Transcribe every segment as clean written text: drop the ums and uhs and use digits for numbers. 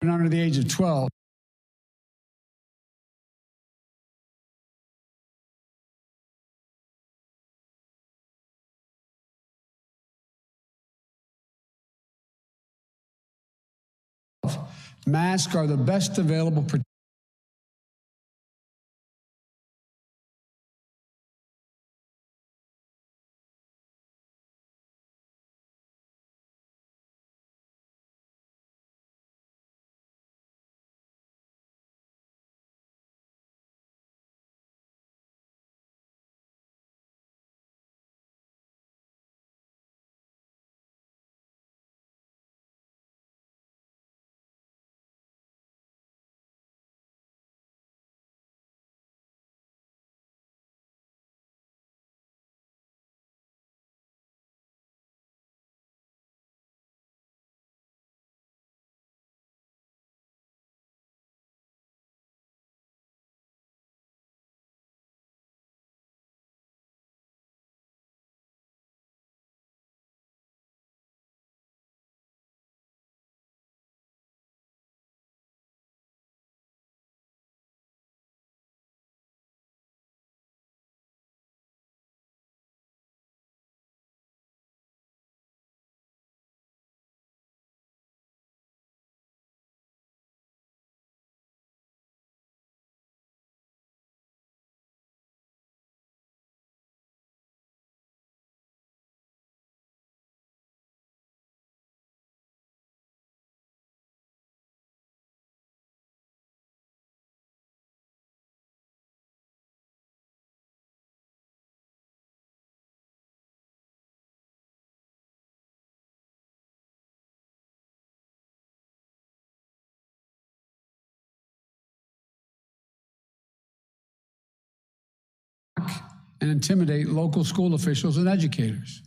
under the age of 12. Masks are the best available protection. And intimidate local school officials and educators.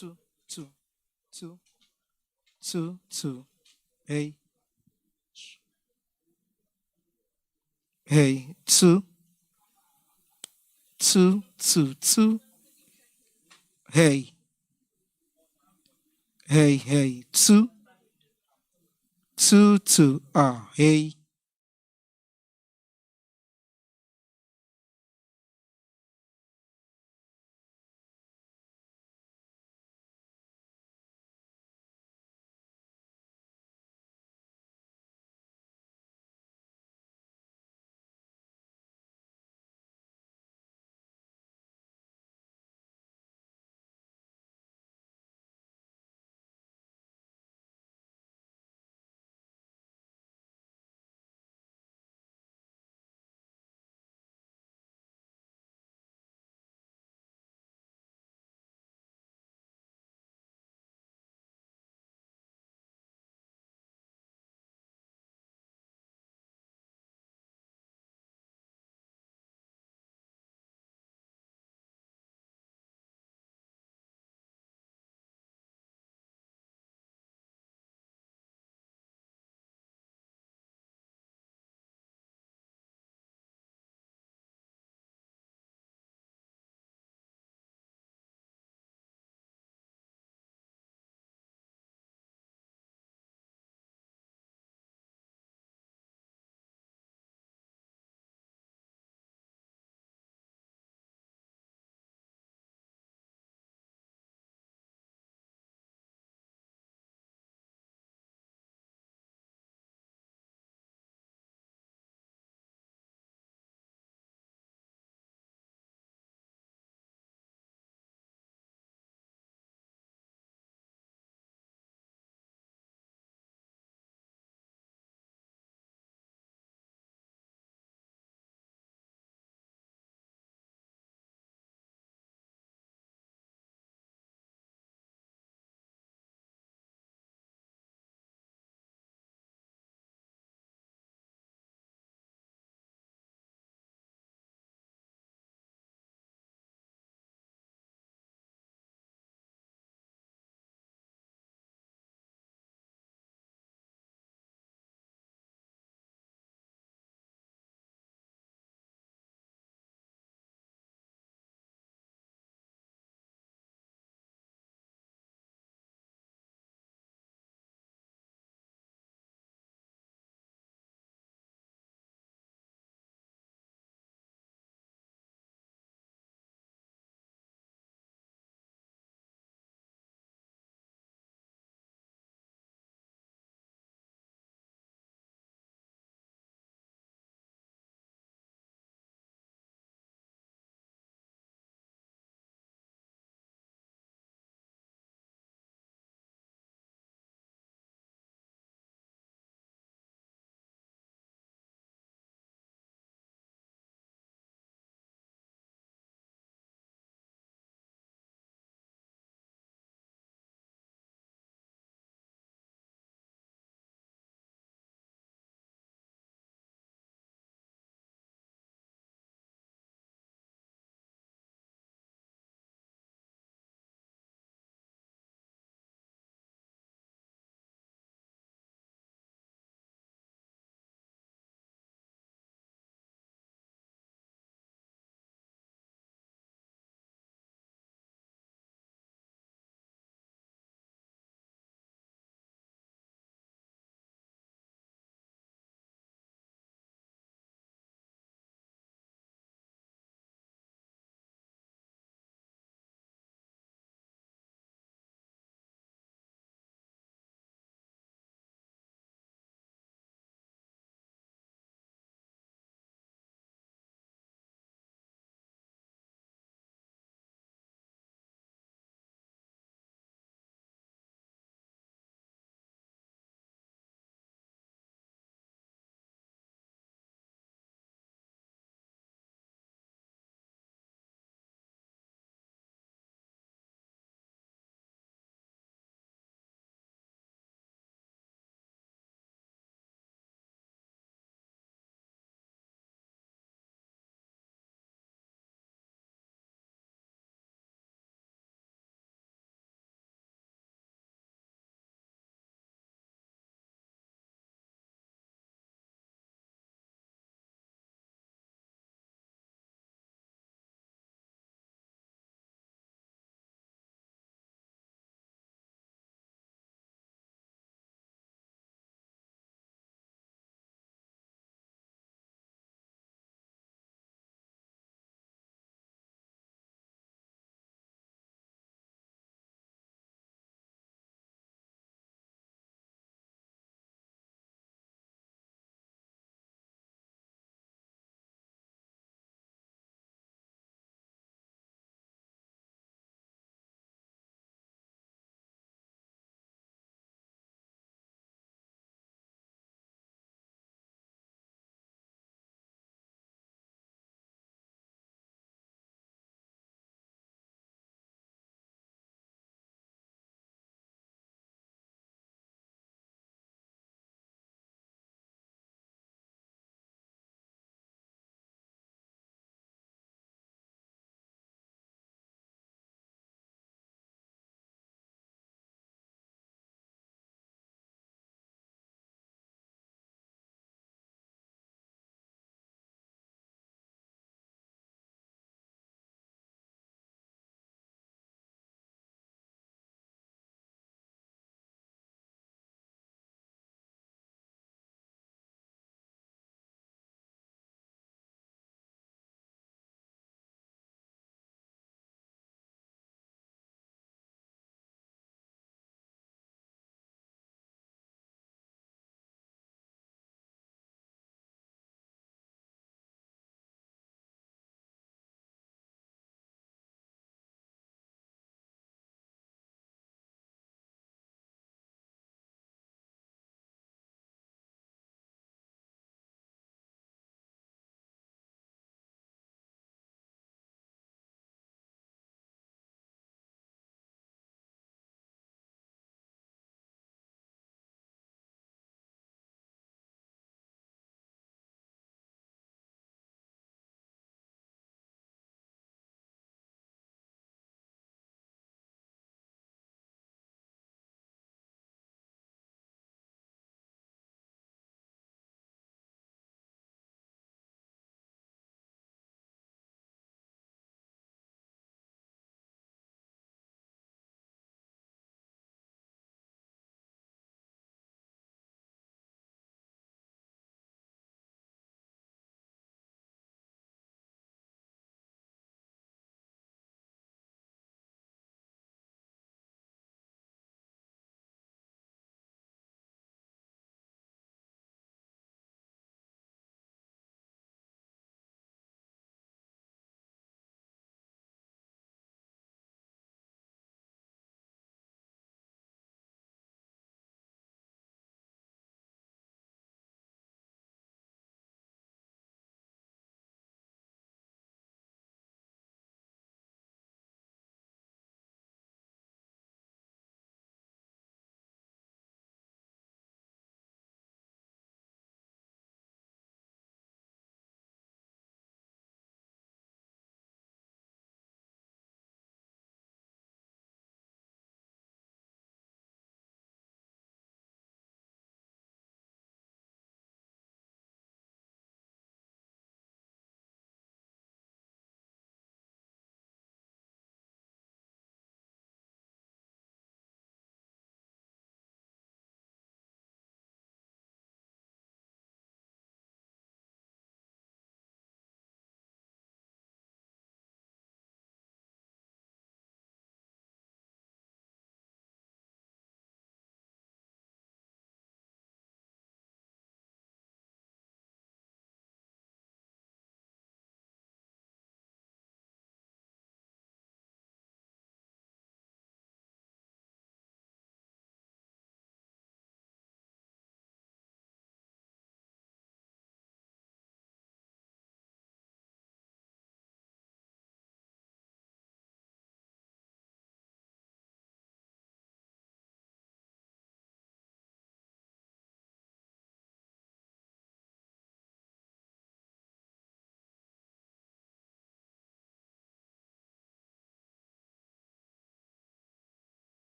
two, two, two, two, two. Hey, hey, two, two, two, two. Hey, hey, hey, two, two, two. Ah, hey.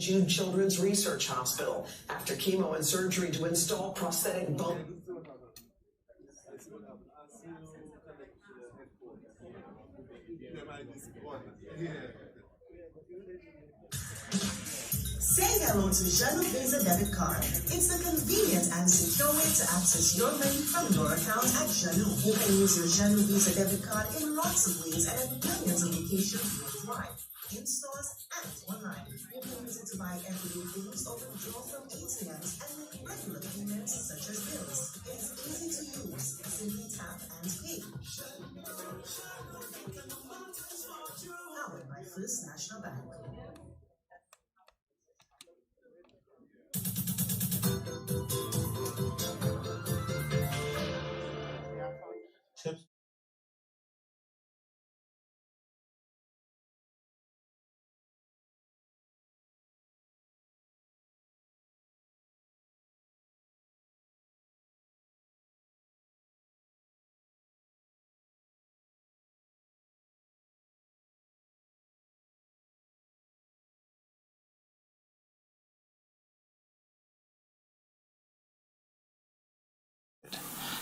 Jude Children's Research Hospital after chemo and surgery to install prosthetic bone. Say hello to Jannou Visa Debit Card. It's the convenient and secure way to access your money from your account at Jannou. You can use your Jannou Visa Debit Card in lots of ways and at millions of locations worldwide, in stores and online. You can use it to buy everyday things or withdraw from ATMs and make regular payments such as bills. It's easy to use. Simply tap and pay. Powered by First National Bank. Tips.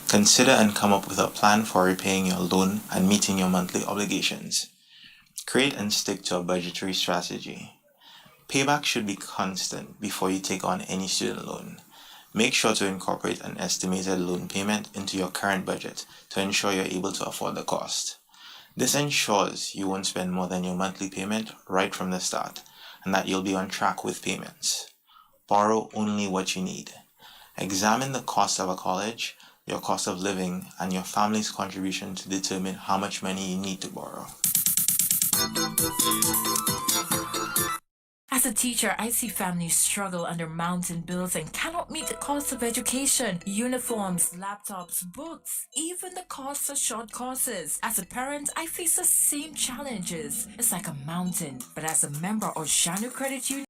Consider and come up with a plan for repaying your loan and meeting your monthly obligations. Create and stick to a budgetary strategy. Payback should be constant before you take on any student loan. Make sure to incorporate an estimated loan payment into your current budget to ensure you're able to afford the cost. This ensures you won't spend more than your monthly payment right from the start, and that you'll be on track with payments. Borrow only what you need. Examine the cost of a college, your cost of living, and your family's contribution to determine how much money you need to borrow. As a teacher, I see families struggle under mountain bills and cannot meet the cost of education, uniforms, laptops, books, even the cost of short courses. As a parent, I face the same challenges. It's like a mountain, but as a member of Jannou Credit Union,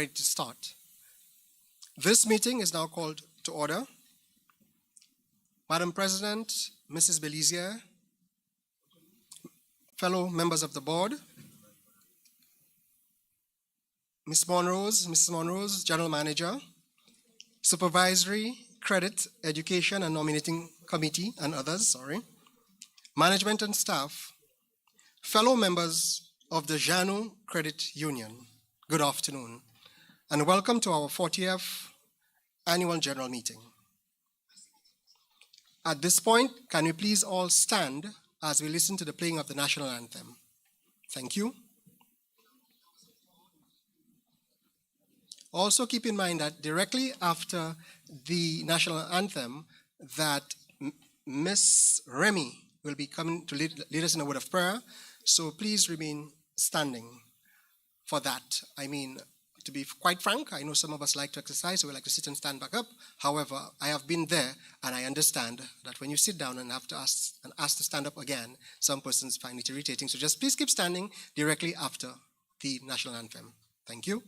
Ready to start. This meeting is now called to order. Madam President, Mrs. Belizier, fellow members of the board, Mrs. Monrose, General Manager, Supervisory, Credit, Education and Nominating Committee and others, management and staff, fellow members of the Jannou Credit Union, good afternoon, and welcome to our 40th Annual General Meeting. At this point, can we please all stand as we listen to the playing of the National Anthem? Thank you. Also keep in mind that directly after the National Anthem that Miss Remy will be coming to lead us in a word of prayer, so please remain standing for that. I mean, to be quite frank, I know some of us like to exercise, so we like to sit and stand back up. However, I have been there and I understand that when you sit down and have to ask to stand up again, some persons find it irritating. So just please keep standing directly after the National Anthem. Thank you.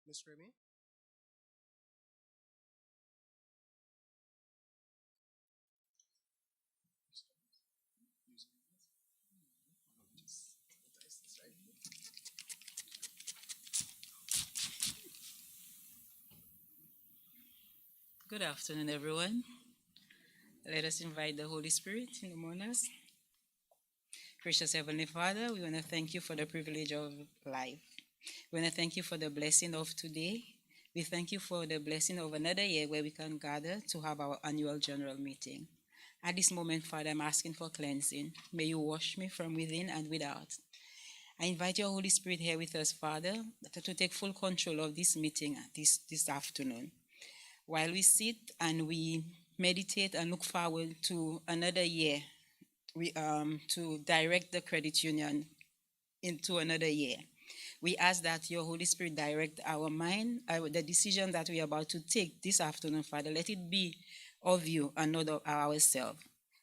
Ms. Remy? Good afternoon, everyone. Let us invite the Holy Spirit in among us. Gracious Heavenly Father, we want to thank you for the privilege of life. We want to thank you for the blessing of today. We thank you for the blessing of another year where we can gather to have our annual general meeting. At this moment, Father, I'm asking for cleansing. May you wash me from within and without. I invite your Holy Spirit here with us, Father, to take full control of this meeting this afternoon. While we sit and we meditate and look forward to another year, to direct the credit union into another year, we ask that your Holy Spirit direct our mind, the decision that we are about to take this afternoon, Father. Let it be of you and not of ourselves.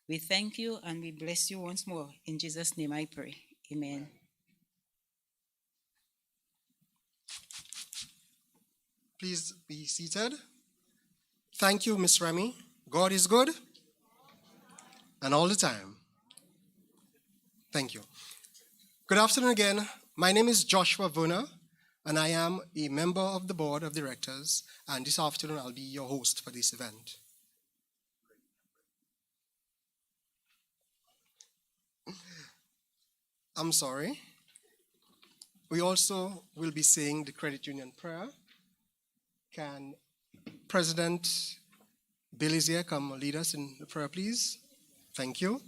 We thank you and we bless you once more. In Jesus' name I pray. Amen. Please be seated. Thank you, Miss Remy. God is good and all the time. Thank you. Good afternoon again. My name is Joshua Werner, and I am a member of the board of directors, and this afternoon I'll be your host for this event. I'm sorry. We also will be saying the credit union prayer. Can President Belizier come lead us in the prayer, please? Thank you.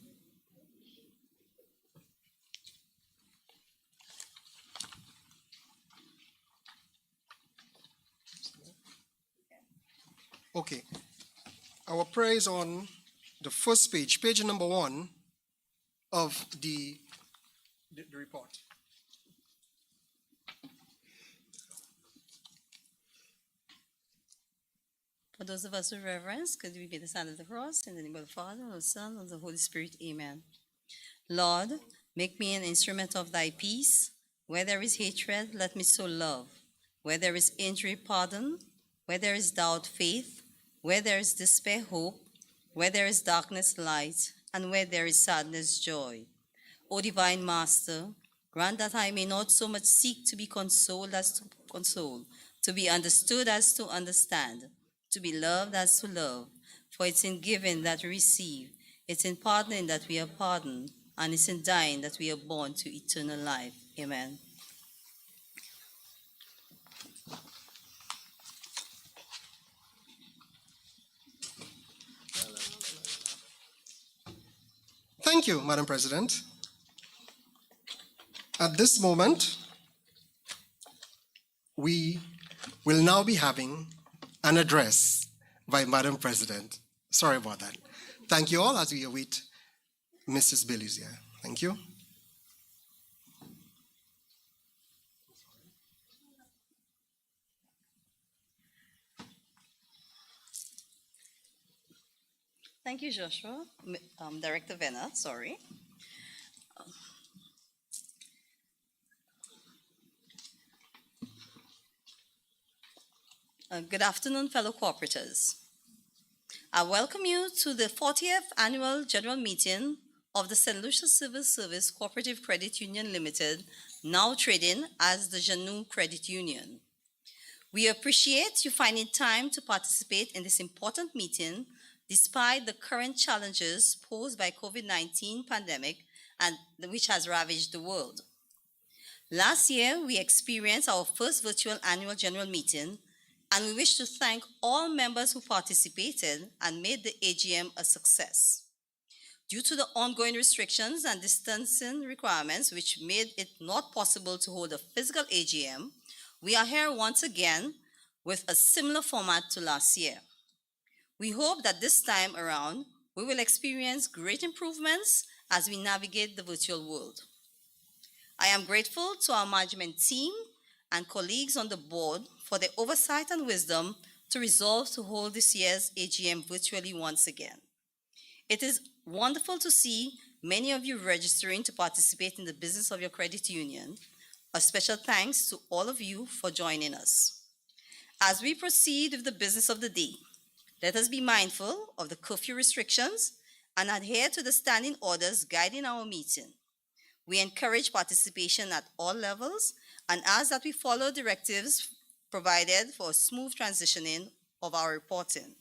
Okay. Our prayer is on the first page, page number 1 of the report. For those of us with reverence, could we be the sign of the cross in the name of the Father, and of the Son, and of the Holy Spirit. Amen. Lord, make me an instrument of thy peace. Where there is hatred, let me sow love. Where there is injury, pardon. Where there is doubt, faith. Where there is despair, hope. Where there is darkness, light. And where there is sadness, joy. O Divine Master, grant that I may not so much seek to be consoled as to console, to be understood as to understand, to be loved as to love. For it's in giving that we receive, it's in pardoning that we are pardoned, and it's in dying that we are born to eternal life. Amen. Thank you, Madam President. At this moment, we will now be having an address by Madam President. Sorry about that. Thank you all as we await Mrs. Belize here. Thank you. Thank you, Joshua. Director Venner, sorry. Good afternoon, fellow cooperators. I welcome you to the 40th Annual General Meeting of the St. Lucia Civil Service Cooperative Credit Union Limited, now trading as the Jannou Credit Union. We appreciate you finding time to participate in this important meeting despite the current challenges posed by COVID-19 pandemic and which has ravaged the world. Last year, we experienced our first virtual annual general meeting, and we wish to thank all members who participated and made the AGM a success. Due to the ongoing restrictions and distancing requirements which made it not possible to hold a physical AGM, we are here once again with a similar format to last year. We hope that this time around, we will experience great improvements as we navigate the virtual world. I am grateful to our management team and colleagues on the board for their oversight and wisdom to resolve to hold this year's AGM virtually once again. It is wonderful to see many of you registering to participate in the business of your credit union. A special thanks to all of you for joining us. As we proceed with the business of the day, let us be mindful of the curfew restrictions and adhere to the standing orders guiding our meeting. We encourage participation at all levels and ask that we follow directives provided for a smooth transitioning of our reporting.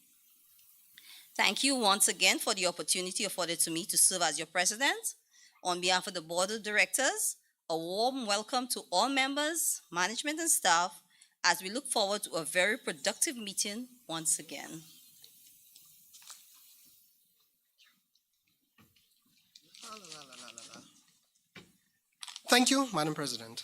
Thank you once again for the opportunity afforded to me to serve as your president. On behalf of the board of directors, a warm welcome to all members, management and staff, as we look forward to a very productive meeting once again. Thank you, Madam President.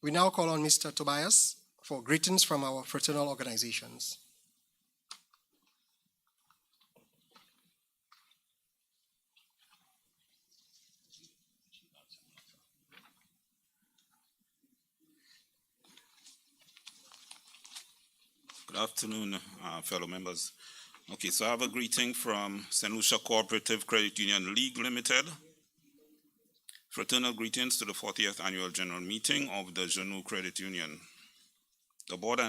We now call on Mr. Tobias for greetings from our fraternal organizations. Good afternoon, fellow members. Okay, so I have a greeting from St. Lucia Cooperative Credit Union League Limited. Fraternal greetings to the 40th Annual General Meeting of the Jannou Credit Union. The board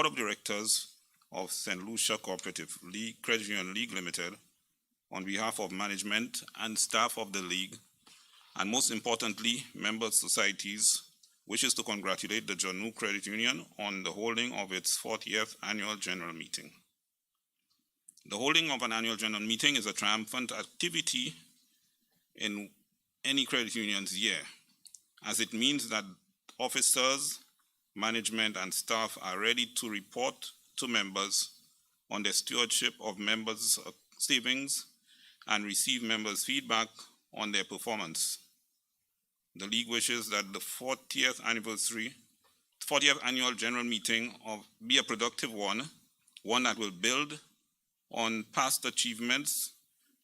of directors of St. Lucia Cooperative Credit Union League Limited, on behalf of management and staff of the league, and most importantly, member societies, wishes to congratulate the Jannou Credit Union on the holding of its 40th Annual General Meeting. The holding of an annual general meeting is a triumphant activity in any credit union's year, as it means that officers, management, and staff are ready to report to members on the stewardship of members' savings and receive members' feedback on their performance. The League wishes that the 40th annual general meeting be a productive one that will build on past achievements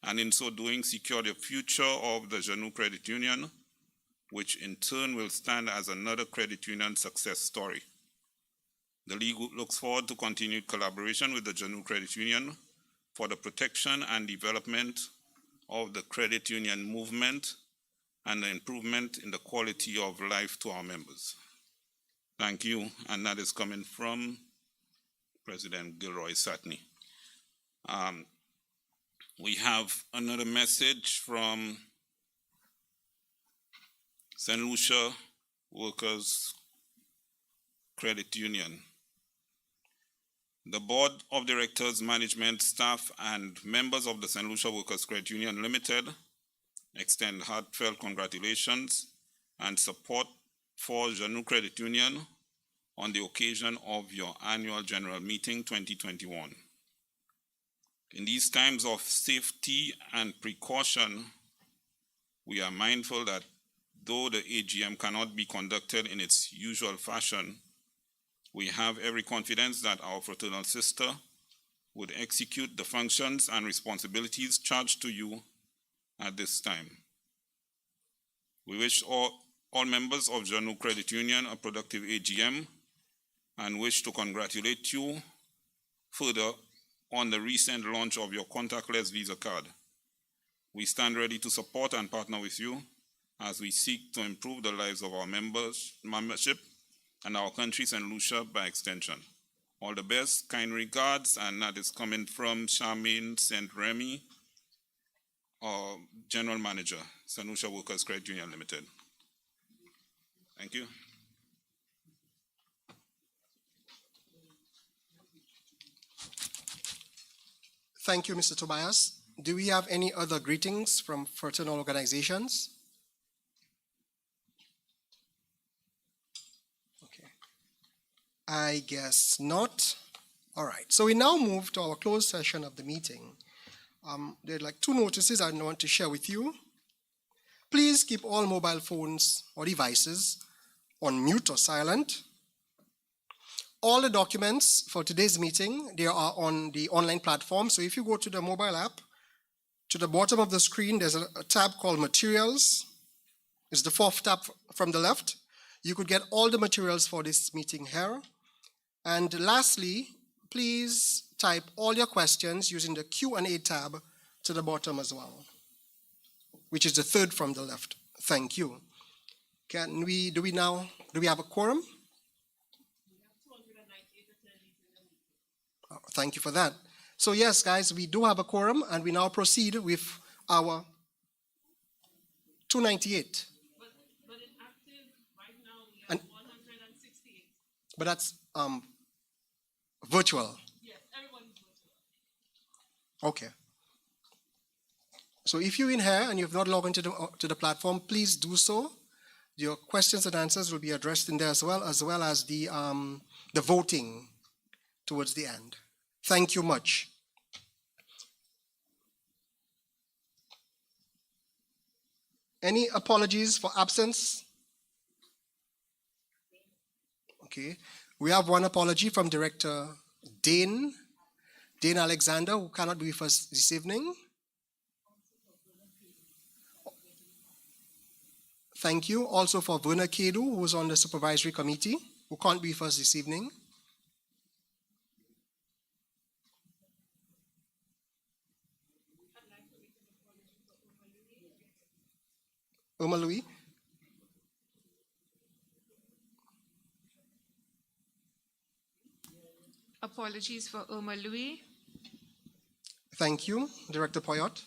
and in so doing secure the future of the Jannou Credit Union, which in turn will stand as another credit union success story. The League looks forward to continued collaboration with the Jannou Credit Union for the protection and development of the credit union movement and the improvement in the quality of life to our members. Thank you, and that is coming from President Gilroy Satney. We have another message from St. Lucia Workers Credit Union. The Board of Directors, management, staff, and members of the St. Lucia Workers Credit Union Limited extend heartfelt congratulations and support for Jannou Credit Union on the occasion of your annual general meeting 2021. In these times of safety and precaution, we are mindful that though the AGM cannot be conducted in its usual fashion, we have every confidence that our fraternal sister would execute the functions and responsibilities charged to you at this time. We wish all members of Jannou Credit Union a productive AGM and wish to congratulate you further on the recent launch of your contactless Visa card. We stand ready to support and partner with you as we seek to improve the lives of our membership and our country, St. Lucia, by extension. All the best, kind regards, and that is coming from Charmaine St. Remy, General Manager, St. Lucia Workers Credit Union Limited. Thank you. Thank you, Mr. Tobias. Do we have any other greetings from fraternal organizations? Okay. I guess not. All right. So we now move to our closed session of the meeting. There are like two notices I want to share with you. Please keep all mobile phones or devices on mute or silent. All the documents for today's meeting, they are on the online platform. So if you go to the mobile app, to the bottom of the screen, there's a tab called Materials. It's the fourth tab from the left. You could get all the materials for this meeting here. And lastly, please type all your questions using the Q&A tab to the bottom as well, which is the third from the left. Thank you. Do we have a quorum? Oh, thank you for that. So yes, guys, we do have a quorum, and we now proceed with our 298. But in active, right now, we have 168. But that's virtual. Yes, everyone's virtual. Okay. So if you're in here and you've not logged into the platform, please do so. Your questions and answers will be addressed in there as well as the voting towards the end. Thank you much. Any apologies for absence? Okay. We have one apology from Director Dane Alexander, who cannot be with us this evening. Thank you. Also for Verna Kedu, who is on the supervisory committee, who can't be with us this evening. Irma Louis. Apologies for Irma Louis. Thank you, Director Poyot.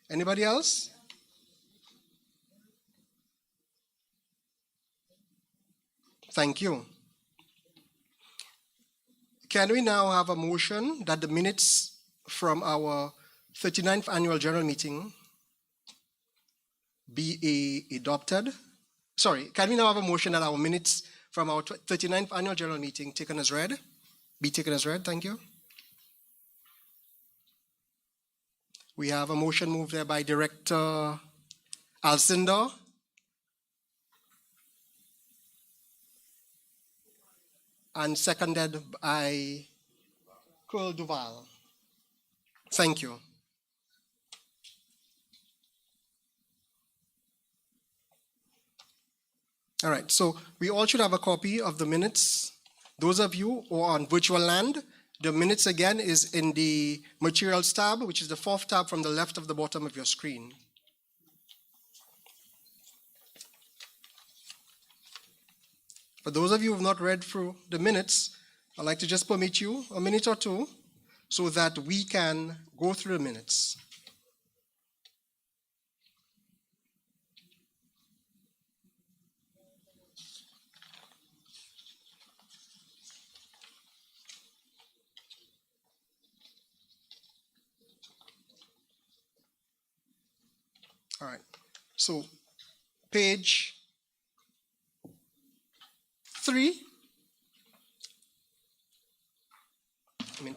Anybody else? Thank you. Can we now have a motion that the minutes from our 39th annual general meeting be adopted? Sorry, can we now have a motion that our minutes from our 39th annual general meeting be taken as read? Thank you. We have a motion moved there by Director Alcindor. And seconded by Curl Duval. Thank you. All right, so we all should have a copy of the minutes Those of you who are on virtual land, the minutes again is in the Materials tab, which is the fourth tab from the left of the bottom of your screen. For those of you who have not read through the minutes, I'd like to just permit you a minute or two so that we can go through the minutes. All right, so page 3,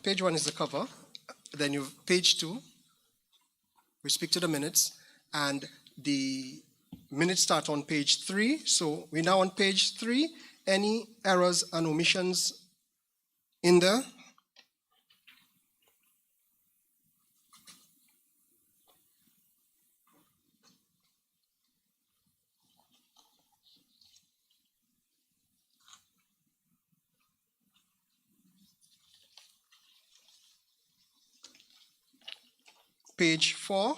page 1 is the cover, then you have page 2, we speak to the minutes, and the minutes start on page 3, so we're now on page 3. Any errors and omissions in there? Page 4.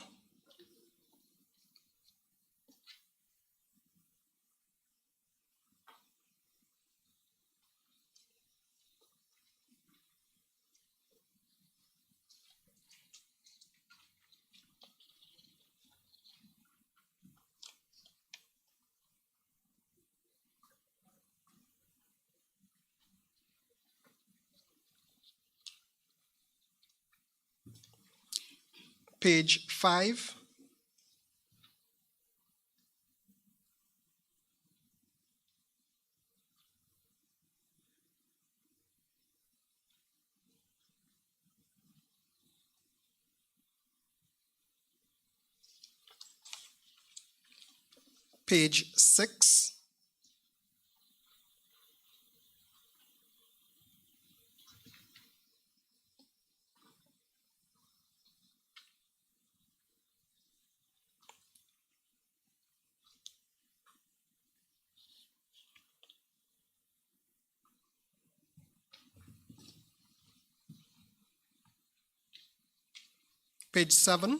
Page 5. Page 6. Page 7.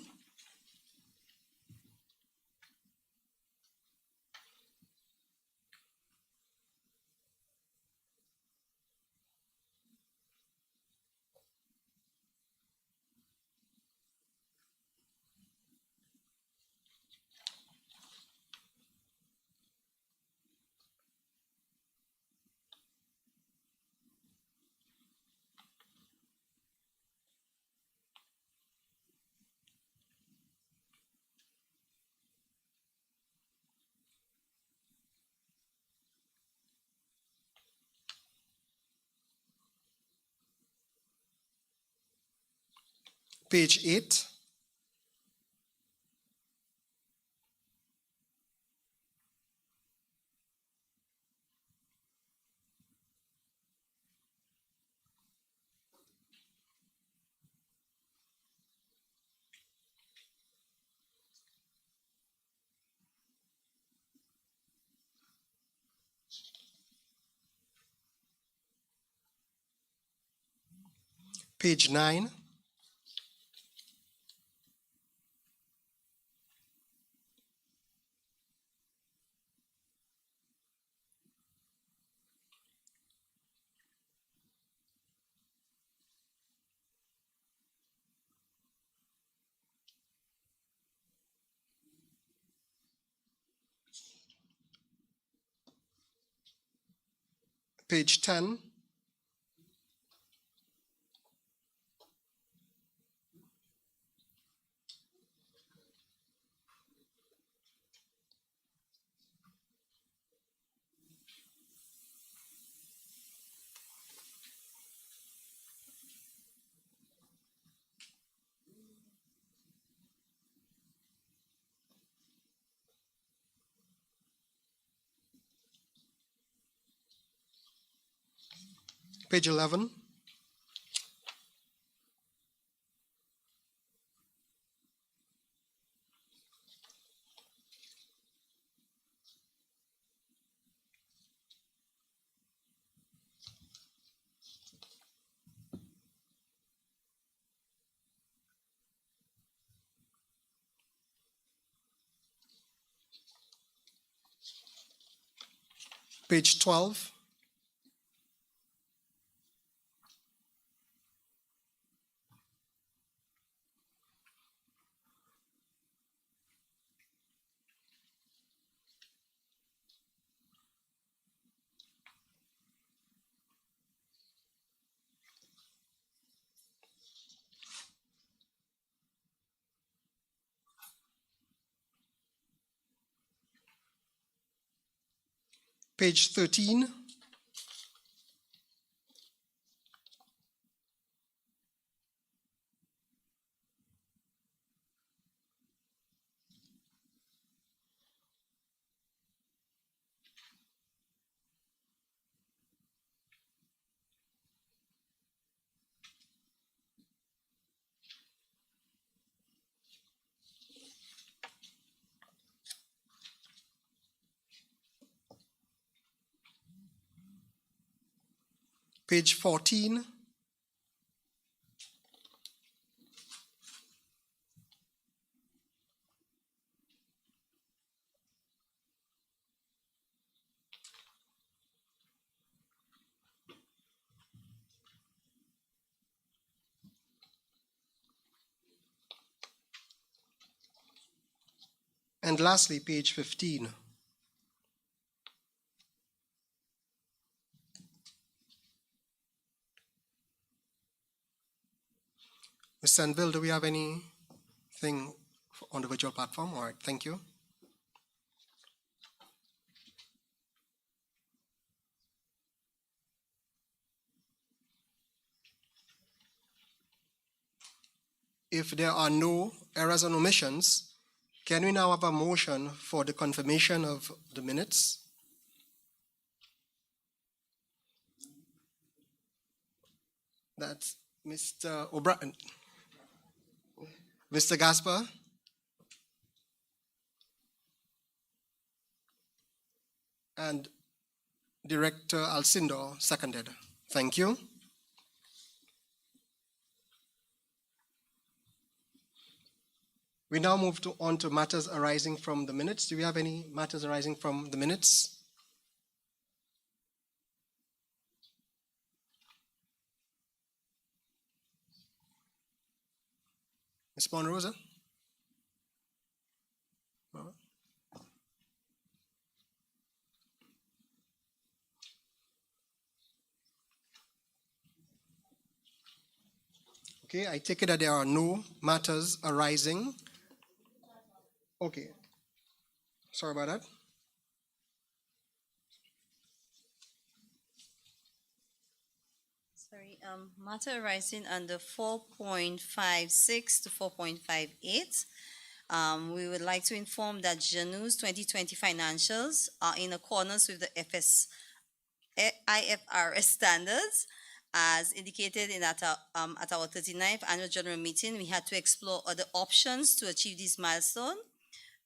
Page 8. Page 9. Page 10. Page 11. Page 12. Page 13. Page 14. And lastly, page 15. Mr. Anvil, do we have anything on the virtual platform? All right, thank you. If there are no errors and omissions, can we now have a motion for the confirmation of the minutes? That's Mr. O'Brien. Mr. Gasper? And Director Alcindor seconded. Thank you. We now move on to matters arising from the minutes. Do we have any matters arising from the minutes? Ms. Monrosa? No? Okay, I take it that there are no matters arising. Okay, sorry about that. Sorry, matter arising under 4.56 to 4.58. We would like to inform that Jannou's 2020 financials are in accordance with the IFRS standards. As indicated at our 39th annual general meeting, we had to explore other options to achieve this milestone.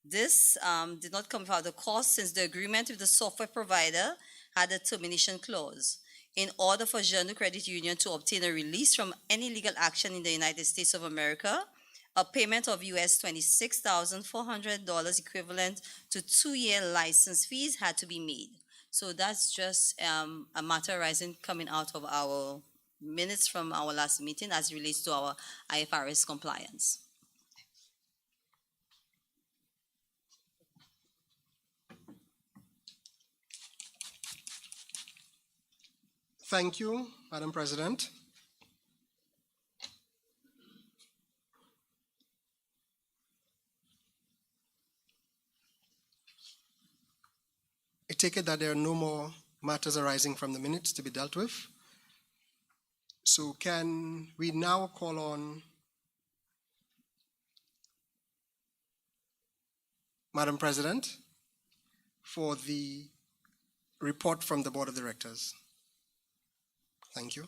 This did not come without a cost, since the agreement with the software provider had a termination clause. In order for Jannou Credit Union to obtain a release from any legal action in the United States of America, a payment of US $26,400 equivalent to 2-year license fees had to be made. So that's just a matter arising coming out of our minutes from our last meeting as it relates to our IFRS compliance. Thank you, Madam President. I take it that there are no more matters arising from the minutes to be dealt with. So can we now call on Madam President for the report from the Board of Directors? Thank you.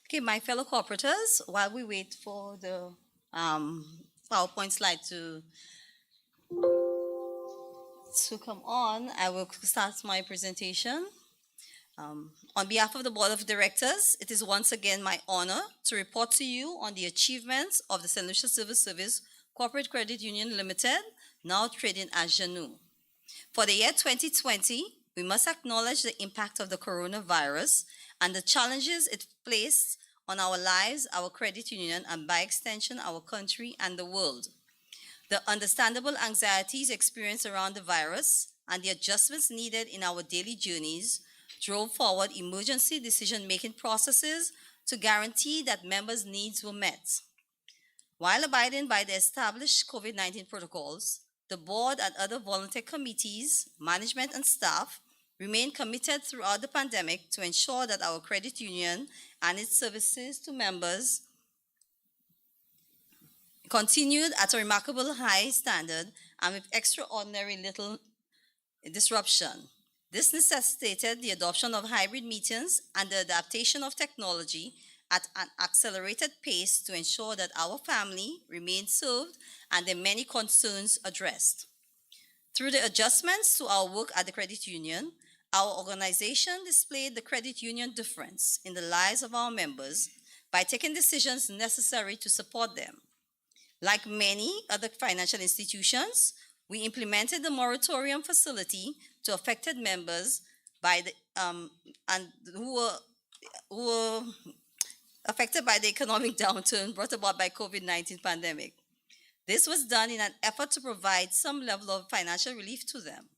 Okay, my fellow corporators, while we wait for the PowerPoint slide to come on, I will start my presentation. On behalf of the Board of Directors, it is once again my honor to report to you on the achievements of the St. Lucia Civil Service Corporate Credit Union Limited, now trading as Jannou. For the year 2020, we must acknowledge the impact of the coronavirus and the challenges it placed on our lives, our credit union, and by extension, our country and the world. The understandable anxieties experienced around the virus and the adjustments needed in our daily journeys drove forward emergency decision-making processes to guarantee that members' needs were met. While abiding by the established COVID-19 protocols, the board and other volunteer committees, management and staff remain committed throughout the pandemic to ensure that our credit union and its services to members continued at a remarkable high standard and with extraordinary little disruption. This necessitated the adoption of hybrid meetings and the adaptation of technology at an accelerated pace to ensure that our family remained served and their many concerns addressed. Through the adjustments to our work at the credit union, our organization displayed the credit union difference in the lives of our members by taking decisions necessary to support them. Like many other financial institutions, we implemented the moratorium facility to affected members who were affected by the economic downturn brought about by COVID-19 pandemic. This was done in an effort to provide some level of financial relief to them.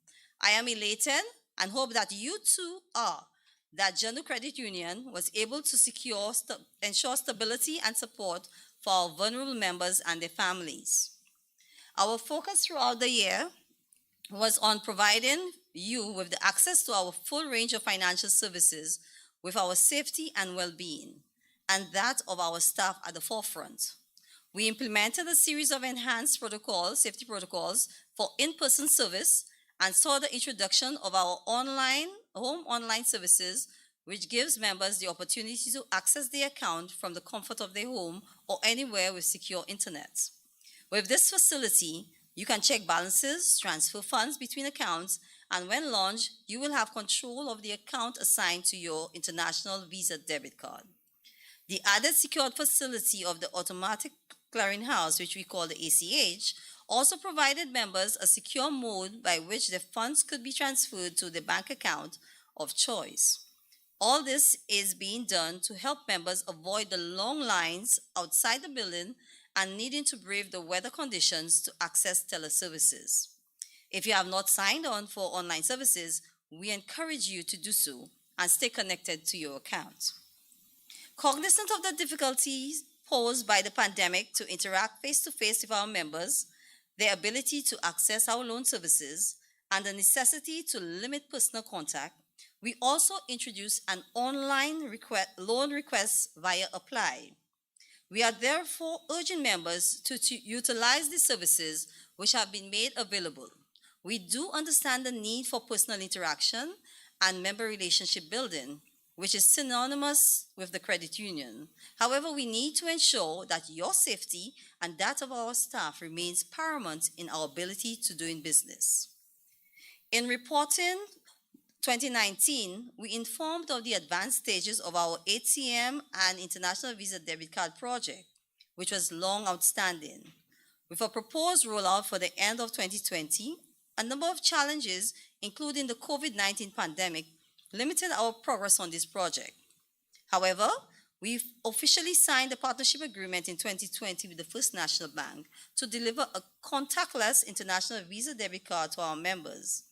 I am elated and hope that you too are, that Jannou Credit Union was able to ensure stability and support for our vulnerable members and their families. Our focus throughout the year was on providing you with the access to our full range of financial services with our safety and well-being, and that of our staff at the forefront. We implemented a series of enhanced safety protocols for in-person service and saw the introduction of our home online services, which gives members the opportunity to access their account from the comfort of their home or anywhere with secure internet. With this facility, you can check balances, transfer funds between accounts, and when launched, you will have control of the account assigned to your international Visa debit card. The added secured facility of the automatic clearinghouse, which we call the ACH, also provided members a secure mode by which the funds could be transferred to the bank account of choice. All this is being done to help members avoid the long lines outside the building and needing to brave the weather conditions to access teleservices. If you have not signed on for online services, we encourage you to do so and stay connected to your account. Cognizant of the difficulties posed by the pandemic to interact face-to-face with our members, their ability to access our loan services, and the necessity to limit personal contact, we also introduced an online loan request via Apply. We are therefore urging members to utilize the services which have been made available. We do understand the need for personal interaction and member relationship building, which is synonymous with the credit union. However, we need to ensure that your safety and that of our staff remains paramount in our ability to doing business. In reporting 2019, we informed of the advanced stages of our ATM and International Visa Debit Card project, which was long outstanding. With a proposed rollout for the end of 2020, a number of challenges, including the COVID-19 pandemic, limited our progress on this project. However, we've officially signed a partnership agreement in 2020 with the First National Bank to deliver a contactless international Visa debit card to our members.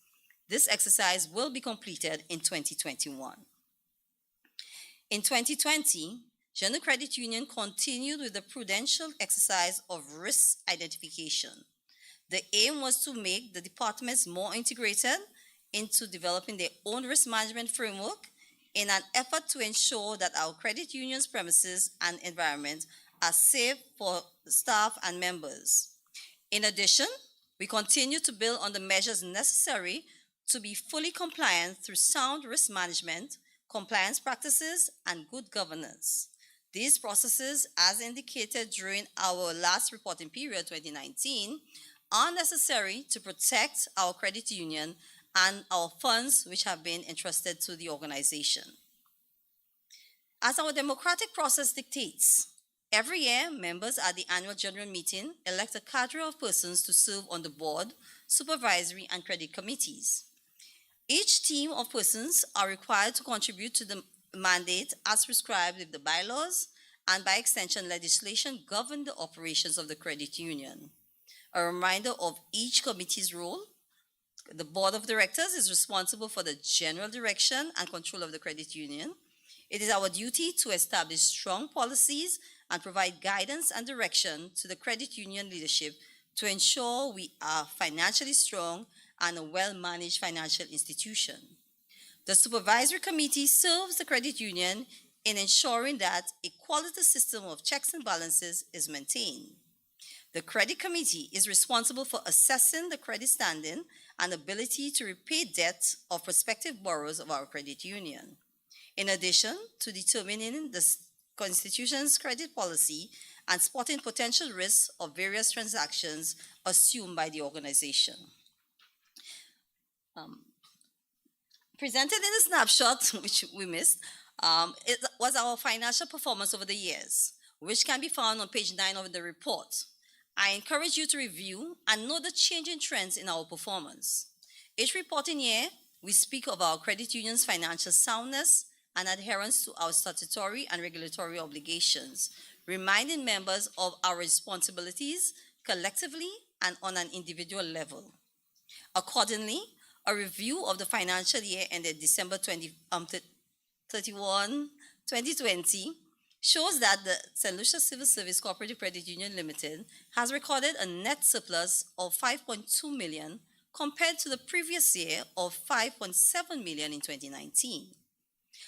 This exercise will be completed in 2021. In 2020, Jannou Credit Union continued with the prudential exercise of risk identification. The aim was to make the departments more integrated into developing their own risk management framework in an effort to ensure that our credit union's premises and environment are safe for staff and members. In addition, we continue to build on the measures necessary to be fully compliant through sound risk management, compliance practices, and good governance. These processes, as indicated during our last reporting period, 2019, are necessary to protect our credit union and our funds which have been entrusted to the organization. As our democratic process dictates, every year, members at the annual general meeting elect a cadre of persons to serve on the board, supervisory, and credit committees. Each team of persons are required to contribute to the mandate as prescribed in the bylaws and by extension legislation govern the operations of the credit union. A reminder of each committee's role. The board of directors is responsible for the general direction and control of the credit union. It is our duty to establish strong policies and provide guidance and direction to the credit union leadership to ensure we are financially strong and a well-managed financial institution. The supervisory committee serves the credit union in ensuring that a quality system of checks and balances is maintained. The credit committee is responsible for assessing the credit standing and ability to repay debt of prospective borrowers of our credit union. In addition to determining the Constitution's credit policy and spotting potential risks of various transactions assumed by the organization. Presented in a snapshot, which we missed, it was our financial performance over the years, which can be found on page 9 of the report. I encourage you to review and note the changing trends in our performance. Each reporting year, we speak of our credit union's financial soundness and adherence to our statutory and regulatory obligations, reminding members of our responsibilities collectively and on an individual level. Accordingly, a review of the financial year ended December 31, 2020 shows that the St. Lucia Civil Service Cooperative Credit Union Limited has recorded a net surplus of $5.2 million compared to the previous year of $5.7 million in 2019.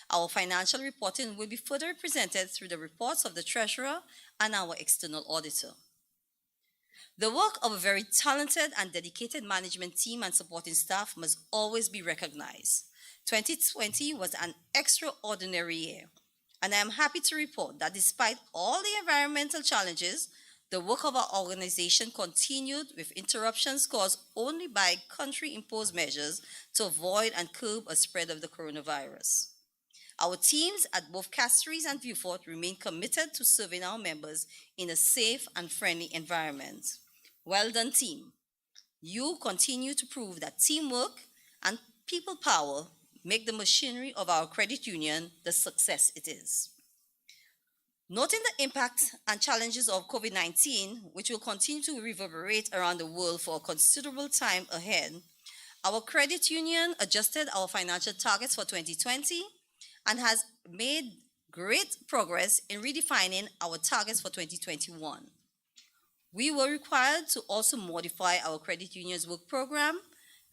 Our financial reporting will be further presented through the reports of the Treasurer and our external auditor. The work of a very talented and dedicated management team and supporting staff must always be recognized. 2020 was an extraordinary year, and I am happy to report that despite all the environmental challenges, the work of our organization continued with interruptions caused only by country-imposed measures to avoid and curb a spread of the coronavirus. Our teams at both Castries and Beaufort remain committed to serving our members in a safe and friendly environment. Well done, team. You continue to prove that teamwork and people power make the machinery of our credit union the success it is. Noting the impact and challenges of COVID-19, which will continue to reverberate around the world for a considerable time ahead, our credit union adjusted our financial targets for 2020 and has made great progress in redefining our targets for 2021. We were required to also modify our credit union's work program,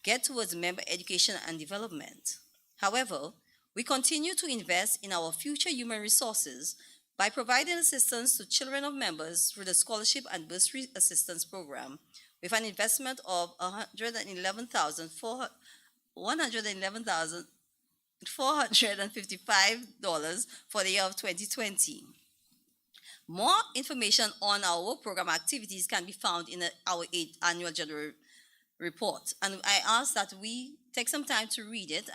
get towards member education and development. However, we continue to invest in our future human resources by providing assistance to children of members through the Scholarship and Bursary Assistance Program with an investment of $111,455 for the year of 2020. More information on our work program activities can be found in our annual general report. And I ask that we take some time to read it.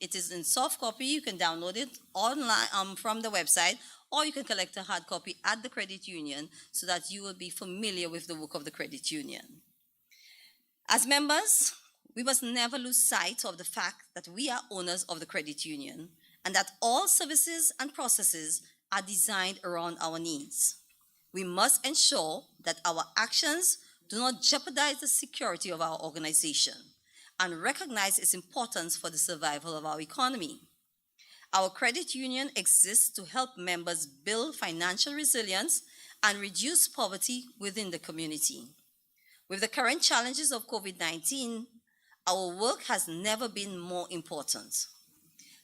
It is in soft copy. You can download it online from the website, or you can collect a hard copy at the credit union so that you will be familiar with the work of the credit union. As members, we must never lose sight of the fact that we are owners of the credit union and that all services and processes are designed around our needs. We must ensure that our actions do not jeopardize the security of our organization and recognize its importance for the survival of our economy. Our credit union exists to help members build financial resilience and reduce poverty within the community. With the current challenges of COVID-19, our work has never been more important.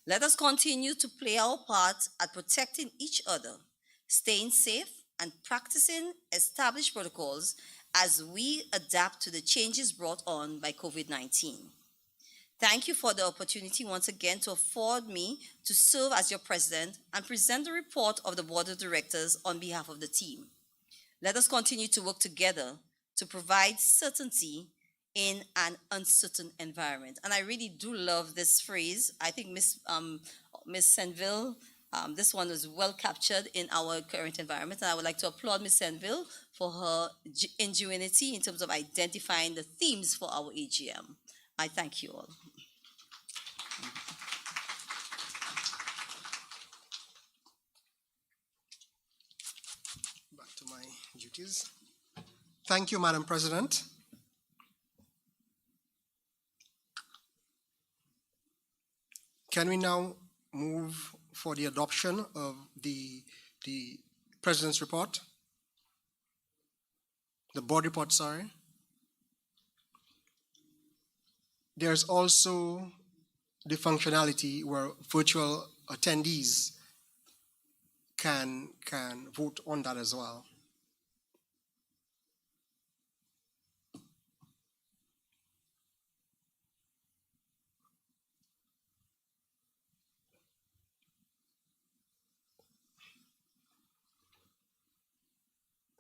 Let us continue to play our part at protecting each other, staying safe, and practicing established protocols as we adapt to the changes brought on by COVID-19. Thank you for the opportunity once again to afford me to serve as your president and present the report of the board of directors on behalf of the team. Let us continue to work together to provide certainty in an uncertain environment. And I really do love this phrase. I think Miss Senville, this one was well captured in our current environment. And I would like to applaud Miss Senville for her ingenuity in terms of identifying the themes for our AGM. I thank you all. Back to my duties. Thank you, Madam President. Can we now move for the adoption of the President's report? The board report, sorry. There's also the functionality where virtual attendees can vote on that as well.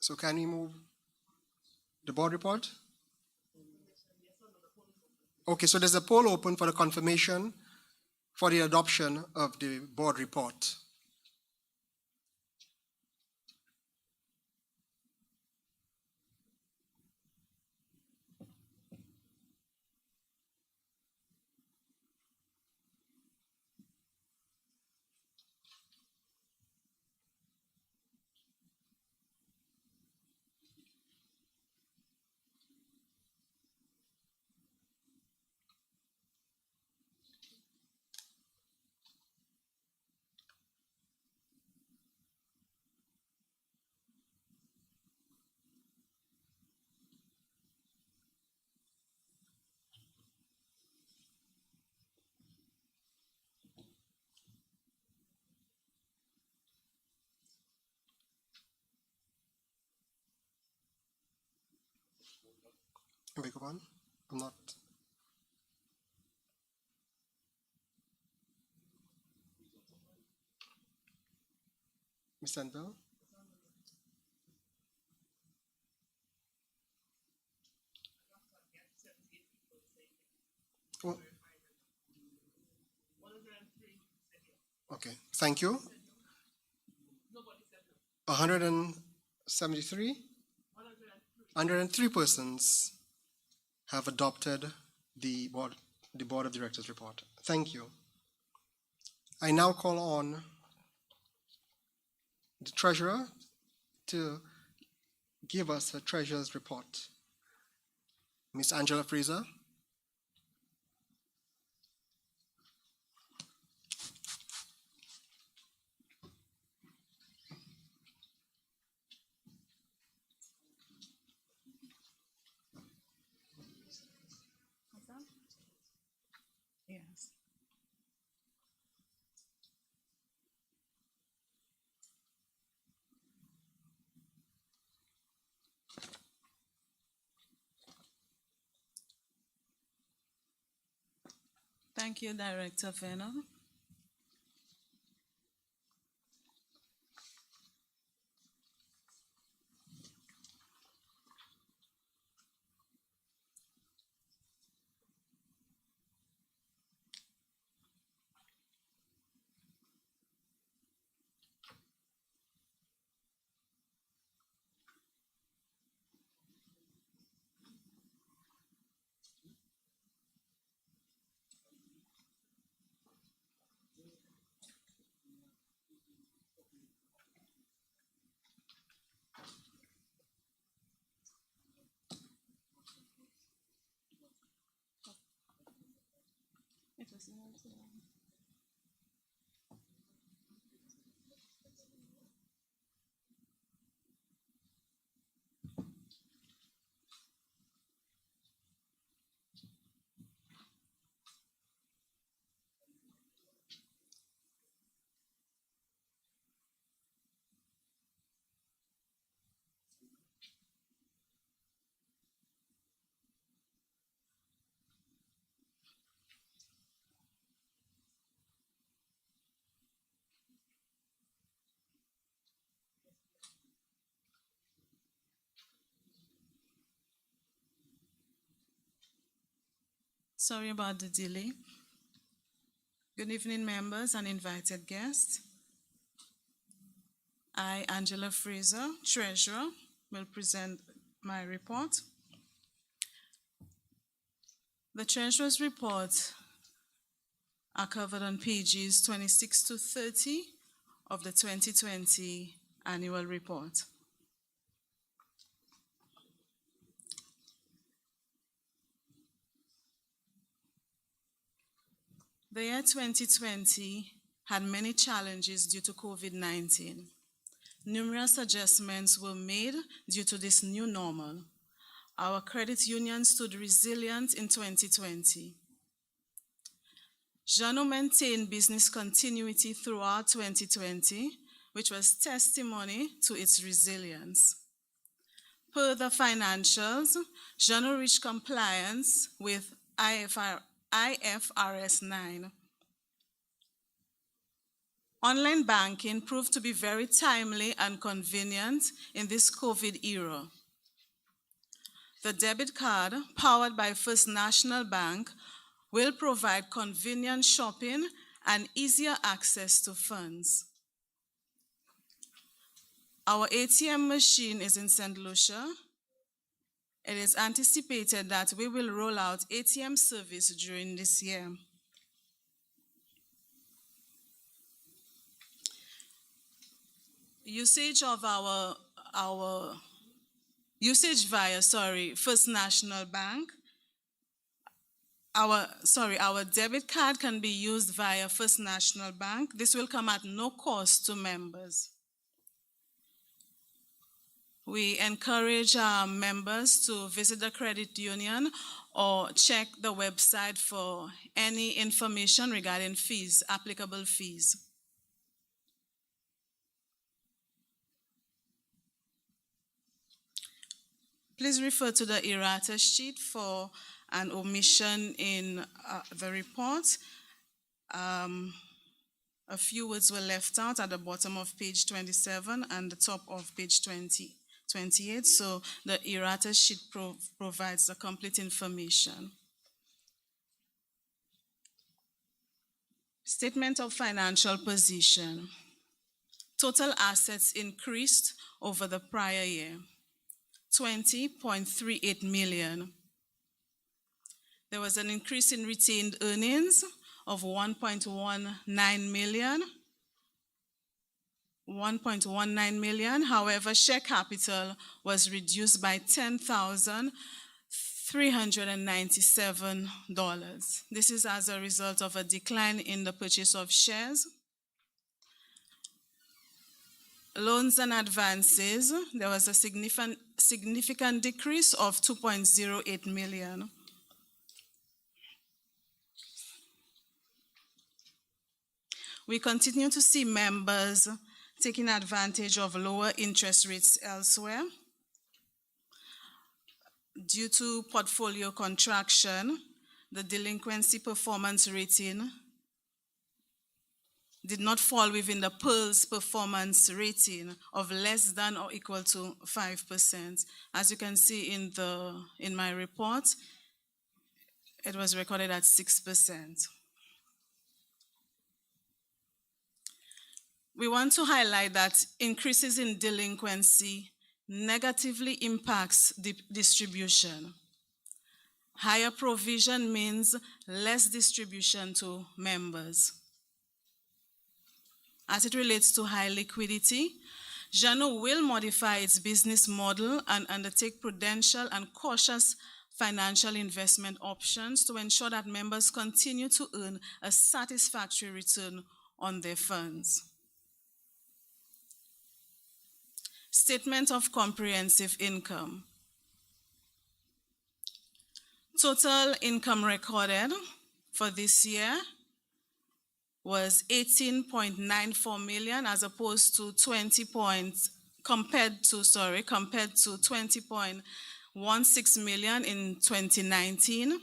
So can we move the board report? Okay, so there's a poll open for the confirmation for the adoption of the board report. Beg your pardon? I'm not. Ms. Sandville? Oh. Okay, thank you. 173? 103 persons have adopted the board of directors report. Thank you. I now call on the treasurer to give us her treasurer's report. Ms. Angela Fraser. Yes. Thank you, Director Fennell. Sorry about the delay. Good evening, members and invited guests. I, Angela Fraser, Treasurer, will present my report. The Treasurer's report are covered on pages 26 to 30 of the 2020 annual report. The year 2020 had many challenges due to COVID-19. Numerous adjustments were made due to this new normal. Our credit union stood resilient in 2020. Jannou maintained business continuity throughout 2020, which was testimony to its resilience. Per the financials, Jannou reached compliance with IFRS 9. Online banking proved to be very timely and convenient in this COVID era. The debit card, powered by First National Bank, will provide convenient shopping and easier access to funds. Our ATM machine is in St. Lucia. It is anticipated that we will roll out ATM service during this year. Usage via First National Bank. Our debit card can be used via First National Bank. This will come at no cost to members. We encourage our members to visit the credit union or check the website for any information regarding fees, applicable fees. Please refer to the errata sheet for an omission in the report. A few words were left out at the bottom of page 27 and the top of page 28, so the errata sheet provides the complete information. Statement of financial position. Total assets increased over the prior year. 20.38 million. There was an increase in retained earnings of 1.19 million. However, share capital was reduced by $10,397. This is as a result of a decline in the purchase of shares. Loans and advances, there was a significant decrease of 2.08 million. We continue to see members taking advantage of lower interest rates elsewhere. Due to portfolio contraction, the delinquency performance rating did not fall within the PEARL's performance rating of less than or equal to 5%. As you can see in my report, it was recorded at 6%. We want to highlight that increases in delinquency negatively impacts distribution. Higher provision means less distribution to members. As it relates to high liquidity, Jannou will modify its business model and undertake prudential and cautious financial investment options to ensure that members continue to earn a satisfactory return on their funds. Statement of comprehensive income. Total income recorded for this year was 18.94 million as opposed to compared to 20.16 million in 2019.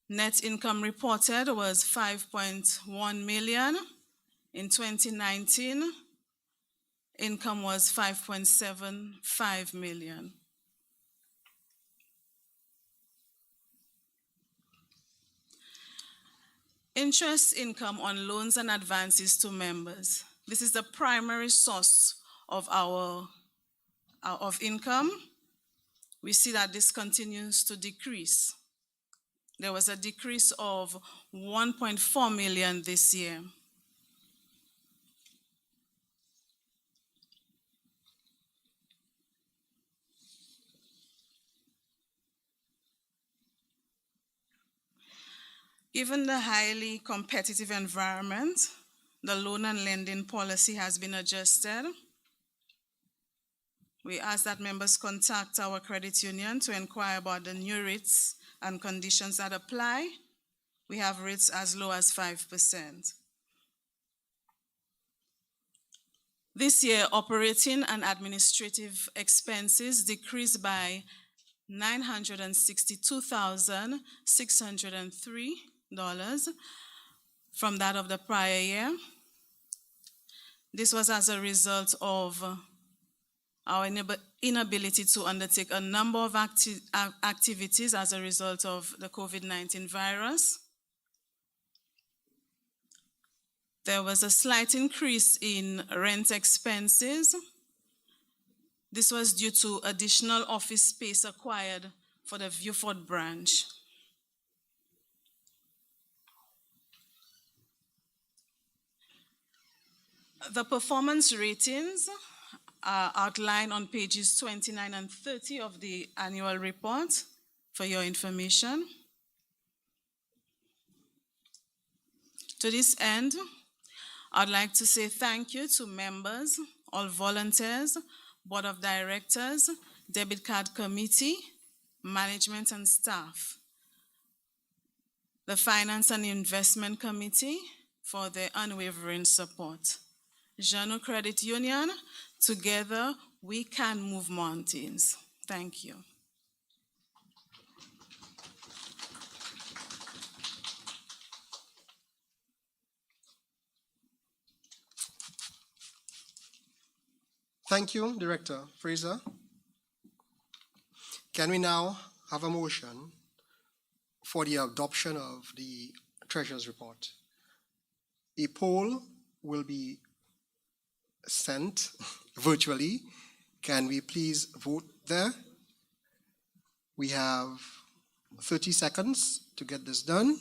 Net income reported was 5.1 million. In 2019, income was 5.75 million. Interest income on loans and advances to members. This is the primary source of our of income. We see that this continues to decrease. There was a decrease of 1.4 million this year. Given the highly competitive environment, the loan and lending policy has been adjusted. We ask that members contact our credit union to inquire about the new rates and conditions that apply. We have rates as low as 5%. This year, operating and administrative expenses decreased by $962,603 from that of the prior year. This was as a result of our inability to undertake a number of activities as a result of the COVID-19 virus. There was a slight increase in rent expenses. This was due to additional office space acquired for the Viewford branch. The performance ratings are outlined on pages 29 and 30 of the annual report for your information. To this end, I'd like to say thank you to members, all volunteers, Board of Directors, Debit Card Committee, management and staff, the Finance and Investment Committee for their unwavering support. Jannou Credit Union, together we can move mountains. Thank you. Thank you, Director Fraser. Can we now have a motion for the adoption of the Treasurer's report? A poll will be sent virtually. Can we please vote there? We have 30 seconds to get this done.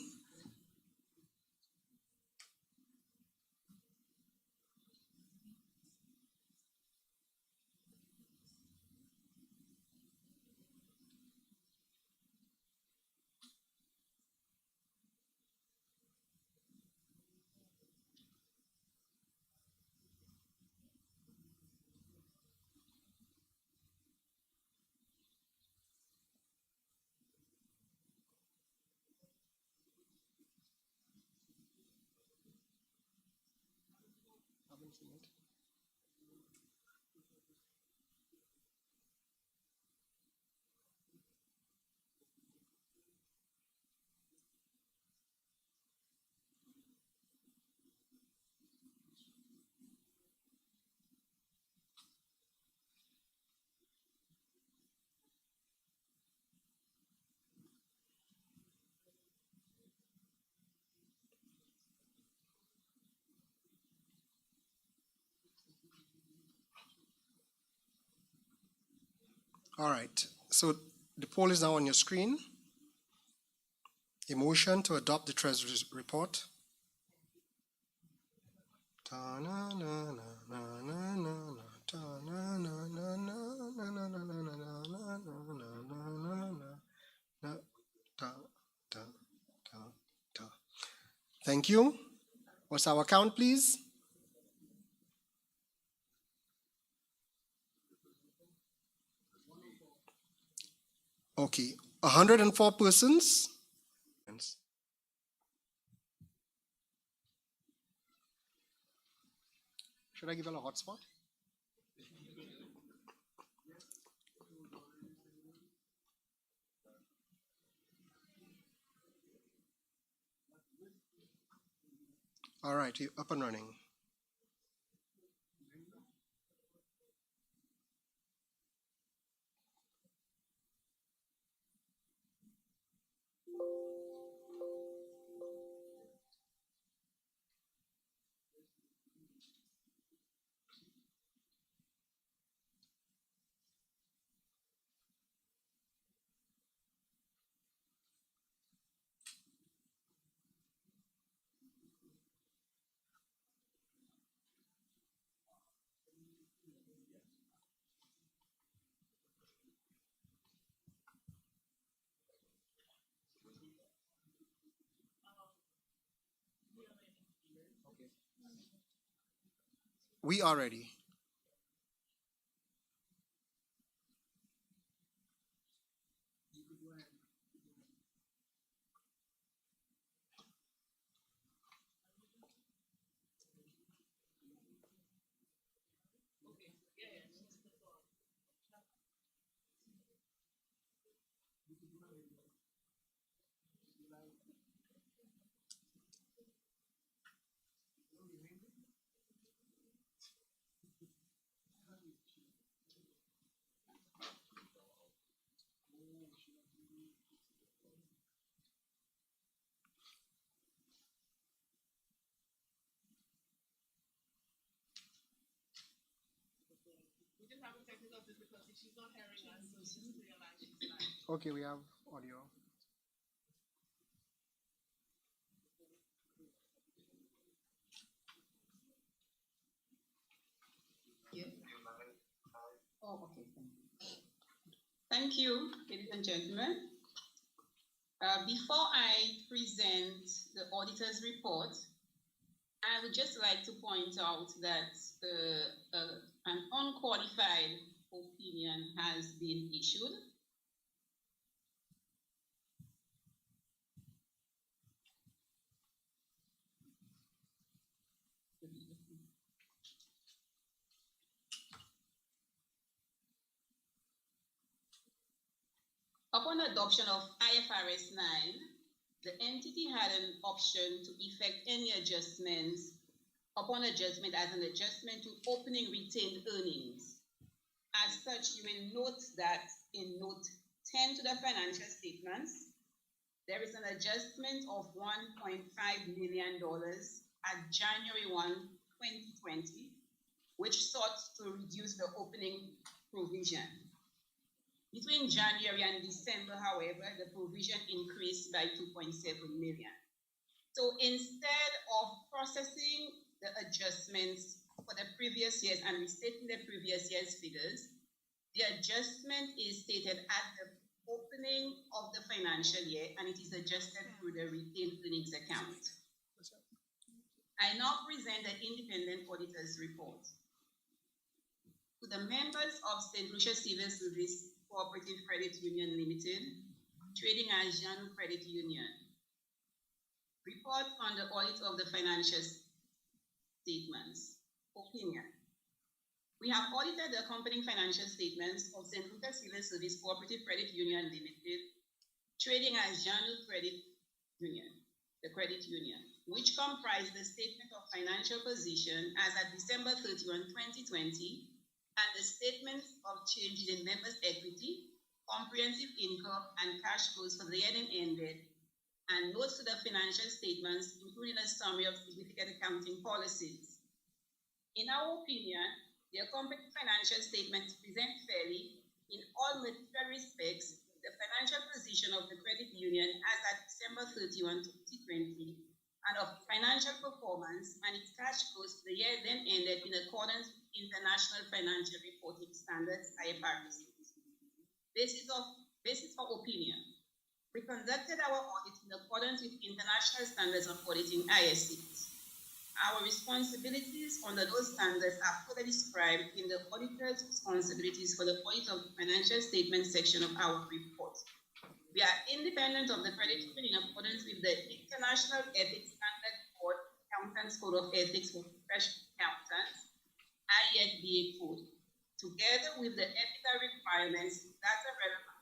All right, so the poll is now on your screen. A motion to adopt the Treasurer's report. Thank you. What's our count, please? Okay, 104 persons. Should I give you a hotspot? All right, you're up and running. We are ready. We just have a technical difficulty. She's not hearing us, so just realize she's live. Okay, we have audio. Oh, okay. Thank you, ladies and gentlemen. Before I present the auditor's report, I would just like to point out that an unqualified opinion has been issued. Upon adoption of IFRS 9, the entity had an option to effect any adjustments upon adjustment as an adjustment to opening retained earnings. As such, you will note that in note 10 to the financial statements, there is an adjustment of $1.5 million at January 1, 2020, which sought to reduce the opening provision. Between January and December, however, the provision increased by 2.7 million. So instead of processing the adjustments for the previous years and restating the previous year's figures, the adjustment is stated at the opening of the financial year and it is adjusted through the retained earnings account. I now present the independent auditor's report. To the members of St. Lucia Civil Service Cooperative Credit Union Limited, trading as Jannou Credit Union. Report on the audit of the financial statements. Opinion. We have audited the accompanying financial statements of St. Lucia Civil Service Cooperative Credit Union Limited, trading as Jannou Credit Union, the credit union, which comprise the statement of financial position as at December 31, 2020, and the statements of changes in members' equity, comprehensive income, and cash flows for the year ended, and notes to the financial statements, including a summary of significant accounting policies. In our opinion, the accompanying financial statements present fairly, in all material respects, the financial position of the credit union as at December 31, 2020, and of financial performance and its cash flows for the year then ended in accordance with International Financial Reporting Standards, IFRS. Basis for opinion. We conducted our audit in accordance with International Standards of Auditing, ISCs. Our responsibilities under those standards are further described in the auditor's responsibilities for the audit of the financial statement section of our report. We are independent of the credit union in accordance with the International Ethics Standard Board Accountants Code of Ethics for Professional Accountants, ISBA code, together with the ethical requirements that are relevant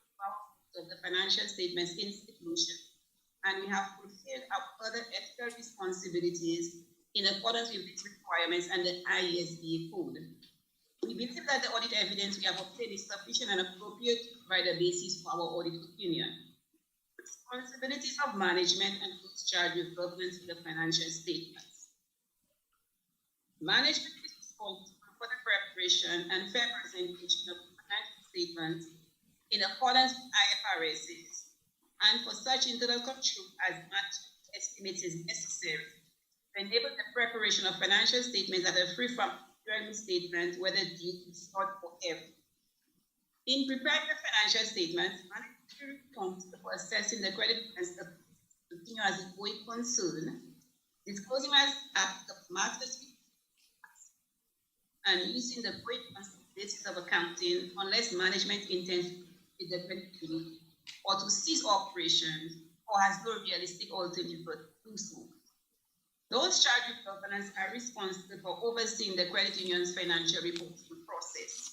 of the financial statements institution, and we have fulfilled our other ethical responsibilities in accordance with these requirements and the ISBA code. We believe that the audit evidence we have obtained is sufficient and appropriate to provide a basis for our audit opinion. Responsibilities of management and those charged with governance of the financial statements. Management is responsible for the preparation and fair presentation of financial statements in accordance with IFRSs, and for such internal control as management estimates is necessary to enable the preparation of financial statements that are free from misstatement, whether due to short or error. In preparing the financial statements, management is responsible for assessing the credit and continue as a going concern disclosing as applicable matters and using the basis of accounting unless management intends to the credit or to cease operations or has no realistic alternative but to do so. Those charged with governance are responsible for overseeing the credit union's financial reporting process.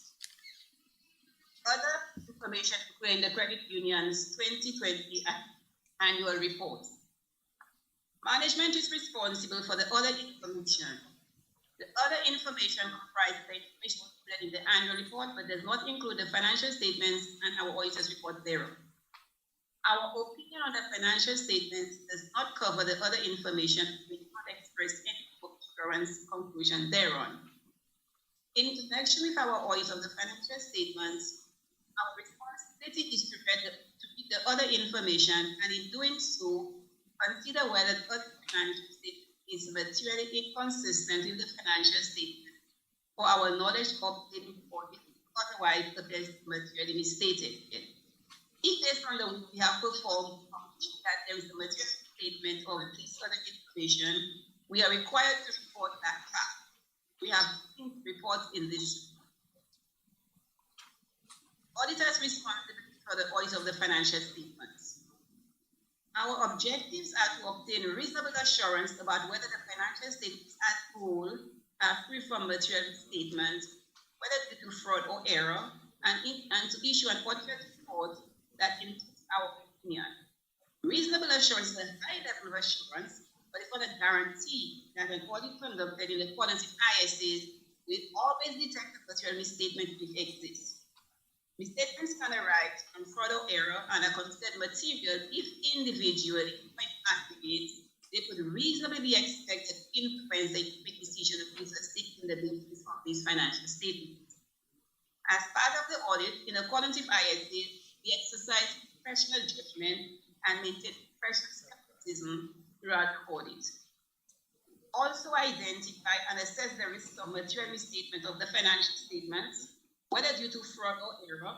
Other information in the credit union's 2020 annual report. Management is responsible for the other information. The other information comprises the information included in the annual report, but does not include the financial statements and our auditor's report thereon. Our opinion on the financial statements does not cover the other information. We do not express any assurance conclusion thereon. In connection with our audit of the financial statements, our responsibility is to read the other information, and in doing so, consider whether the other financial statement is materially inconsistent with the financial statement, or our knowledge obtained before it otherwise appears materially misstated. If based on the work we have performed, that there is a material statement of this other information, we are required to report that fact. We have reports in this. Auditors responsibility for the audit of the financial statements. Our objectives are to obtain reasonable assurance about whether the financial statements as a whole are free from material statements, whether due to fraud or error, and to issue an auditor's report that includes our opinion. Reasonable assurance is a high level of assurance, but it's not a guarantee that an audit conducted in accordance with ISAs will always detect the material misstatement which exists. Misstatements can arise from fraud or error and are considered material if individually, when aggregate, they could reasonably be expected to influence the economic decision of users seeking the basis of these financial statements. As part of the audit, in accordance with ISAs, we exercise professional judgment and maintain professional skepticism throughout the audit. Also identify and assess the risks of material misstatement of the financial statements, whether due to fraud or error,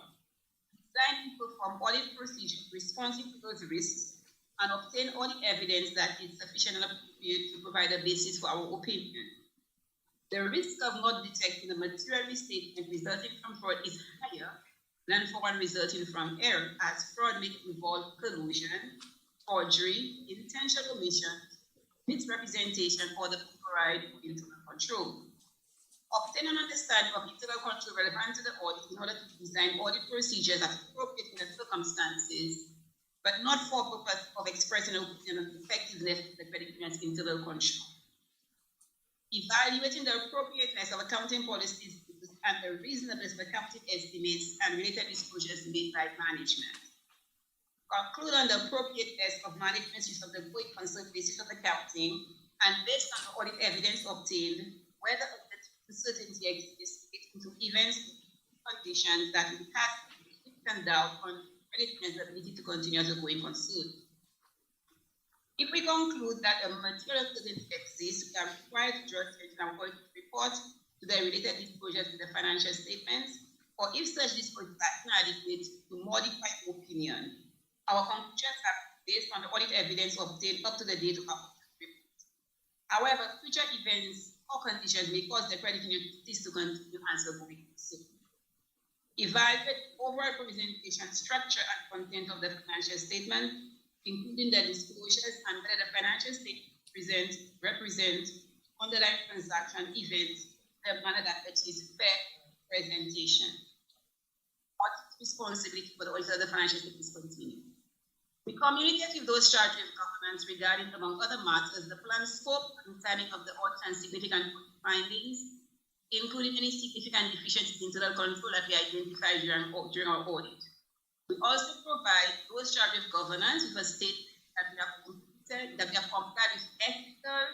design and perform audit procedures responsive to those risks, and obtain audit evidence that is sufficient and appropriate to provide a basis for our opinion. The risk of not detecting a material misstatement resulting from fraud is higher than for one resulting from error, as fraud may involve collusion, forgery, intentional omission, misrepresentation, or the override of internal control. Obtain an understanding of internal control relevant to the audit in order to design audit procedures appropriate in the circumstances, but not for purpose of expressing an opinion on the effectiveness of the credit union's internal control. Evaluating the appropriateness of accounting policies and the reasonableness of accounting estimates and related disclosures made by management. Conclude on the appropriateness of management's use of the going concern basis of accounting, and based on the audit evidence obtained, whether uncertainty exists into events, conditions that will cast significant doubt on credit union's ability to continue as a going concern. If we conclude that a material uncertainty exists, we are required to draw attention and report to the related disclosures in the financial statements, or if such disclosures are inadequate, to modify the opinion. Our conclusions are based on the audit evidence obtained up to the date of our report. However, future events or conditions may cause the credit union to continue as a going concern. Evaluate overall presentation, structure, and content of the financial statement, including the disclosures and whether the financial statement represent underlying transaction events in a manner that achieves fair presentation. Audit responsibility for the auditor of the financial statements continue. We communicate with those charged with governance regarding, among other matters, the planned scope and timing of the audit and significant findings, including any significant deficiencies in internal control that we identified during our audit. We also provide those charged with governance with a statement that we have complied with ethical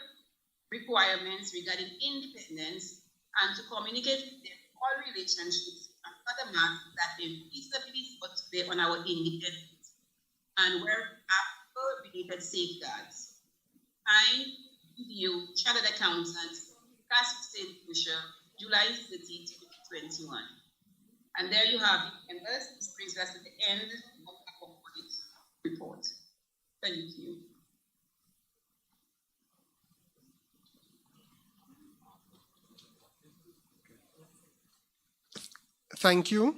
requirements regarding independence, and to communicate with all relationships and other matters that may reasonably put today on our independence, and where applicable related safeguards. Signed, review, Chartered Accountant, St. Lucia, July 30, 2021. And there you have it, and this brings us to the end of our audit report. Thank you. Thank you.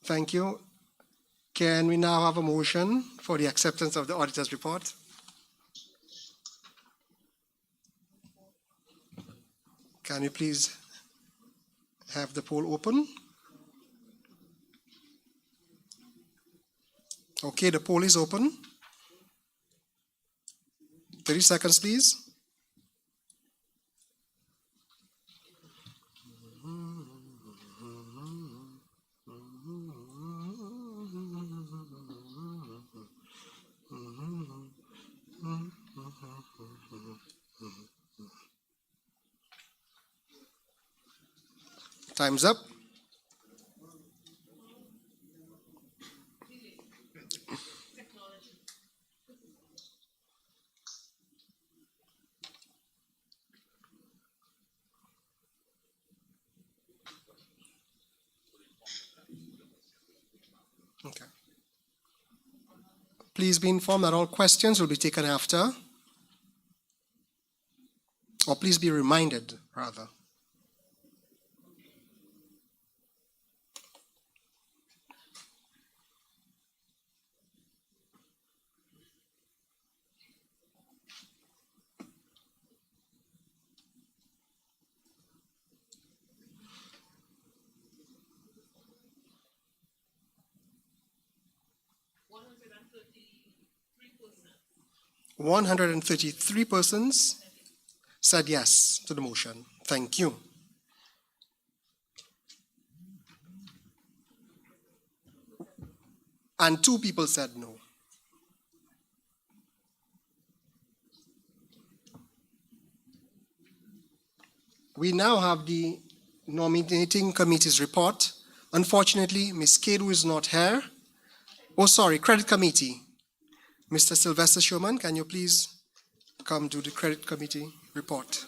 Thank you. Can we now have a motion for the acceptance of the auditor's report? Can you please have the poll open? Okay, the poll is open. 30 seconds, please. Time's up. Okay. Please be informed that all questions will be taken after, or please be reminded, rather. $133. 133 persons said yes to the motion. Thank you. And 2 people said no. We now have the nominating committee's report. Unfortunately, Ms. Kedu is not here. Oh, sorry, credit committee. Mr. Sylvester Sherman, can you please come to the credit committee report?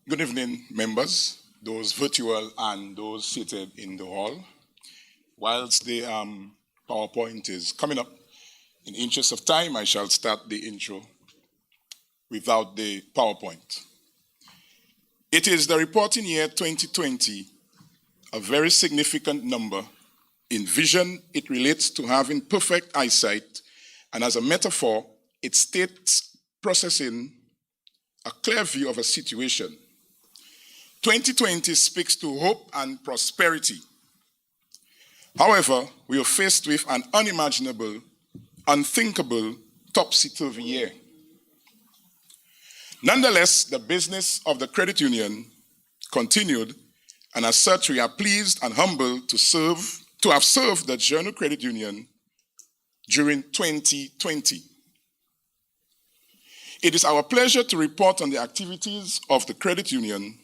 Good evening, members, those virtual and those seated in the hall. Whilst the PowerPoint is coming up, in the interest of time, I shall start the intro without the PowerPoint. It is the reporting year 2020, a very significant number. In vision, it relates to having perfect eyesight, and as a metaphor, it states processing a clear view of a situation. 2020 speaks to hope and prosperity. However, we are faced with an unimaginable, unthinkable, topsy-turvy year. Nonetheless, the business of the credit union continued, and as such, we are pleased and humbled to have served the Jannou Credit Union during 2020. It is our pleasure to report on the activities of the credit union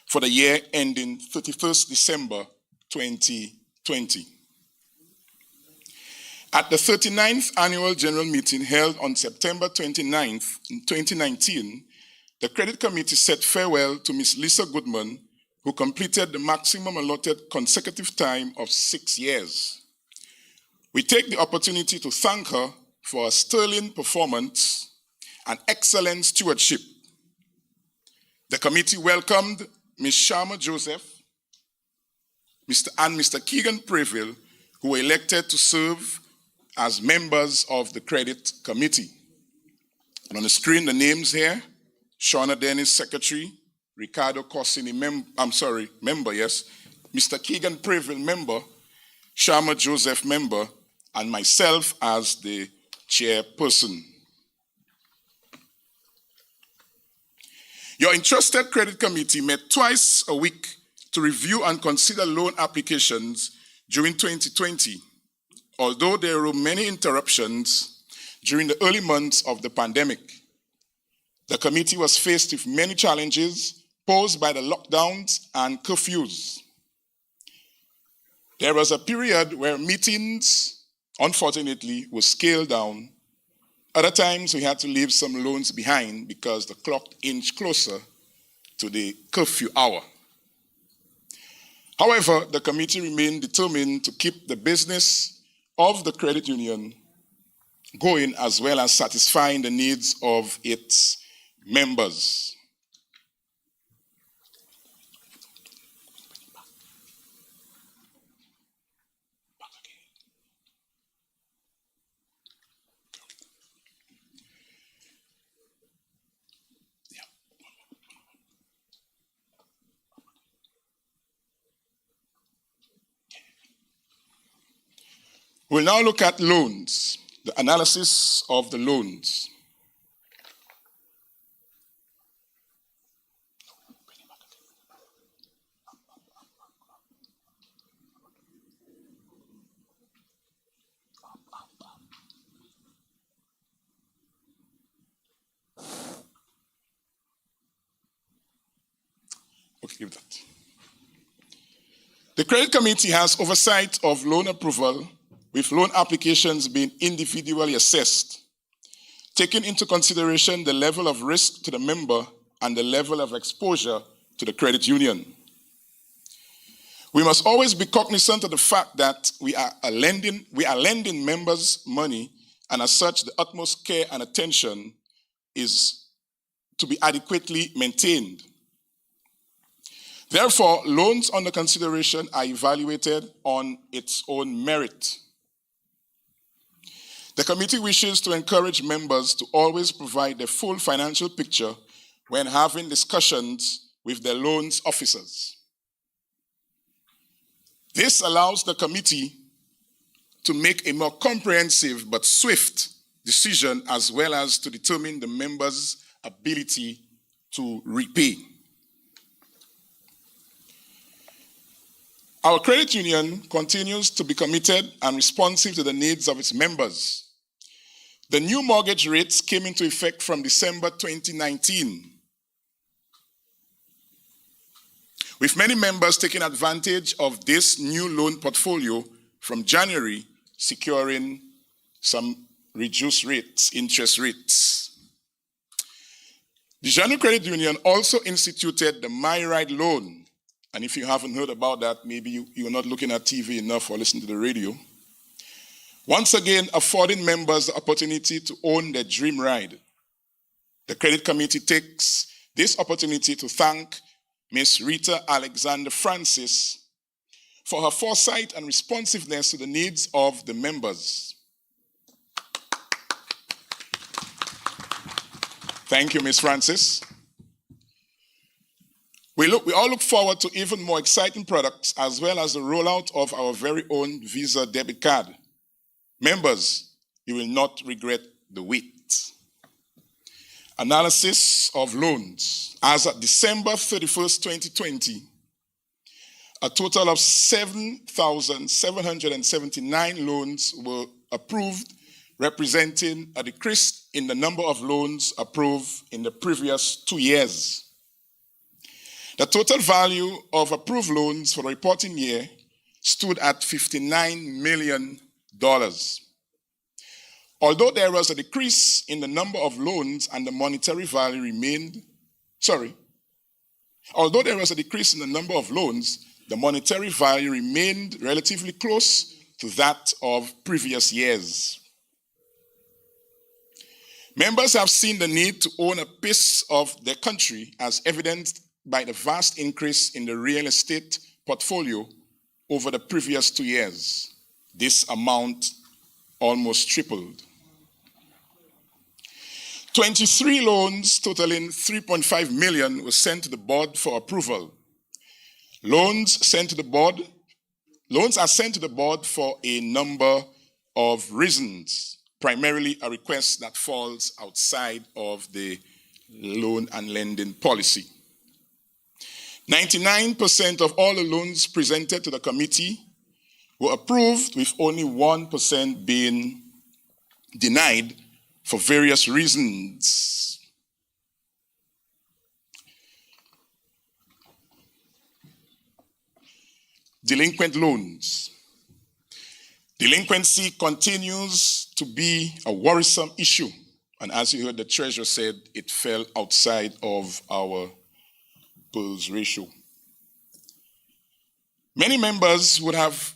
for the year ending 31st December 2020. At the 39th Annual General Meeting held on September 29th, 2019, the Credit Committee said farewell to Ms. Lisa Goodman, who completed the maximum allotted consecutive time of 6 years. We take the opportunity to thank her for her sterling performance and excellent stewardship. The committee welcomed Ms. Sharma Joseph, Mr. Keegan Preville, who were elected to serve as members of the Credit Committee. And on the screen, the names here: Shauna Dennis, Secretary; Ricardo Corsini, member, yes; Mr. Keegan Preville, member; Sharma Joseph, member; and myself as the chairperson. Your entrusted Credit Committee met twice a week to review and consider loan applications during 2020, although there were many interruptions during the early months of the pandemic. The committee was faced with many challenges posed by the lockdowns and curfews. There was a period where meetings, unfortunately, were scaled down. Other times we had to leave some loans behind because the clock inched closer to the curfew hour. However, the committee remained determined to keep the business of the credit union going as well as satisfying the needs of its members. We'll now look at loans, the analysis of the loans. Okay, give that. The credit committee has oversight of loan approval, with loan applications being individually assessed, taking into consideration the level of risk to the member and the level of exposure to the credit union. We must always be cognizant of the fact that we are lending members money, and as such, the utmost care and attention is to be adequately maintained. Therefore, loans under consideration are evaluated on its own merit. The committee wishes to encourage members to always provide the full financial picture when having discussions with their loans officers. This allows the committee to make a more comprehensive but swift decision, as well as to determine the member's ability to repay. Our credit union continues to be committed and responsive to the needs of its members. The new mortgage rates came into effect from December 2019, with many members taking advantage of this new loan portfolio from January, securing some reduced rates, interest rates. The Jannou Credit Union also instituted the My Ride loan. And if you haven't heard about that, maybe you're not looking at TV enough or listening to the radio. Once again, affording members the opportunity to own their dream ride. The credit committee takes this opportunity to thank Ms. Rita Alexander Francis for her foresight and responsiveness to the needs of the members. Thank you, Ms. Francis. We all look forward to even more exciting products, as well as the rollout of our very own Visa debit card. Members, you will not regret the wait. Analysis of loans. As of December 31st, 2020, a total of 7,779 loans were approved, representing a decrease in the number of loans approved in the previous 2 years. The total value of approved loans for the reporting year stood at $59 million. Although there was a decrease in the number of loans and the monetary value remained, although there was a decrease in the number of loans, the monetary value remained relatively close to that of previous years. Members have seen the need to own a piece of their country, as evidenced by the vast increase in the real estate portfolio over the previous 2 years. This amount almost tripled. 23 loans totaling $3.5 million were sent to the board for approval. Loans are sent to the board for a number of reasons, primarily a request that falls outside of the loan and lending policy. 99% of all the loans presented to the committee were approved, with only 1% being denied for various reasons. Delinquent loans. Delinquency continues to be a worrisome issue, and as you heard the treasurer said, it fell outside of our PERS ratio. Many members would have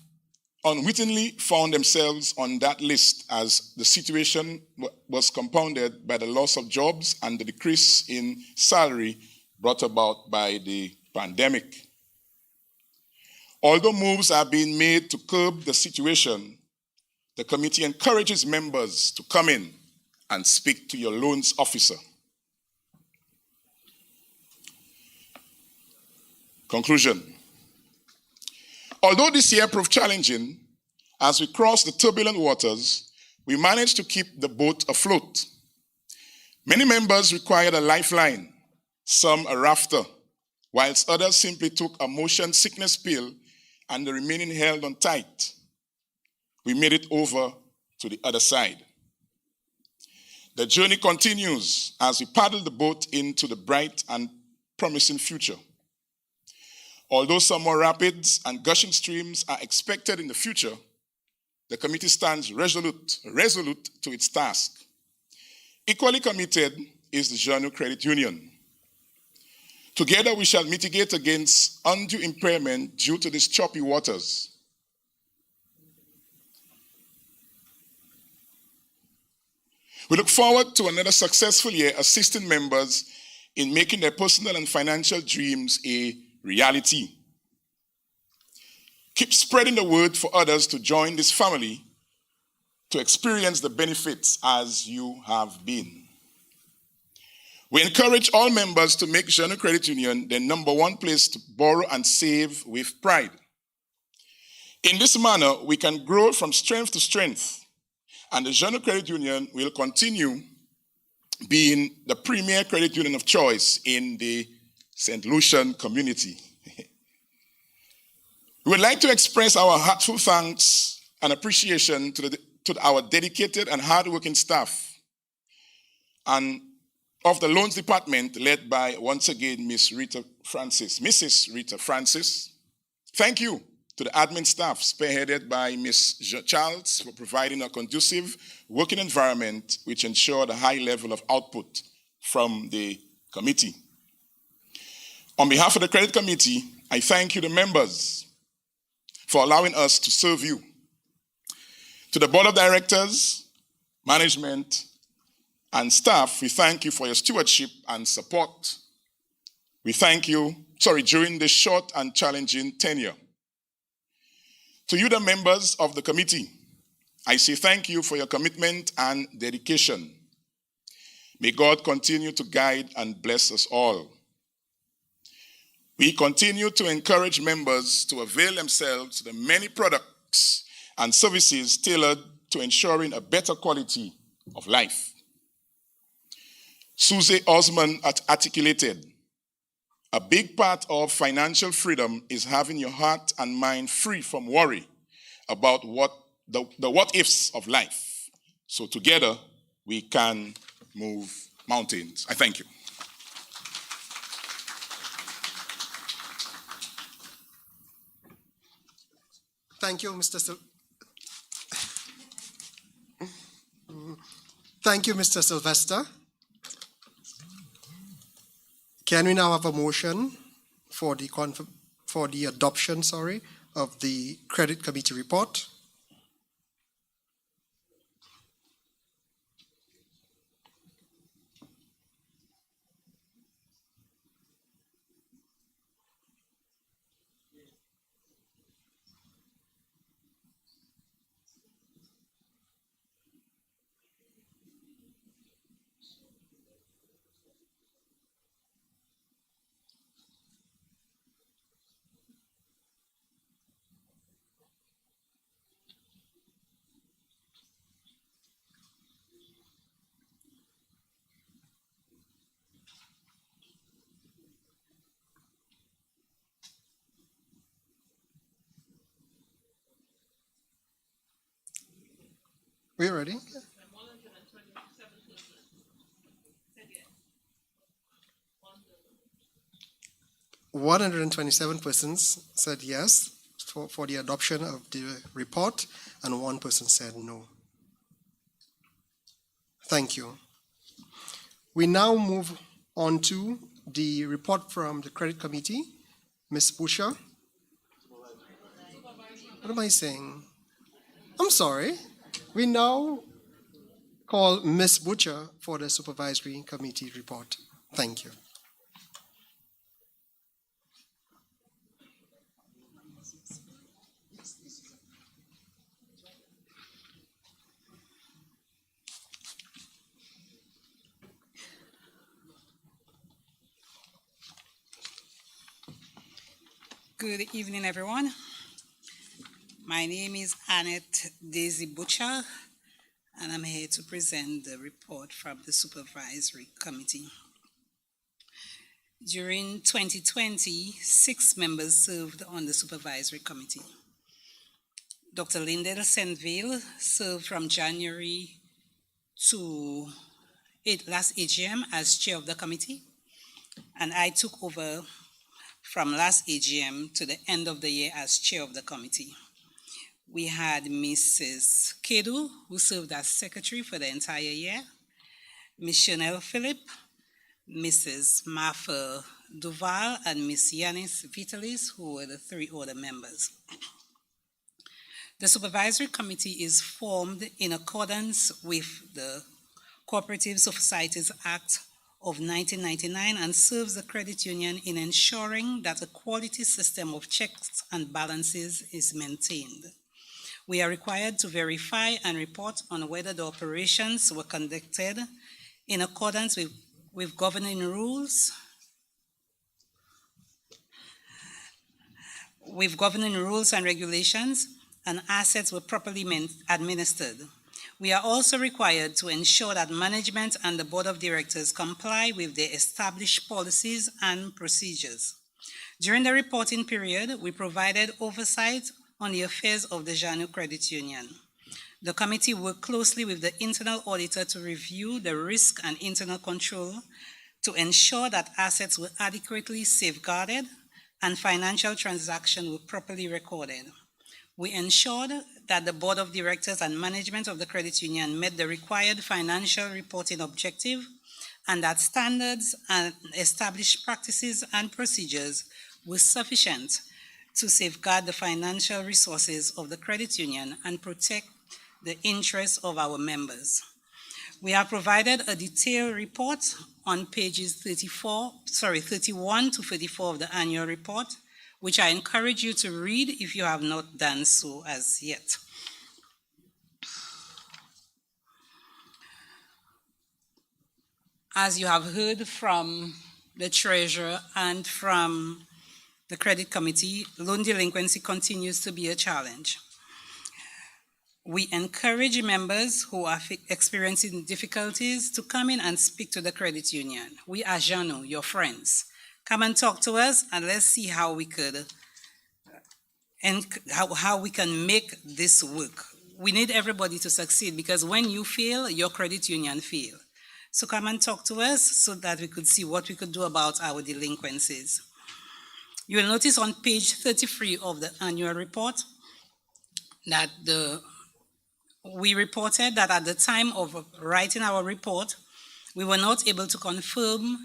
unwittingly found themselves on that list as the situation was compounded by the loss of jobs and the decrease in salary brought about by the pandemic. Although moves are being made to curb the situation, the committee encourages members to come in and speak to your loans officer. Conclusion. Although this year proved challenging, as we crossed the turbulent waters, we managed to keep the boat afloat. Many members required a lifeline, some a rafter, whilst others simply took a motion sickness pill and the remaining held on tight. We made it over to the other side. The journey continues as we paddle the boat into the bright and promising future. Although some more rapids and gushing streams are expected in the future, the committee stands resolute to its task. Equally committed is the Jannou Credit Union. Together we shall mitigate against undue impairment due to these choppy waters. We look forward to another successful year assisting members in making their personal and financial dreams a reality. Keep spreading the word for others to join this family to experience the benefits as you have been. We encourage all members to make Jannou Credit Union their number one place to borrow and save with pride. In this manner, we can grow from strength to strength, and the Jannou Credit Union will continue being the premier credit union of choice in the St. Lucian community. We would like to express our heartfelt thanks and appreciation to our dedicated and hardworking staff and of the loans department led by, once again, Mrs. Rita Francis. Thank you to the admin staff spearheaded by Ms. Charles for providing a conducive working environment which ensured a high level of output from the committee. On behalf of the Credit Committee, I thank you, the members, for allowing us to serve you. To the Board of Directors, management, and staff, we thank you for your stewardship and support. We thank you, during this short and challenging tenure. To you, the members of the committee, I say thank you for your commitment and dedication. May God continue to guide and bless us all. We continue to encourage members to avail themselves of the many products and services tailored to ensuring a better quality of life. Susie Osman articulated, a big part of financial freedom is having your heart and mind free from worry about the what-ifs of life. So together, we can move mountains. I thank you. Thank you, Mr. Sylvester. Can we now have a motion for the adoption, of the Credit Committee report? We're ready. 127 persons said yes for the adoption of the report, and 1 person said no. Thank you. We now move on to the report from the Credit Committee. Ms. Busha. What am I saying? I'm sorry. We now call Ms. Butcher for the Supervisory Committee report. Thank you. Good evening, everyone. My name is Annette Daisy Butcher, and I'm here to present the report from the Supervisory Committee. During 2020, 6 members served on the Supervisory Committee. Dr. Lindell Senville served from January to last AGM as chair of the committee, and I took over from last AGM to the end of the year as chair of the committee. We had Mrs. Kedu, who served as secretary for the entire year, Ms. Chanel Phillip, Mrs. Martha Duval, and Ms. Yanis Vitalis, who were the 3 other members. The Supervisory Committee is formed in accordance with the Cooperative Societies Act of 1999 and serves the credit union in ensuring that a quality system of checks and balances is maintained. We are required to verify and report on whether the operations were conducted in accordance with governing rules, and regulations, and assets were properly administered. We are also required to ensure that management and the board of directors comply with the established policies and procedures. During the reporting period, we provided oversight on the affairs of the Jannou Credit Union. The committee worked closely with the internal auditor to review the risk and internal control to ensure that assets were adequately safeguarded and financial transactions were properly recorded. We ensured that the board of directors and management of the credit union met the required financial reporting objective and that standards and established practices and procedures were sufficient to safeguard the financial resources of the credit union and protect the interests of our members. We have provided a detailed report on pages 31 to 34 of the annual report, which I encourage you to read if you have not done so as yet. As you have heard from the treasurer and from the credit committee, loan delinquency continues to be a challenge. We encourage members who are experiencing difficulties to come in and speak to the credit union. We are Jannou, your friends. Come and talk to us, and let's see how we could and how we can make this work. We need everybody to succeed because when you fail, your credit union fail. So come and talk to us so that we could see what we could do about our delinquencies. You will notice on page 33 of the annual report that we reported that at the time of writing our report, we were not able to confirm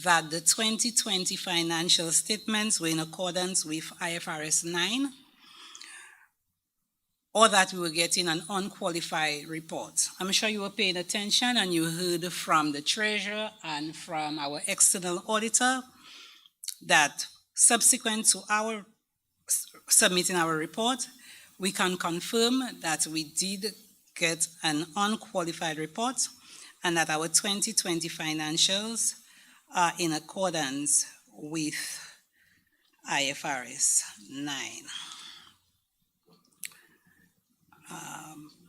that the 2020 financial statements were in accordance with IFRS 9 or that we were getting an unqualified report. I'm sure you were paying attention and you heard from the treasurer and from our external auditor that subsequent to our submitting our report, we can confirm that we did get an unqualified report and that our 2020 financials are in accordance with IFRS 9.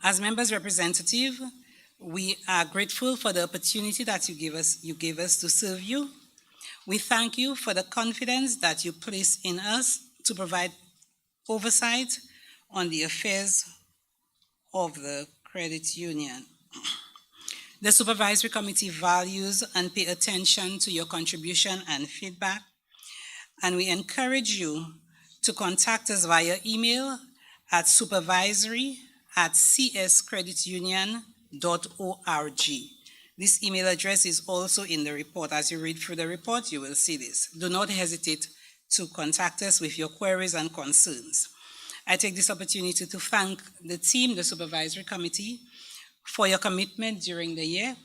As members representative, we are grateful for the opportunity that you gave us to serve you. We thank you for the confidence that you place in us to provide oversight on the affairs of the credit union. The Supervisory Committee values and pay attention to your contribution and feedback, and we encourage you to contact us via email at supervisory@cscreditunion.org. This email address is also in the report. As you read through the report, you will see this. Do not hesitate to contact us with your queries and concerns. I take this opportunity to thank the team, the supervisory committee, for your commitment during the year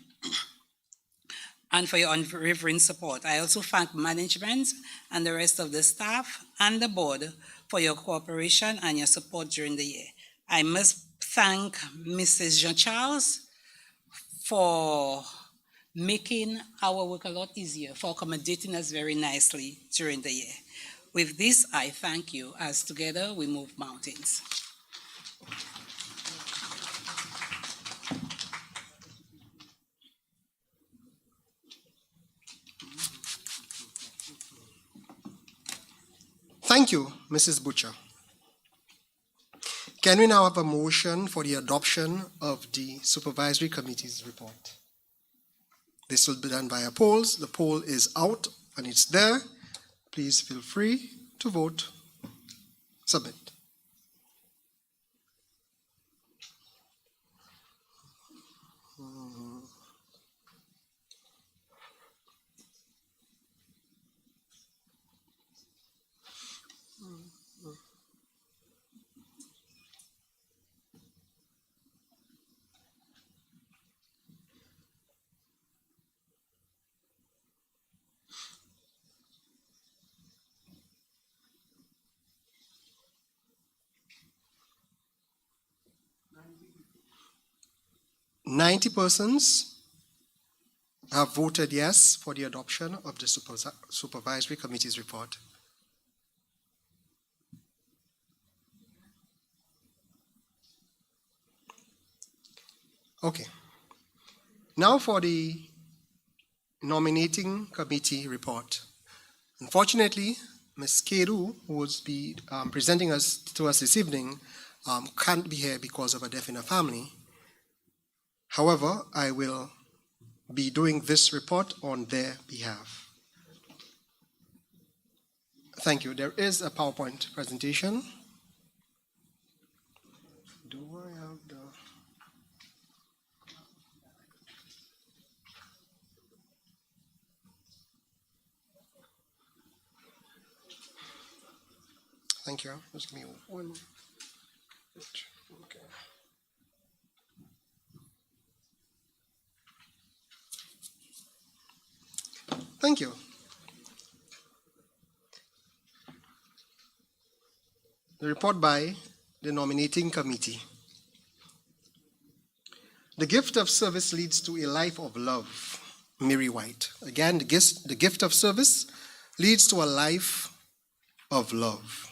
and for your unwavering support. I also thank management and the rest of the staff and the board for your cooperation and your support during the year. I must thank Mrs. Jean-Charles for making our work a lot easier, for accommodating us very nicely during the year. With this, I thank you, as together we move mountains. Thank you, Mrs. Butcher. Can we now have a motion for the adoption of the Supervisory Committee's report? This will be done via polls. The poll is out and it's there. Please feel free to vote. Submit. "90 persons have voted yes for the adoption of the Supervisory Committee's report. Okay. Now for the Nominating Committee report. Unfortunately, Ms. Kedu, who will be presenting to us this evening, can't be here because of a death in her family. However, I will be doing this report on their behalf. Thank you. There is a PowerPoint presentation. Do I have the... Thank you. Just give me one. Okay. Thank you. The report by the Nominating Committee. The gift of service leads to a life of love. Mary White. Again, the gift of service leads to a life of love.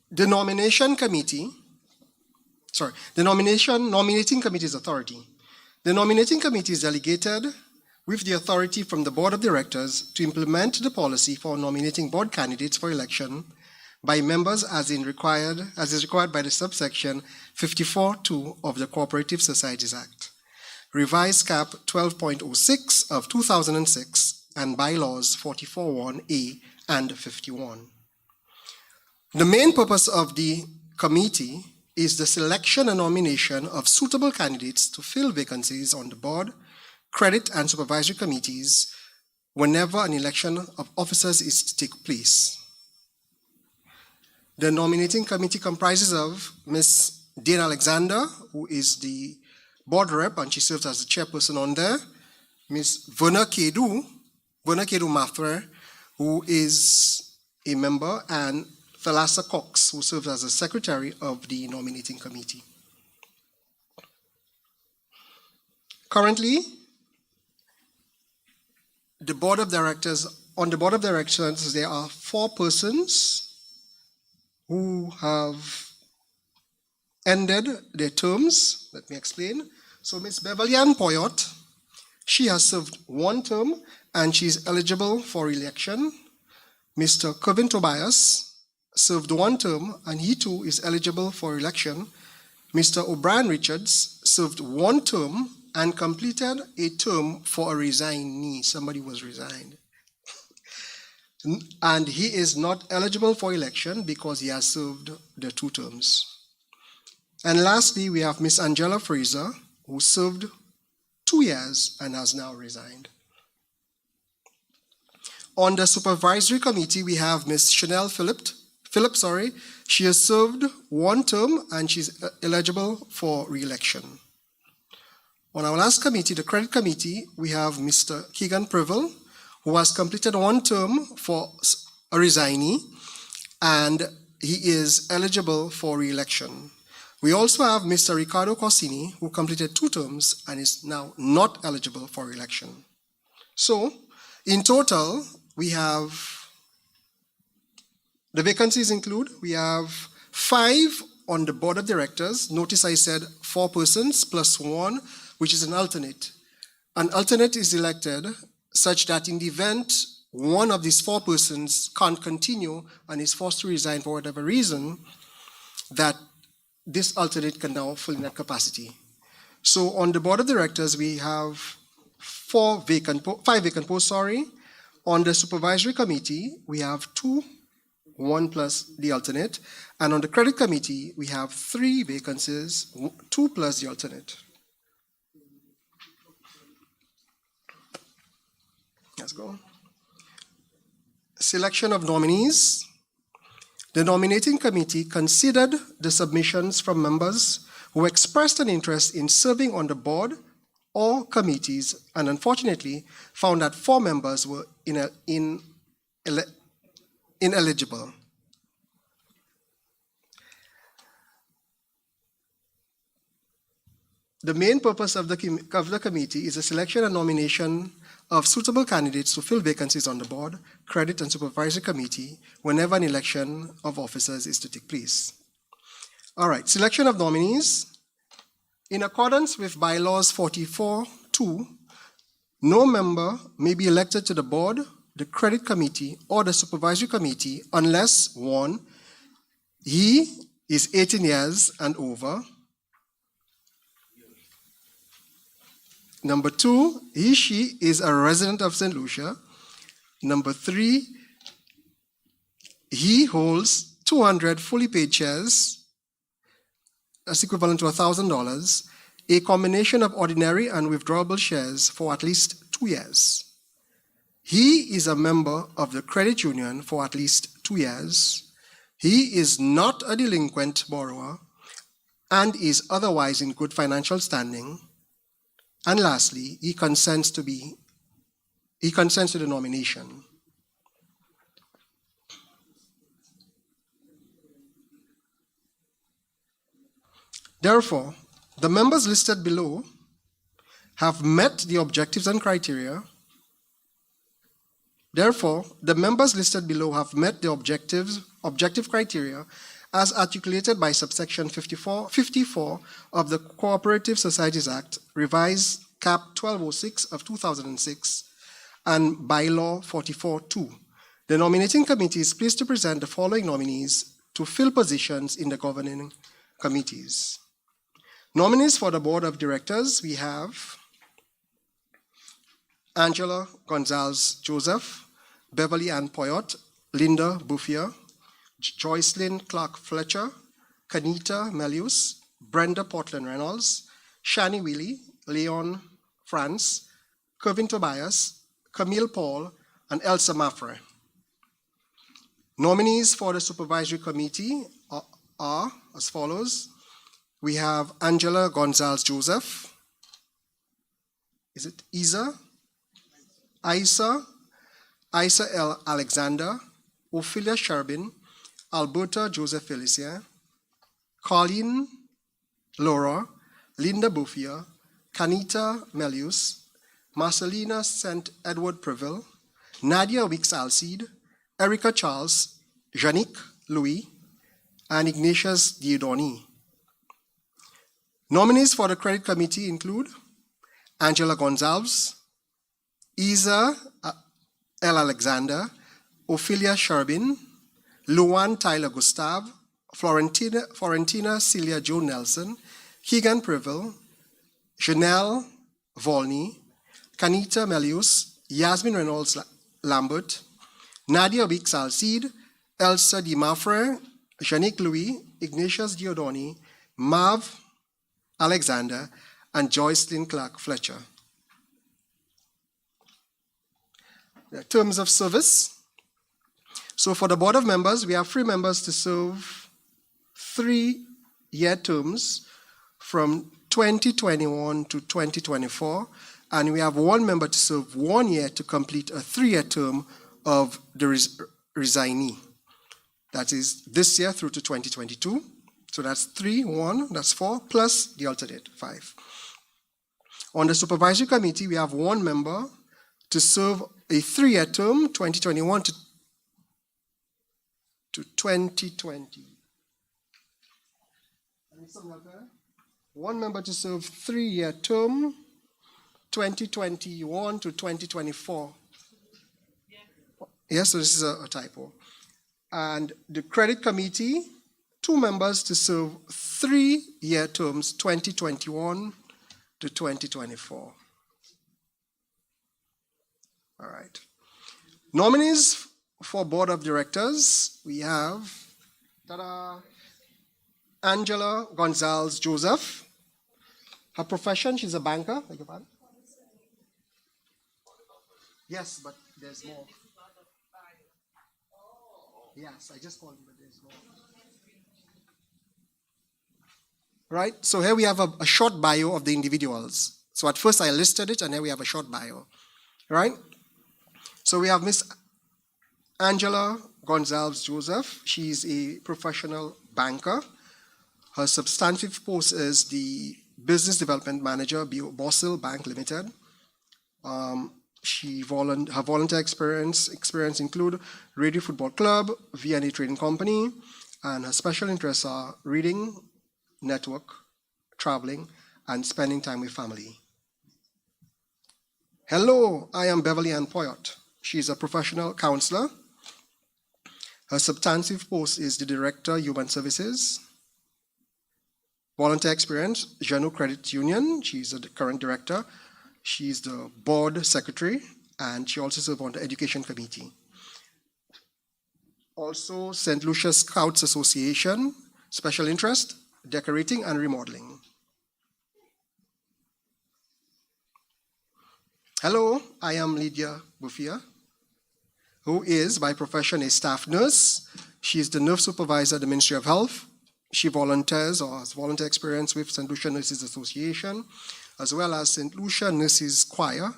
The Nominating Committee's authority. The Nominating Committee is delegated with the authority from the Board of Directors to implement the policy for nominating board candidates for election by members as is required by the subsection 54(2) of the Cooperative Societies Act, revised Cap 12.06 of 2006, and bylaws 44(1)A and 51. The main purpose of the committee is the selection and nomination of suitable candidates to fill vacancies on the board, credit, and supervisory committees whenever an election of officers is to take place. The nominating committee comprises of Ms. Dana Alexander, who is the board rep, and she serves as the chairperson on there, Ms. Verna Kedu Mathre, who is a member, and Thalassa Cox, who serves as the secretary of the nominating committee. Currently, on the board of directors, there are 4 persons who have ended their terms. Let me explain. So Ms. Beverly Ann Poyot, she has served 1 term and she is eligible for election. Mr. Kevin Tobias served 1 term and he too is eligible for election. Mr. O'Brien Richards served 1 term and completed a term for a resignee. Somebody was resigned. And he is not eligible for election because he has served the 2 terms. And lastly, we have Ms. Angela Fraser, who served 2 years and has now resigned. On the supervisory committee, we have Ms. Chanel Phillip. She has served one term and she's eligible for re-election. On our last committee, the credit committee, we have Mr. Keegan Priville, who has completed one term for a resignee, and he is eligible for re-election. We also have Mr. Ricardo Corsini, who completed 2 terms and is now not eligible for re-election. So, in total, we have, the vacancies include, we have 5 on the board of directors. Notice I said 4 persons plus 1, which is an alternate. An alternate is elected such that in the event one of these 4 persons can't continue and is forced to resign for whatever reason, that this alternate can now fill in that capacity. So on the board of directors, we have 5 vacant posts. On the supervisory committee, we have 2, 1 plus the alternate. And on the credit committee, we have 3 vacancies, 2 plus the alternate. Let's go. Selection of nominees. The nominating committee considered the submissions from members who expressed an interest in serving on the board or committees, and unfortunately found that 4 members were ineligible. The main purpose of the committee is the selection and nomination of suitable candidates to fill vacancies on the board, credit, and supervisory committee whenever an election of officers is to take place. All right, selection of nominees. In accordance with bylaws 44(2), no member may be elected to the board, the credit committee, or the supervisory committee unless 1, he is 18 years and over. Number 2, he/she is a resident of St. Lucia. Number 3, he holds 200 fully paid shares, that's equivalent to $1,000, a combination of ordinary and withdrawable shares for at least 2 years. He is a member of the credit union for at least 2 years. He is not a delinquent borrower and is otherwise in good financial standing. And lastly, he consents to the nomination. Therefore, the members listed below have met the objectives and criteria. Therefore, the members listed below have met the objective criteria as articulated by subsection 54 of the Cooperative Societies Act, revised Cap 1206 of 2006, and Bylaw 44(2). The nominating committee is pleased to present the following nominees to fill positions in the governing committees. Nominees for the board of directors, we have Angela Gonzalez Joseph, Beverly Ann Poyot, Linda Bouffier, Joycelyn Clark Fletcher, Kanita Melius, Brenda Portland Reynolds, Shani Willie, Leon France, Kevin Tobias, Camille Paul, and Elsa Maffre. Nominees for the supervisory committee are as follows. We have Angela Gonzalez Joseph. Is it Isa? Isa L. Alexander, Ophelia Sherbin, Alberta Joseph Felicia, Colleen Laura, Linda Bouffier, Kanita Melius, Marcelina St. Edward Preville, Nadia Wicks Alcide, Erica Charles, Janique Louis, and Ignatius Diodoni. Nominees for the credit committee include Angela Gonzalez, Isa L. Alexander, Ophelia Sherbin, Luan Tyler Gustav, Florentina Celia Jo Nelson, Keegan Preville, Janelle Volney, Kanita Melius, Yasmin Reynolds Lambert, Nadia Wicks Alcide, Elsa Di Maffre, Janique Louis, Ignatius Diodoni, Mav Alexander, and Joycelyn Clark Fletcher. Their terms of service. So for the Board of Members, we have 3 members to serve 3-year terms from 2021 to 2024, and we have 1 member to serve 1 year to complete a 3-year term of the resignee. That is this year through to 2022. So that's 3, 1, that's 4, plus the alternate, 5. On the Supervisory Committee, we have 1 member to serve a 3-year term, 2021 to 2020. 1 member to serve 3-year term, 2021 to 2024. Yes, so this is a typo. And the Credit Committee, 2 members to serve 3-year terms, 2021 to 2024. All right. Nominees for Board of Directors, we have Angela Gonzalez Joseph. Her profession, she's a banker. Beg your pardon? Yes, but there's more. Yes, I just called you, but there's more. Right, so here we have a short bio of the individuals. So at first I listed it, and here we have a short bio. Right? So we have Miss Angela Gonzalez Joseph. She's a professional banker. Her substantive post is the Business Development Manager, Bosil Bank Limited. Her volunteer experience include Radio Football Club, V&A Trading Company, and her special interests are reading, network, traveling, and spending time with family. Hello, I am Beverly Ann Poyot. She is a professional counselor. Her substantive post is the Director, Human Services. Volunteer experience, Jannou Credit Union. She's the current director. She's the board secretary, and she also serves on the Education Committee. Also, St. Lucia Scouts Association, special interest, decorating and remodeling. Hello, I am Lydia Buffia, who is by profession a staff nurse. She is the nurse supervisor at the Ministry of Health. She volunteers or has volunteer experience with St. Lucia Nurses Association, as well as St. Lucia Nurses Choir,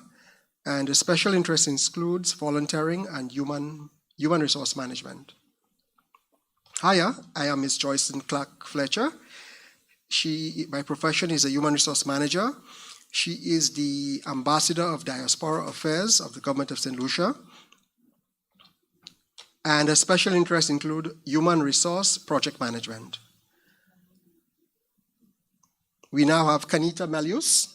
and a special interest includes volunteering and human resource management. Hiya, I am Ms. Joycelyn Clark Fletcher. She, by profession, is a human resource manager. She is the ambassador of Diaspora Affairs of the Government of St. Lucia. And her special interests include human resource project management. We now have Kanita Melius,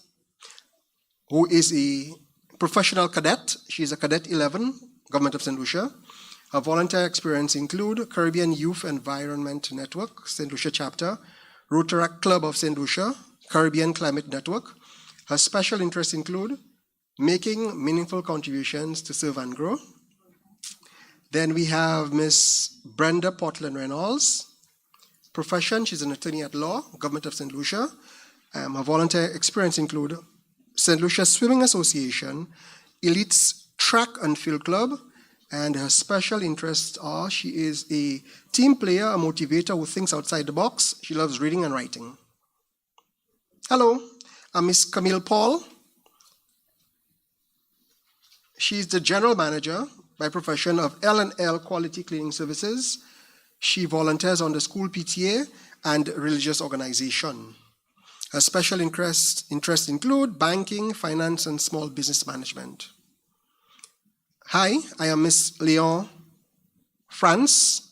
who is a professional cadet. She is a Cadet 11, Government of St. Lucia. Her volunteer experience include Caribbean Youth Environment Network, St. Lucia Chapter, Rotaract Club of St. Lucia, Caribbean Climate Network. Her special interests include making meaningful contributions to serve and grow. Then we have Miss Brenda Portland Reynolds. Profession, she's an attorney at law, Government of St. Lucia. Her volunteer experience include St. Lucia Swimming Association, Elites Track and Field Club, and her special interests are she is a team player, a motivator who thinks outside the box. She loves reading and writing. Hello, I'm Miss Camille Paul. She's the general manager by profession of L&L Quality Cleaning Services. She volunteers on the school PTA and religious organization. Her special interests include banking, finance, and small business management. Hi, I am Miss Leon France.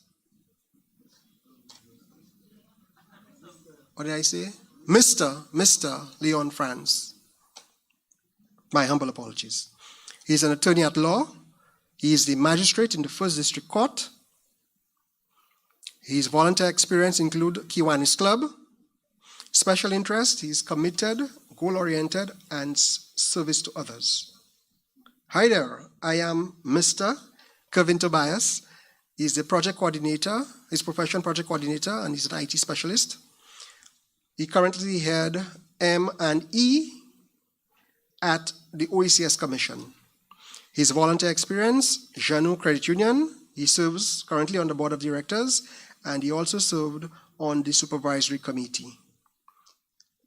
What did I say? Mr. Leon France. My humble apologies. He's an attorney at law. He is the magistrate in the 1st District Court. His volunteer experience include Kiwanis Club. Special interest, he's committed, goal-oriented, and service to others. Hi there, I am Mr. Kevin Tobias. He's the project coordinator, his profession project coordinator, and he's an IT specialist. He currently head M&E at the OECS Commission. His volunteer experience, Jannou Credit Union. He serves currently on the board of directors, and he also served on the supervisory committee.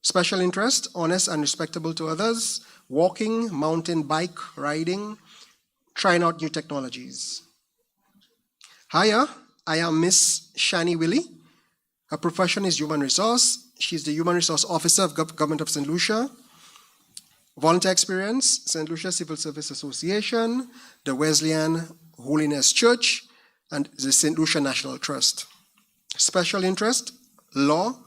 Special interest, honest and respectable to others, walking, mountain bike riding, trying out new technologies. Hiya, I am Miss Shani Willie. Her profession is human resource. She's the Human Resource Officer of Government of St. Lucia. Volunteer experience, St. Lucia Civil Service Association, the Wesleyan Holiness Church, and the St. Lucia National Trust. Special interest, law,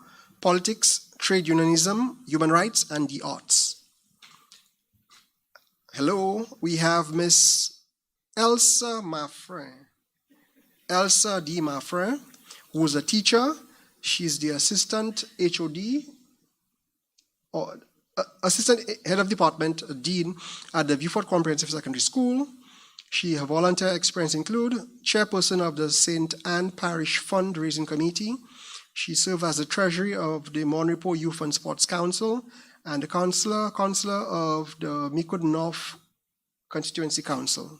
politics, trade unionism, human rights, and the arts. Hello, we have Miss Elsa Maffre. Elsa D. Maffre, who is a teacher. She's the assistant HOD, or assistant head of department, dean at the Beaufort Comprehensive Secondary School. Her volunteer experience include chairperson of the St. Anne Parish Fundraising Committee. She served as the treasury of the Monrepo Youth and Sports Council and the counselor of the Meekwood North Constituency Council.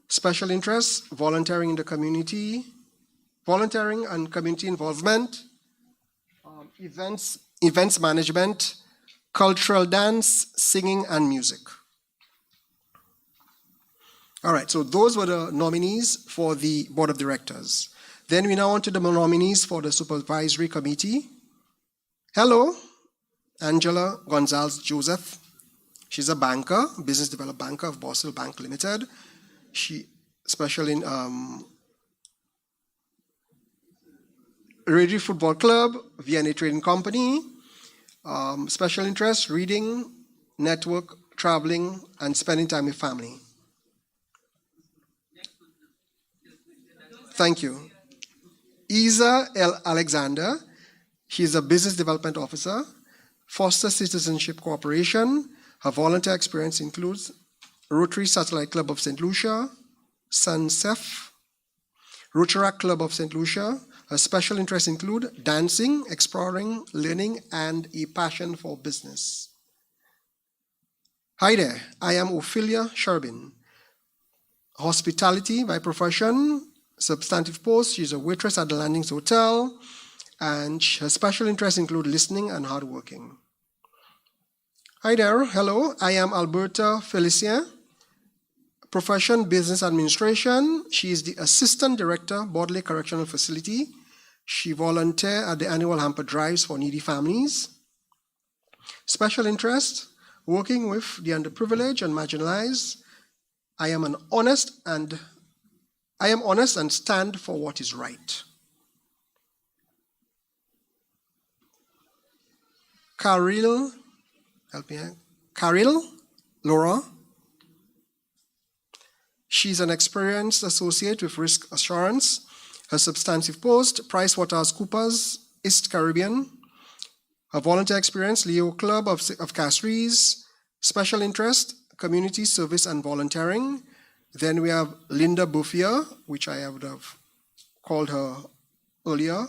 Special interests, volunteering in the community, volunteering and community involvement, events management, cultural dance, singing, and music. All right, so those were the nominees for the board of directors. Then we now on to the nominees for the supervisory committee. Hello, Angela Gonzalez Joseph. She's a banker, business development banker of Boston Bank Limited. She special in Rotary Football Club, VNA Trading Company, special interest, reading, network, traveling, and spending time with family. Thank you. Isa L. Alexander, she's a business development officer, Foster Citizenship Corporation. Her volunteer experience includes Rotary Satellite Club of St. Lucia, SANCEF, Rotaract Club of St. Lucia. Her special interests include dancing, exploring, learning, and a passion for business. Hi there, I am Ophelia Sherbin. Hospitality by profession, substantive post, she's a waitress at the Landings Hotel, and her special interests include listening and hardworking. Hi there, hello, I am Alberta Felicien. Profession, business administration. She is the assistant director, Bodley Correctional Facility. She volunteered at the annual hamper drives for needy families. Special interest, working with the underprivileged and marginalized. I am honest and stand for what is right. Caril Laura. She's an experienced associate with risk assurance. Her substantive post, PricewaterhouseCoopers, East Caribbean. Her volunteer experience, Leo Club of Castries. Special interest, community service and volunteering. Then we have Linda Buffier, which I would have called her earlier.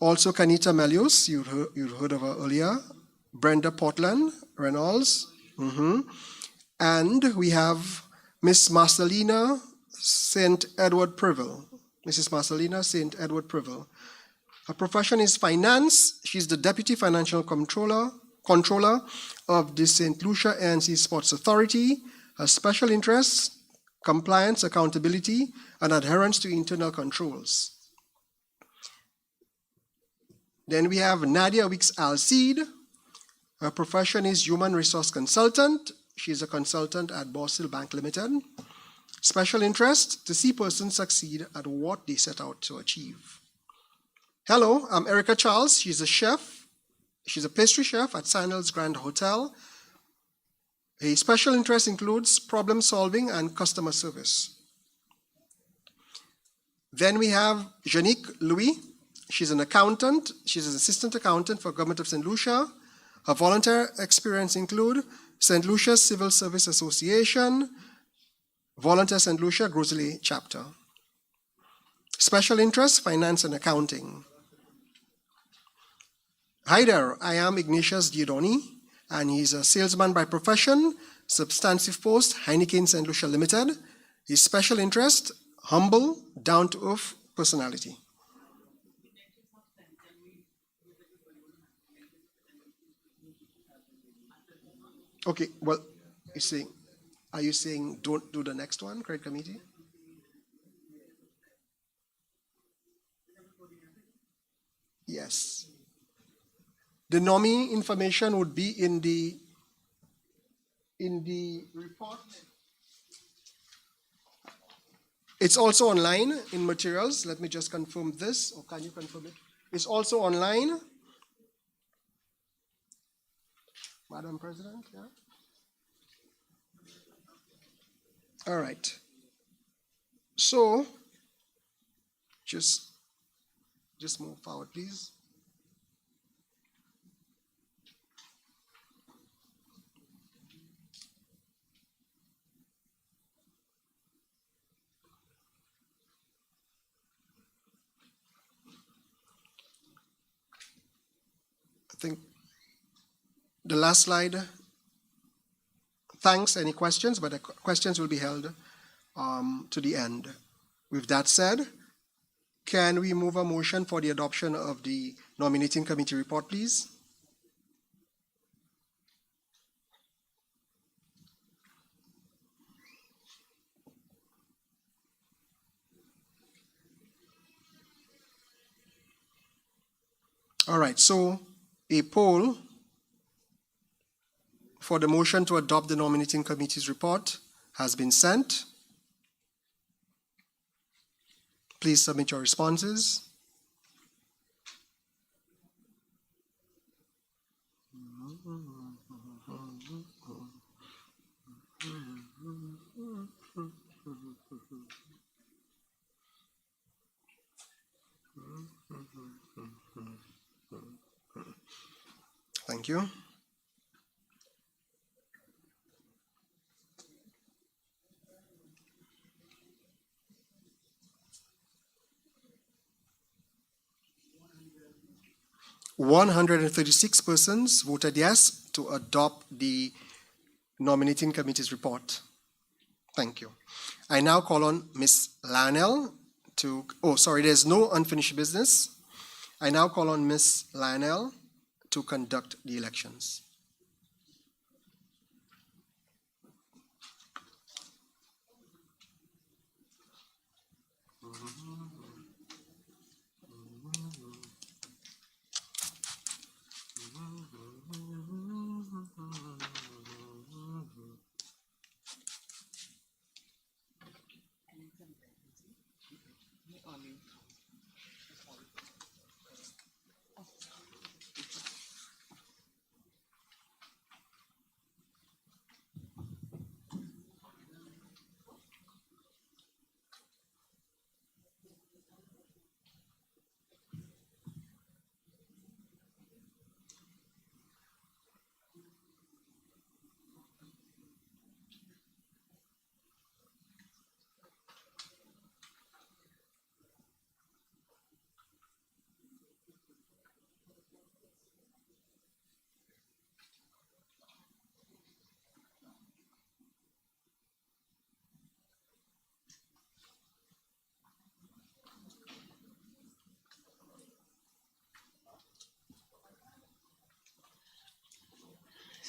Also Kanita Melius, you'd heard of her earlier. Brenda Portland Reynolds. And we have Miss Marcelina St. Edward Priville. Mrs. Marcelina St. Edward Priville. Her profession is finance. She's the Deputy Financial Controller of the St. Lucia ANC Sports Authority. Her special interests, compliance, accountability, and adherence to internal controls. Then we have Nadia Wicks Alcide. Her profession is human resource consultant. She's a consultant at Boston Bank Limited. Special interest, to see persons succeed at what they set out to achieve. Hello, I'm Erica Charles. She's a chef. She's a pastry chef at Sandals Grand Hotel. Her special interest includes problem solving and customer service. Then we have Janique Louis. She's an accountant. She's an assistant accountant for Government of St. Lucia. Her volunteer experience include St. Lucia Civil Service Association, Volunteer St. Lucia Grosley Chapter. Special interest, finance and accounting. Hi there, I am Ignatius Diodoni, and he's a salesman by profession, Substantive post, Heineken St. Lucia Limited. His special interest, humble, down-to-earth personality. Okay, well, are you saying don't do the next one, credit committee? Yes. The nominee information would be in the report. It's also online in materials. Let me just confirm this, or can you confirm it? It's also online. Madam President, yeah? All right. So, just move forward, please. I think the last slide. Thanks. Any questions? But the questions will be held to the end. With that said, can we move a motion for the adoption of the nominating committee report, please? All right, so a poll for the motion to adopt the nominating committee's report has been sent. Please submit your responses. Thank you. (136 persons voted yes to adopt the nominating committee's report. Thank you. I now call on Ms. Lionel to, there's no unfinished business. I now call on Ms. Lionel to conduct the elections.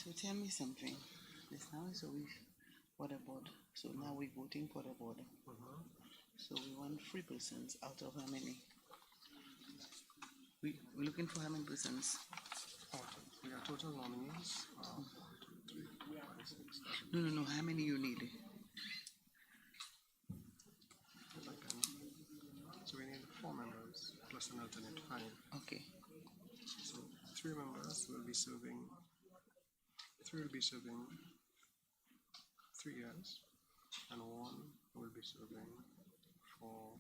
So tell me something. This now is for the board. So now we're voting for the board. So we want 3 persons out of how many? We're looking for how many persons? We are total nominees. 1, 2, 3, 4, 5, 6, 7. No. How many you need? So we need 4 members plus an alternate 5. Okay. So 3 members will be serving. 3 will be serving 3 years, and 1 will be serving for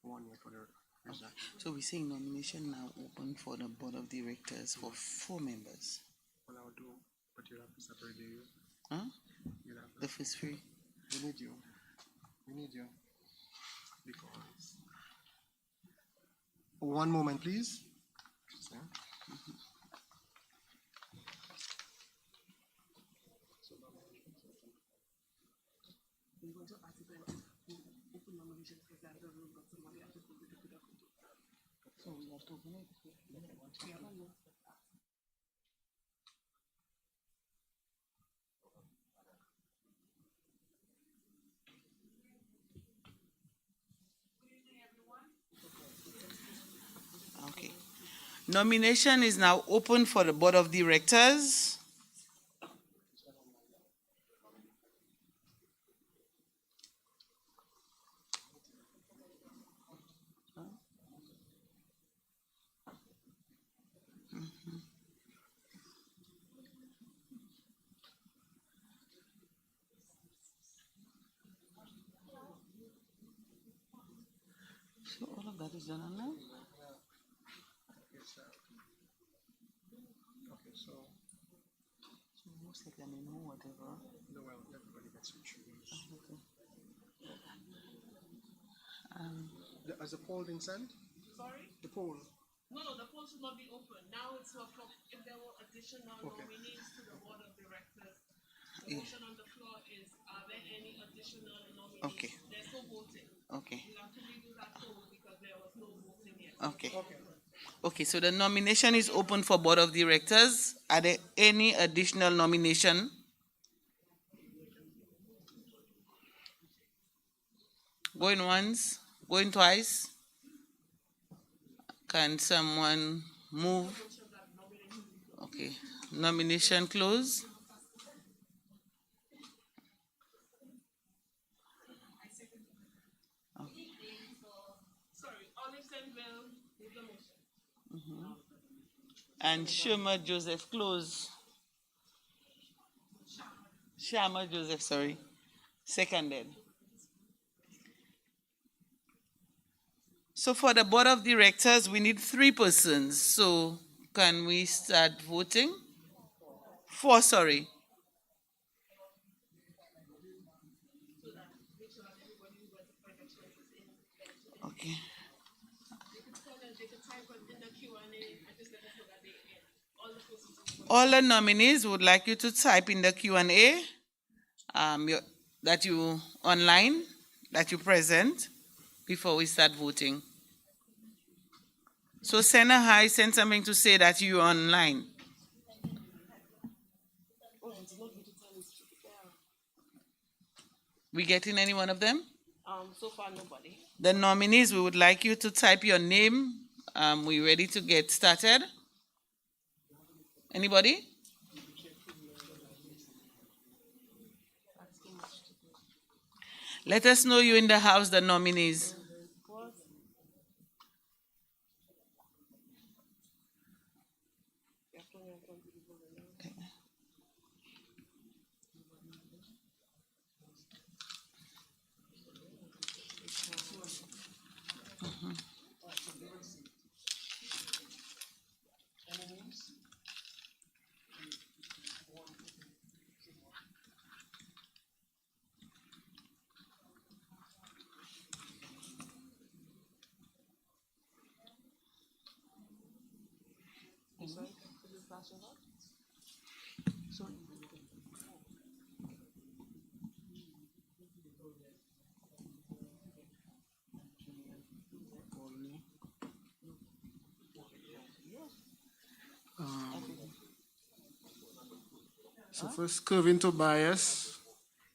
1 year for the result. So we're saying nomination now open for the board of directors for 4 members. Well, I'll do, but you'll have to separate you. Huh? You'll have to. The first 3. We need you. We need you. Because. One moment, please. So So we have to open it. Okay. Nomination is now open for the Board of Directors. So all of that is done online? Okay, so most likely I may know whatever. well, everybody gets to choose. Okay. Has the poll been sent? Sorry? The poll. No, the poll should not be open. Now it's for if there were additional nominees to the board of directors. The motion on the floor is, are there any additional nominees? Okay. There's no voting. Okay. We'll have to redo that poll because there was no voting yet. Okay. Okay, so the nomination is open for Board of Directors. Are there any additional nomination? Going once, going twice? Can someone move? Okay, nomination closed. Sorry, Olive Senville is the motion. And Shema Joseph close. Shama Joseph, sorry. Seconded. So for the Board of Directors, we need 3 persons. So can we start voting? 4, sorry. Okay. All the nominees would like you to type in the Q&A that you online, that you present before we start voting. So send a hi, send something to say that you're online. We getting any one of them? So far nobody. The nominees, we would like you to type your name. We're ready to get started. Anybody? Let us know you in the house, the nominees. So first, Kervin Tobias,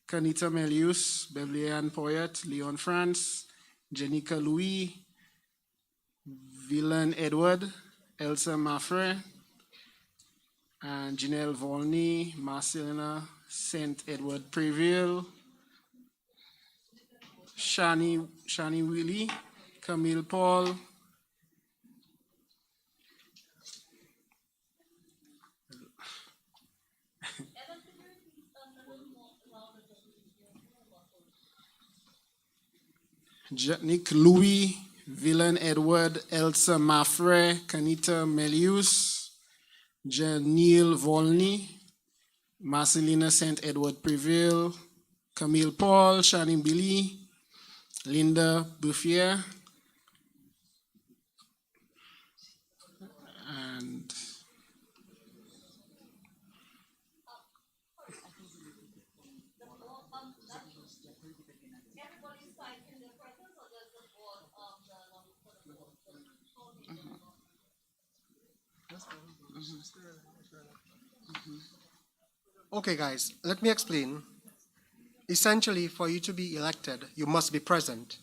Kanita Melius, Beverly Ann Poyet, Leon France, Jenica Louis, Villan Edward, Elsa Maffre, and Janelle Volney, Marcelina St. Edward Preville, Shani Willie, Camille Paul, Nick Louis, Villan Edward, Elsa Maffre, Kanita Melius, Janelle Volney, Marcelina St. Edward Preville, Camille Paul, Shani Billy, Linda Buffier, and Okay, guys, let me explain. Essentially, for you to be elected, you must be present.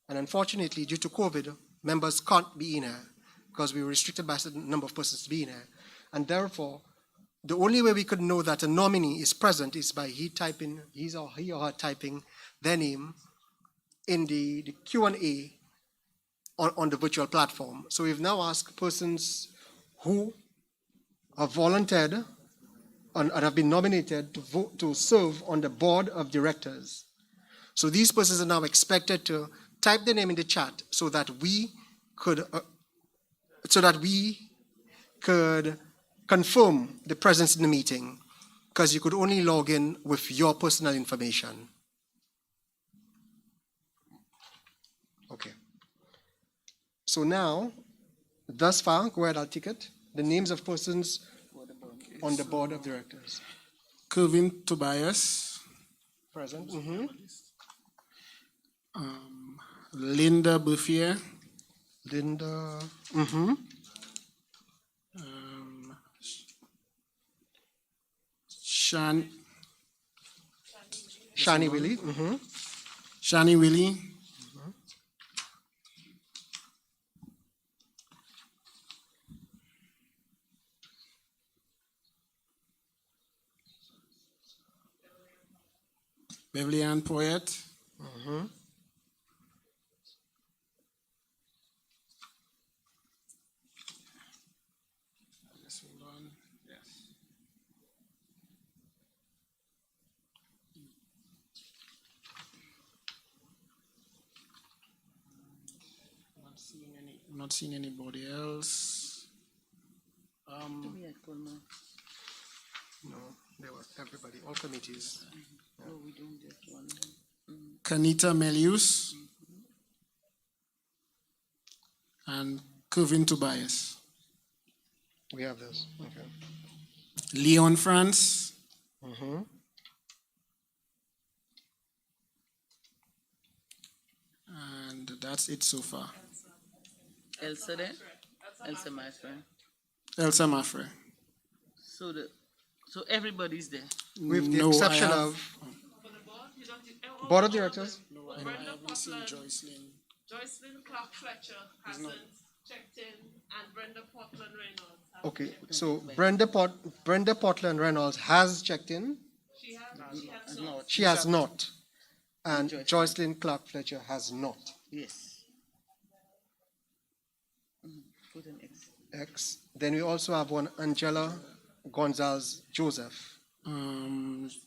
And unfortunately, due to COVID, members can't be in here because we were restricted by a certain number of persons to be in here. And therefore, the only way we could know that a nominee is present is by he or her typing their name in the Q&A on the virtual platform. So we've now asked persons who have volunteered and have been nominated to vote to serve on the board of directors. So these persons are now expected to type their name in the chat so that we could confirm the presence in the meeting, because you could only log in with your personal information. Okay. So now, thus far, go ahead, I'll take it. The names of persons on the board of directors. Kevin Tobias. Present. Linda Buffier. Linda. Shani Willie. Shani Willie. Beverly Ann Poet. Yes. Not seeing anybody else. No, there was everybody, all committees. No, we don't get one. Kanita Melius. And Kevin Tobias. We have this. Okay. Leon France. And that's it so far. Elsa there? Elsa, my friend. Elsa Maffrey. So everybody's there. With the exception of board of directors. No, I haven't seen Joycelyn. Joycelyn Clark Fletcher hasn't checked in, and Brenda Portland Reynolds. Okay, so Brenda Portland Reynolds has checked in. She has not. And Joycelyn Clark Fletcher has not. Yes. Put an X. X. Then we also have one Angela Gonzalez Joseph.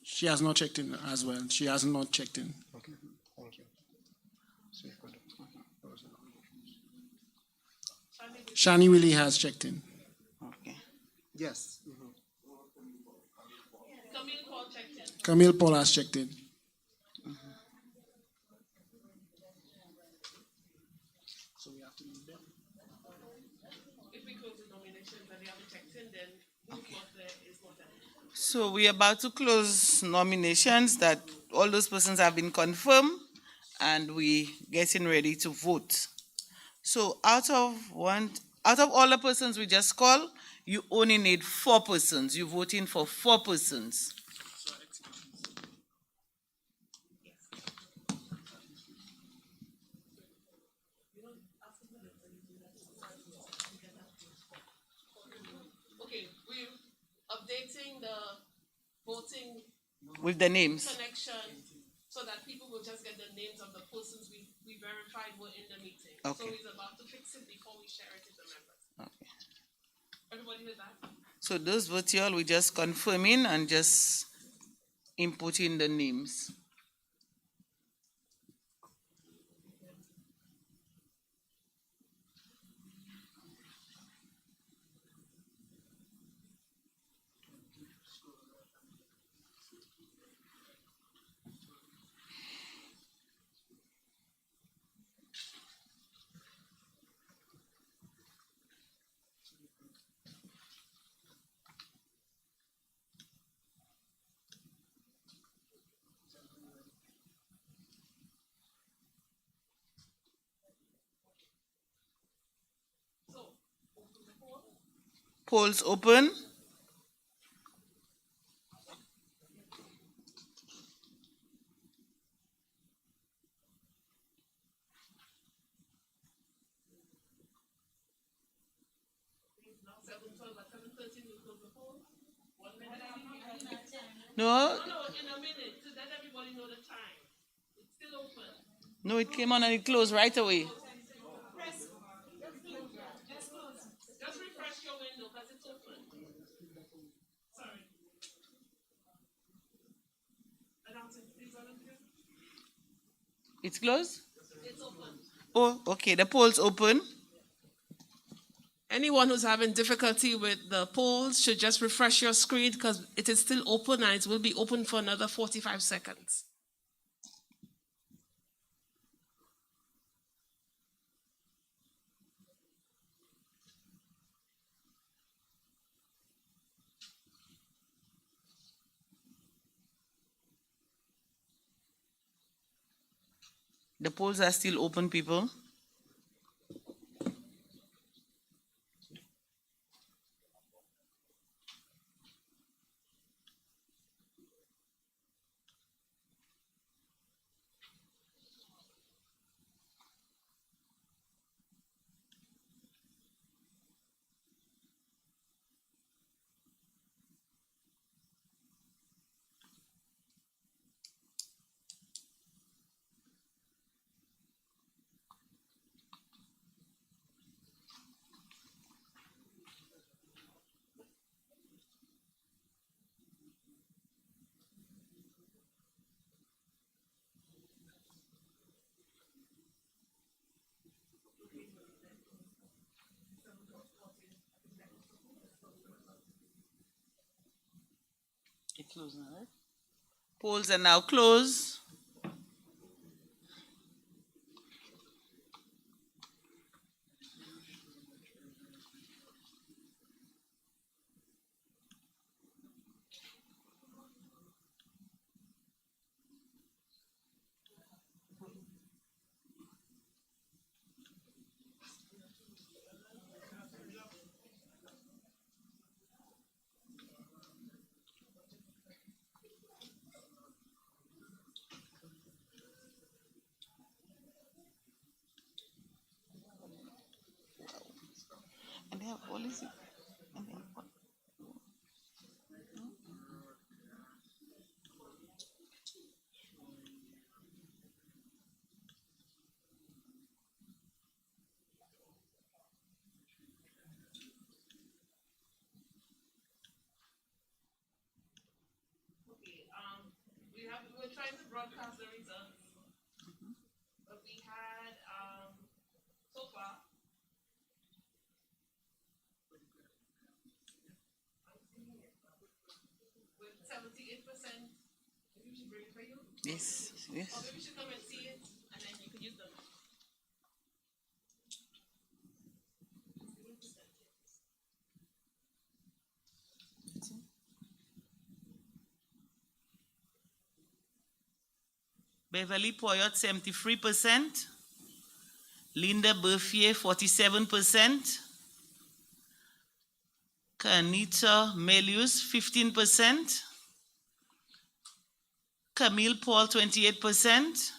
She has not checked in as well. She has not checked in. Okay, thank you. So you've got Shani Willie has checked in. Okay. Yes. Camille Paul checked in. Camille Paul has checked in. So we have to leave them. If we close the nominations and they haven't checked in, then who's not there is not there. So we're about to close nominations that all those persons have been confirmed, and we getting ready to vote. So out of all the persons we just called, you only need 4 persons. You're voting for 4 persons. Okay, we're updating the voting With the names. connection so that people will just get the names of the persons we verified were in the meeting. Okay. So he's about to fix it before we share it to the members. Okay. Everybody heard that? So those virtual, we just confirming and just inputting the names. Polls open. No, No, in a minute, to let everybody know the time. It's still open. no, it came on and it closed right away. Just refresh your window because it's open. Sorry. It's closed? It's open. Oh, okay. The polls open. Anyone who's having difficulty with the polls should just refresh your screen because it is still open and it will be open for another 45 seconds. The polls are still open, people. It's closed now, right? Polls are now closed. And they have policy. And they have We're trying to broadcast the results. But we had so far with 78%. Maybe we should bring it for you. Yes, yes. Or maybe we should come and see it and then you could use them. Beverly Poyot, 73%. Linda Berfier, 47%. Kanita Melius, 15%. Camille Paul, 28%.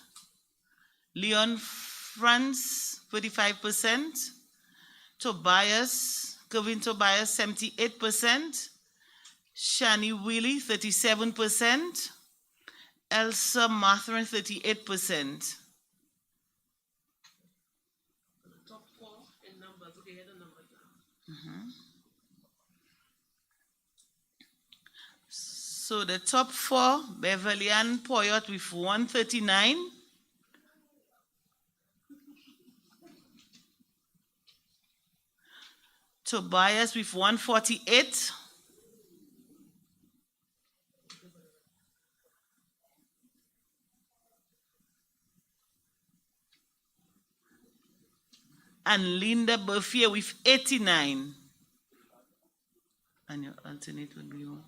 Leon France, 35%. Kevin Tobias, 78%. Shani Willie, 37%. Elsa Matherin, 38%. Top 4 in numbers. Okay, here are the numbers now. So the top 4, Beverly Ann Poyot with 139. Tobias with 148. And Linda Berfier with 89. And your alternate will be one.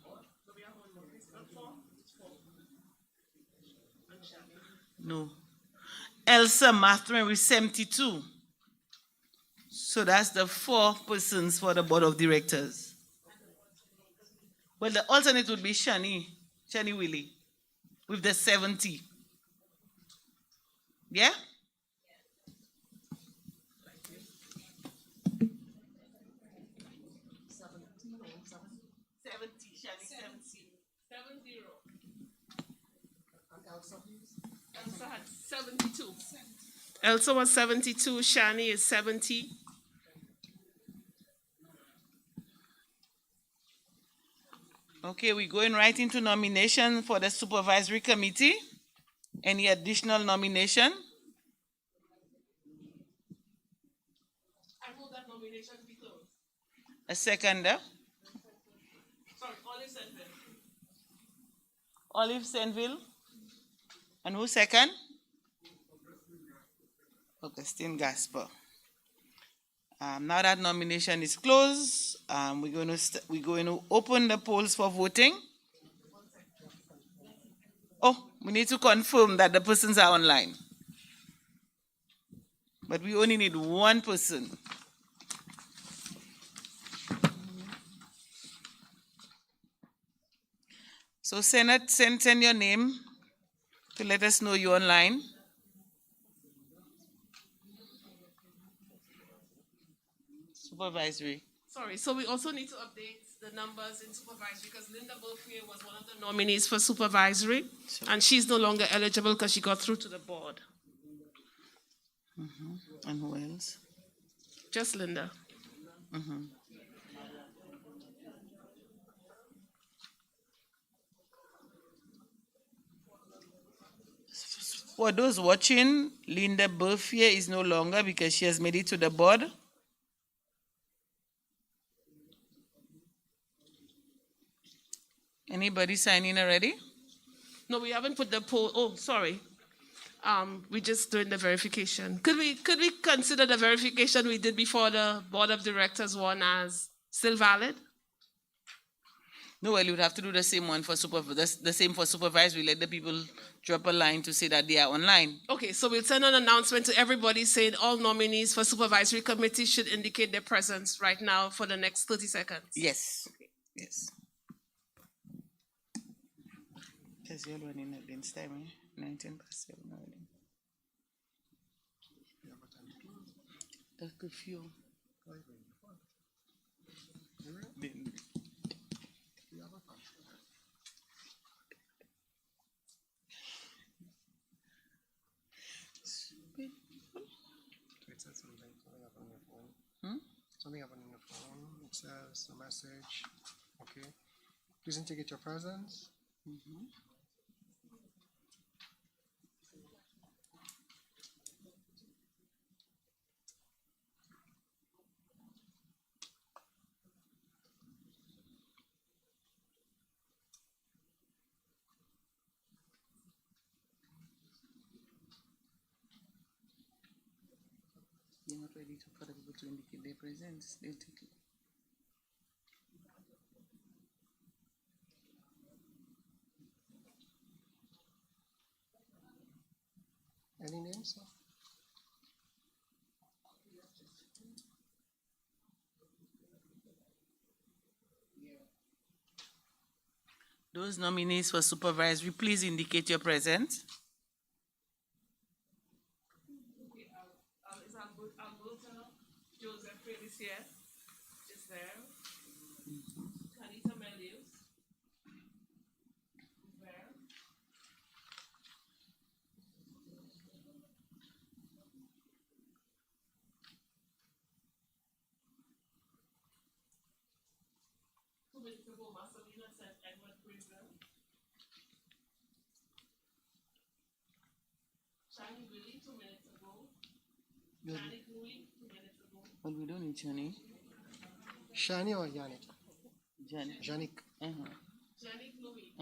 No. Elsa Matherin with 72. So that's the 4 persons for the board of directors. Well, the alternate would be Shani Willie, with the 70. Yeah? Elsa had 72. Elsa was 72. Shani is 70. Okay, we're going right into nomination for the supervisory committee. Any additional nomination? I move that nominations be closed. A seconder? Sorry, Olive Senville. Olive Senville. And who second? Augustine Gasper. Now that nomination is closed, we're going to open the polls for voting. Oh, we need to confirm that the persons are online. But we only need one person. So send your name to let us know you're online. Supervisory. Sorry, so we also need to update the numbers in supervisory because Linda Beaufrier was one of the nominees for supervisory, and she's no longer eligible because she got through to the board. And who else? Just Linda. For those watching, Linda Beaufrier is no longer because she has made it to the board. Anybody sign in already? No, we haven't put the poll. Oh, sorry. We're just doing the verification. Could we consider the verification we did before the board of directors one as still valid? No, well, you would have to do the same one for the same for supervisory. Let the people drop a line to say that they are online. Okay, so we'll send an announcement to everybody saying all nominees for supervisory committee should indicate their presence right now for the next 30 seconds. Yes. Okay. Yes. Because you're running against time, eh? 19 past 7 already. The curfew. Something happened on your phone. It says a message. Okay. Please indicate your presence. You're not ready for the people to indicate their presence. They'll take it. Any names? Those nominees for supervisory, please indicate your presence. Is Alberta Joseph is here? Is there? Anita Melius. Is there? Marcelina said Edward Brisbane. Shani Willie 2 minutes ago. Yannick Louis 2 minutes ago. Well, we don't need Shani. Shani or Yannick? Janik. Yannick Louis.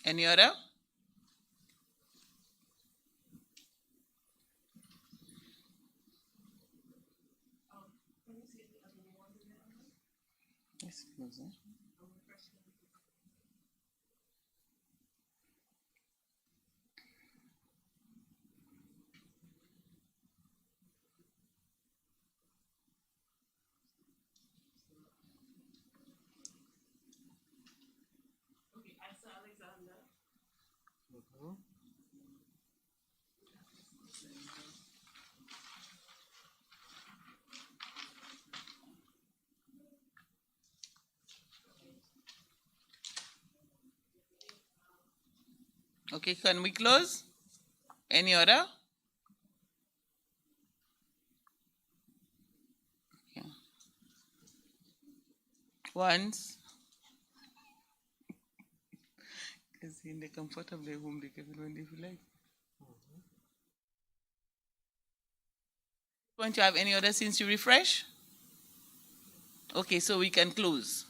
Any other? Yes, close, eh? Okay, can we close? Any other? Okay. Once. Because in the comfort of their home, they can when they feel like. Want to have any other since you refresh? Okay, so we can close.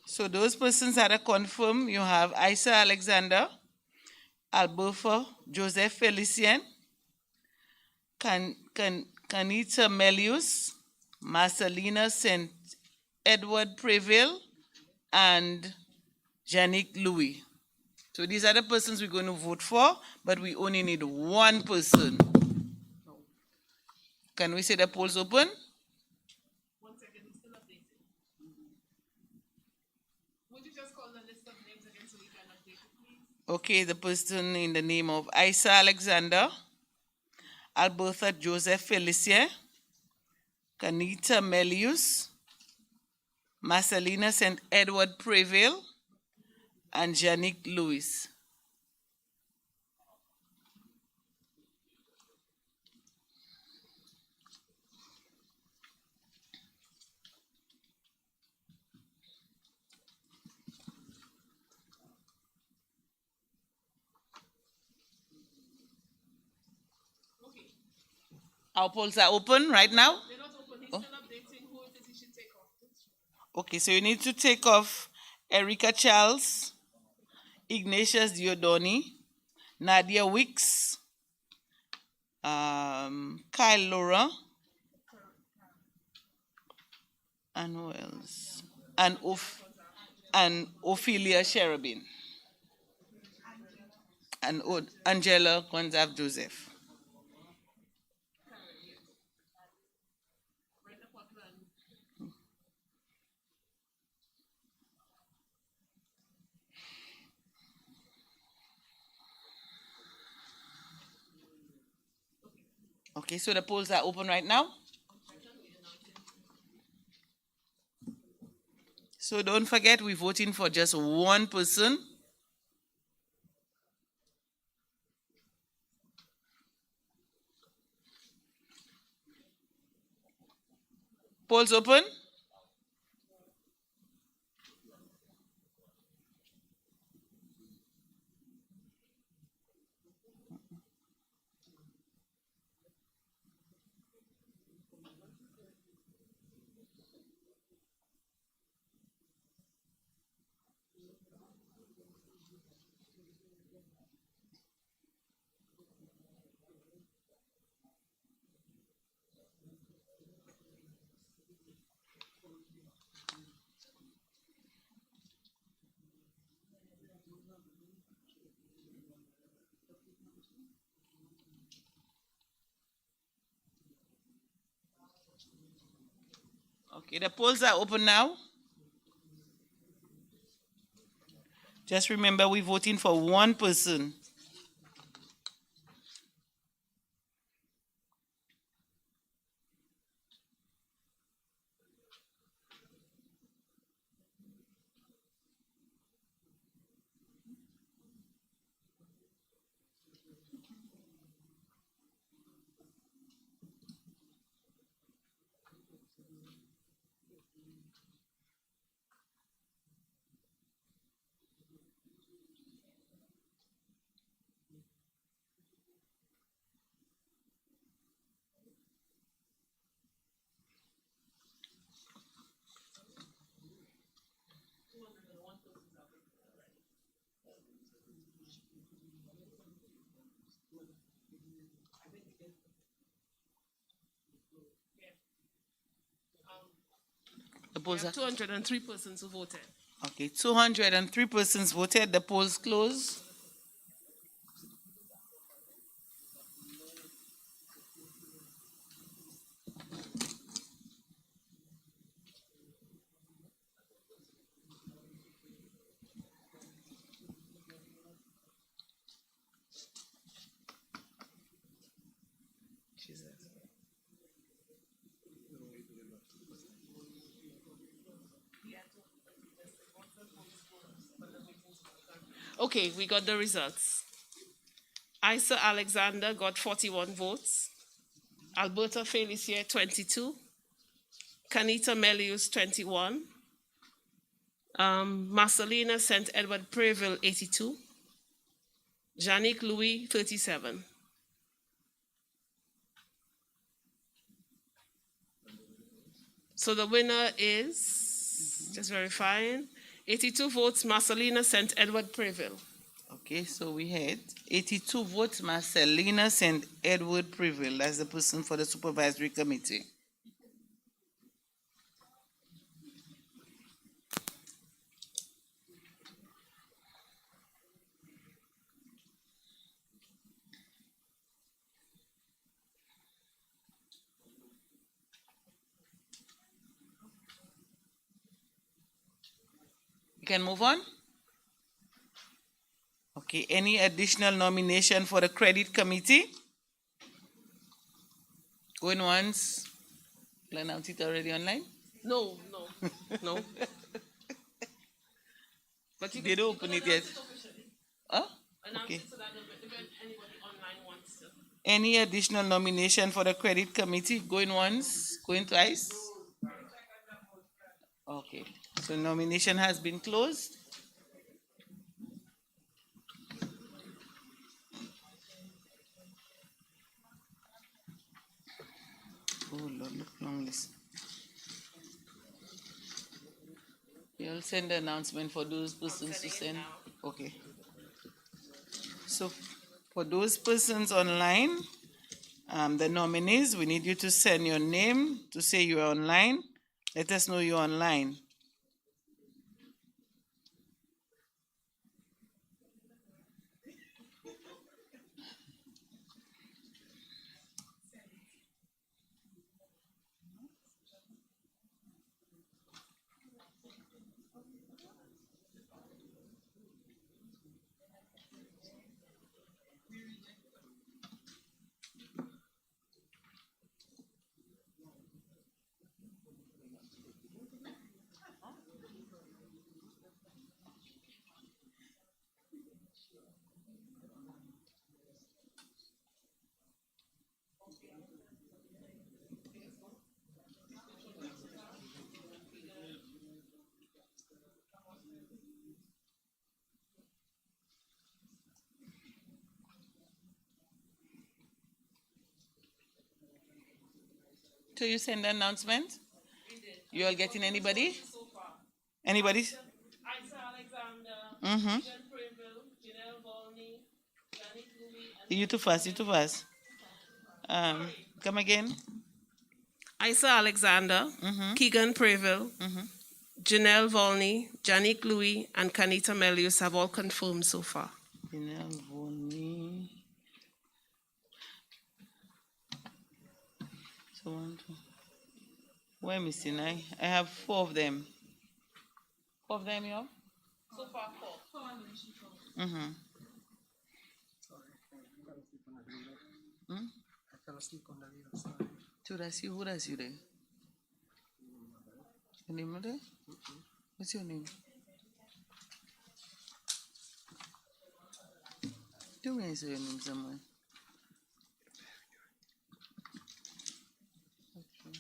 So those persons that are confirmed, you have Isa Alexander, Alberfa Joseph Felicien, Canita Melius, Marcelina St. Edward Preville, and Yannick Louis. So these are the persons we're going to vote for, but we only need one person. Can we say the polls open? Okay, the person in the name of Isa Alexander, Albertha Joseph Felicien, Canita Melius, Marcelina St. Edward Preville, and Yannick Louis. Our polls are open right now? They're not open. He's Oh. still updating who it is he should take off. Okay, so you need to take off Erica Charles, Ignatius Diodoni, Nadia Wicks, Kyle Laura, and who else? And Ophelia Cherubin. And Angela Gonzav Joseph. Okay, so the polls are open right now. So don't forget, we're voting for just one person. Polls open. Okay, the polls are open now. Just remember, we're voting for one person. polls We are have 203 persons who voted. okay. 203 persons voted. The polls closed. Okay, we got the results. Isa Alexander got 41 votes. Alberta Felicier, 22. Kanita Melius, 21. Marcelina St. Edward Preville, 82. Janique Louis, 37. So the winner is, just verifying, 82 votes, Marcelina St. Edward Preville. Okay, so we had 82 votes, Marcelina St. Edward Preville. That's the person for the supervisory committee. We can move on? Okay, any additional nomination for the credit committee? Going once. Announce it already online? No. No. But They don't open it yet. Huh? Okay. So that if anybody online wants to. Any additional nomination for the credit committee? Going once, going twice? Okay, so nomination has been closed. Oh Lord, look long list. You'll send the announcement for those persons to send. Okay. So for those persons online, the nominees, we need you to send your name to say you are online. Let us know you're online. So you send the announcement? You all getting anybody? Anybody? Isa Alexander, Mm-hmm. Janelle Volney, Janique Louis, You too fast, you too fast. Come again? Isa Alexander, Keegan Preville, Janelle Volney, Janique Louis, and Kanita Melius have all confirmed so far. Janelle Volney. So one, two. Where am I missing? I have 4 of them. 4 of them, you have? So far, 4. Mm-hmm. I fell asleep on the wheel, sorry. So that's you. Who does you there? Your name not there? What's your name? Do me say your name somewhere. Okay.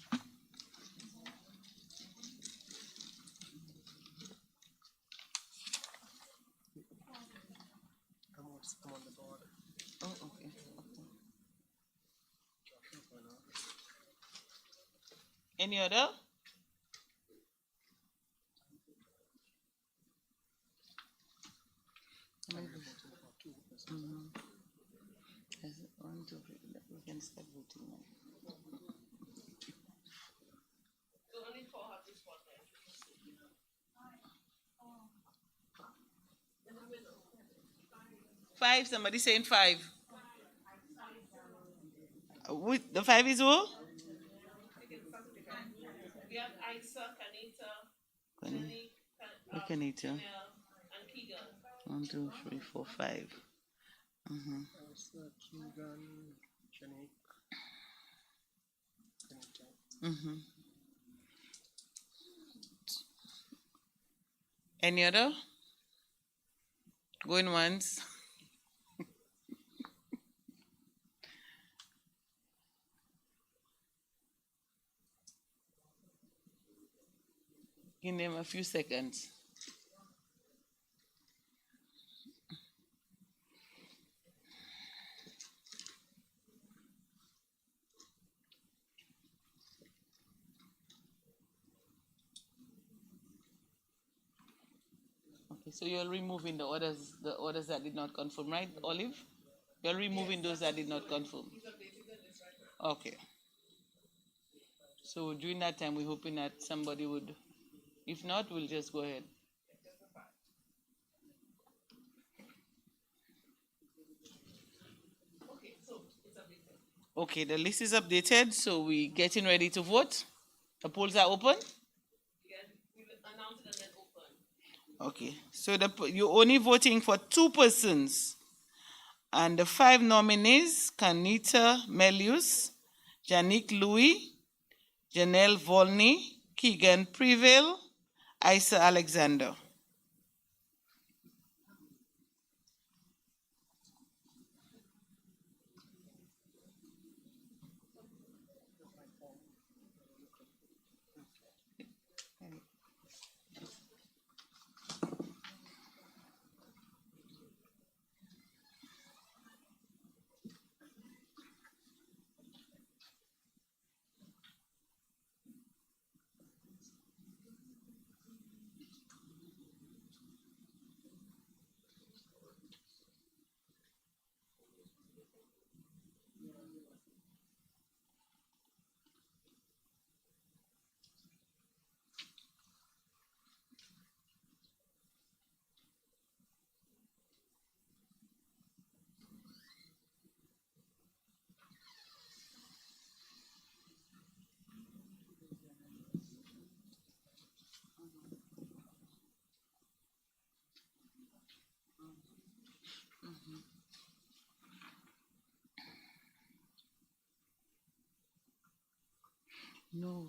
I'm on the board. Oh, okay. Any other? One, two, three. We can start voting now. So only 4 have responded. 5. Somebody saying 5. The 5 is who? We have Isa, Kanita, Kanita. and Keegan. 1, 2, 3, 4, 5. Any other? Going once. Give them a few seconds. Okay, so you're removing the orders that did not confirm, right, Olive? You're removing those that did not confirm. Okay. So during that time, we're hoping that somebody would. If not, we'll just go ahead. Okay, the list is updated, so we're getting ready to vote. The polls are open? Okay, so you're only voting for 2 persons. And the 5 nominees, Kanita Melius, Janique Louis, Janelle Volney, Keegan Prevail, Isa Alexander. No.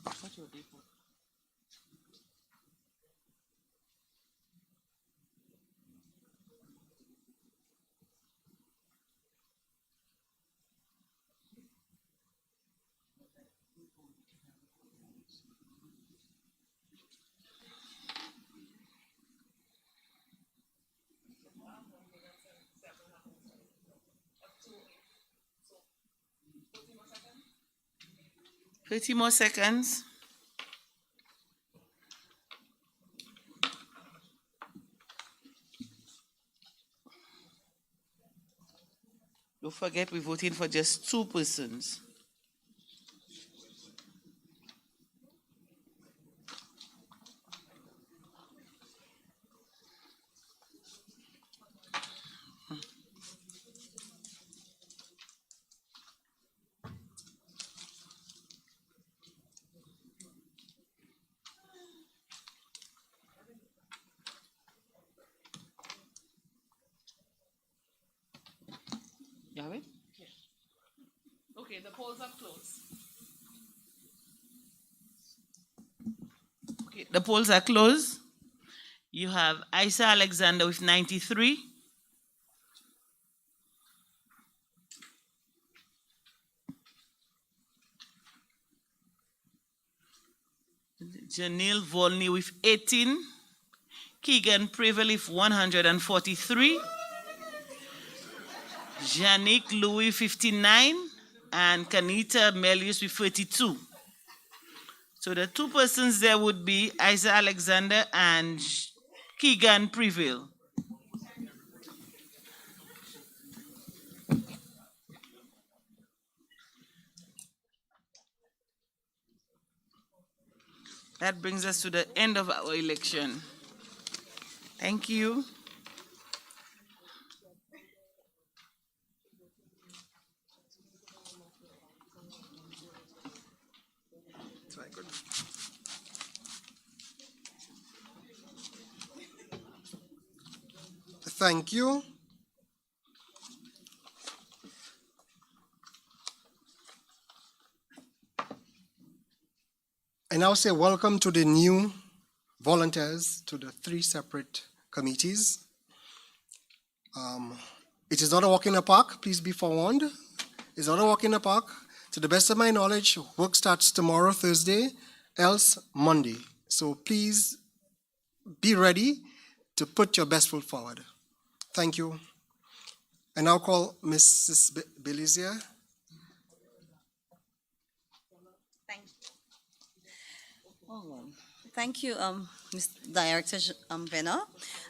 What your people? Thirty more seconds. Don't forget, we're voting for just 2 persons. You have it? Okay, the polls are closed. Okay, the polls are closed. You have Isa Alexander with 93. Janelle Volney with 18. Keegan Prevail with 143. Janique Louis 59. And Kanita Melius with 32. So the 2 persons there would be Isa Alexander and Keegan Prevail. That brings us to the end of our election. Thank you. Thank you. I now say welcome to the new volunteers to the 3 separate committees. It is not a walk in the park, please be forewarned. It's not a walk in the park. To the best of my knowledge, work starts tomorrow, Thursday, else Monday. So please be ready to put your best foot forward. Thank you. I now call Mrs. Belizia. Thank you, Ms. Director Venner.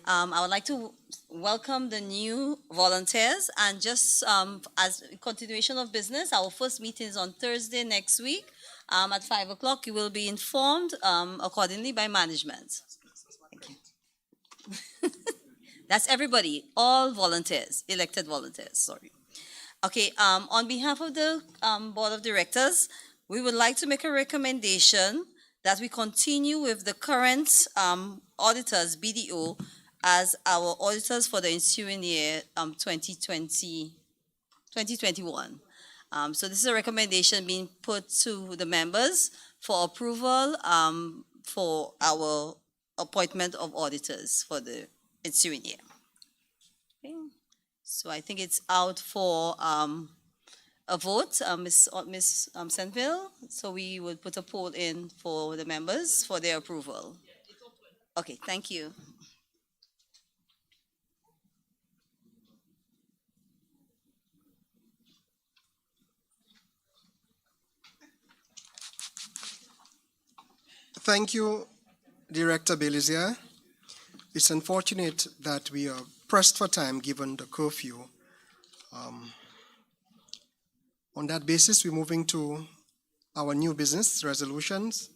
I would like to welcome the new volunteers, and just as a continuation of business, our first meeting is on Thursday next week at 5 o'clock. You will be informed accordingly by management. Thank you. That's everybody, all volunteers, elected volunteers, sorry. Okay, on behalf of the Board of Directors, we would like to make a recommendation that we continue with the current auditors, BDO, as our auditors for the ensuing year 2021. So this is a recommendation being put to the members for approval for our appointment of auditors for the ensuing year. Okay. So I think it's out for a vote, Ms. Senville. So we would put a poll in for the members for their approval. Okay, thank you. Thank you, Director Belizia. It's unfortunate that we are pressed for time given the curfew. On that basis, we're moving to our new business resolutions.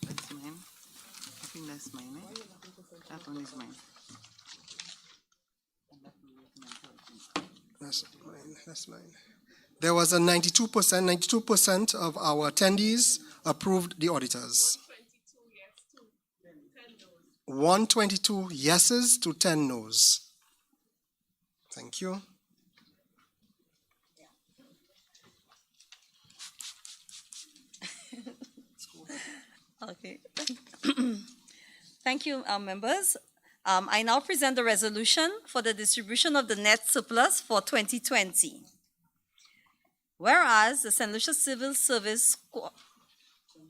That's mine. I think that's mine, eh? That one is mine. That's mine. There was a 92% of our attendees approved the auditors. 122 yeses to 10 noes. Thank you. Okay. Thank you, members. I now present the resolution for the distribution of the net surplus for 2020. Whereas the St. Lucia Civil Service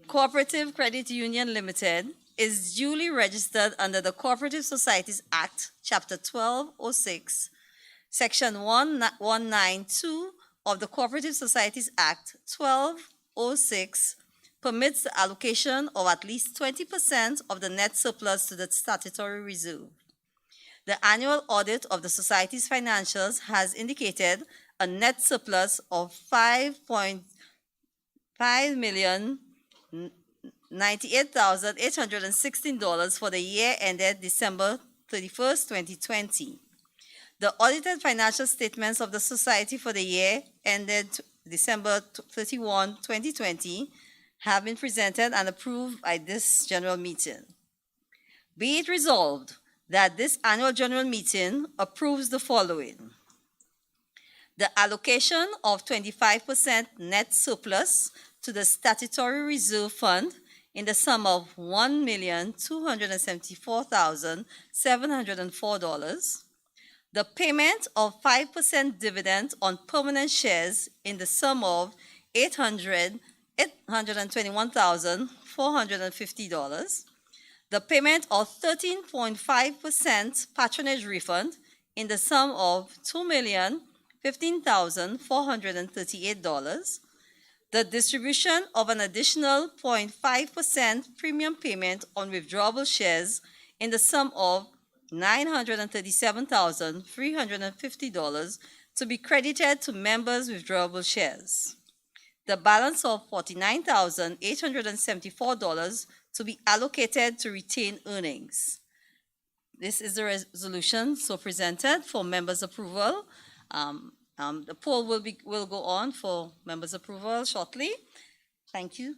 Cooperative Credit Union Limited is duly registered under the Cooperative Societies Act, Chapter 1206, Section 1192 of the Cooperative Societies Act 1206 permits the allocation of at least 20% of the net surplus to the statutory reserve. The annual audit of the Society's financials has indicated a net surplus of $5,098,816 for the year ended December 31st, 2020. The audited financial statements of the Society for the year ended December 31, 2020 have been presented and approved by this general meeting. Be it resolved that this annual general meeting approves the following: the allocation of 25% net surplus to the statutory reserve fund in the sum of $1,274,704, the payment of 5% dividend on permanent shares in the sum of $821,450, the payment of 13.5% patronage refund in the sum of $2,015,438, the distribution of an additional 0.5% premium payment on withdrawable shares in the sum of $937,350 to be credited to members' withdrawable shares, the balance of $49,874 to be allocated to retained earnings. This is the resolution so presented for members' approval. The poll will go on for members' approval shortly. Thank you.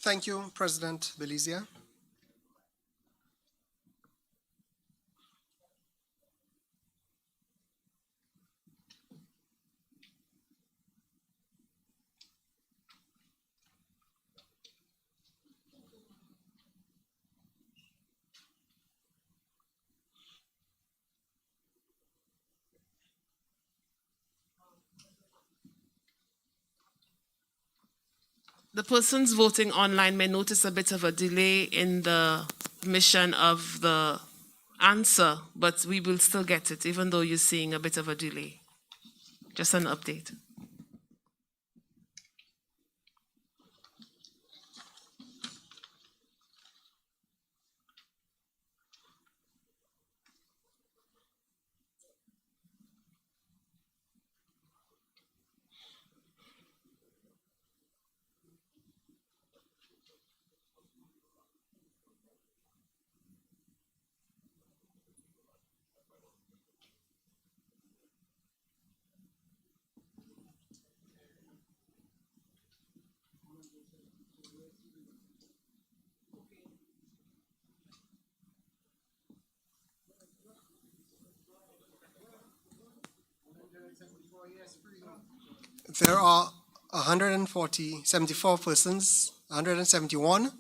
Thank you, President Belizia. The persons voting online may notice a bit of a delay in the mission of the answer, but we will still get it, even though you're seeing a bit of a delay. Just an update. There are 74 persons, 171.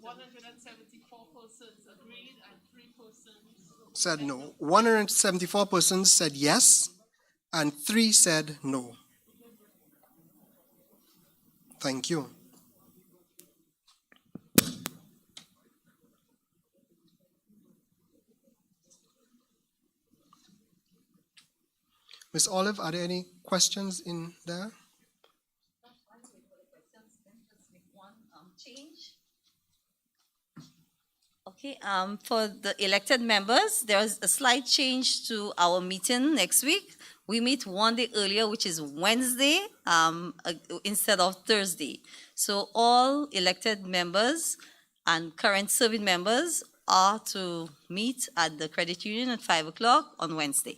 174 persons agreed and 3 persons said no. 174 persons said yes, and 3 said no. Thank you. Ms. Olive, are there any questions in there? Okay, for the elected members, there's a slight change to our meeting next week. We meet one day earlier, which is Wednesday, instead of Thursday. So all elected members and current serving members are to meet at the credit union at 5 o'clock on Wednesday.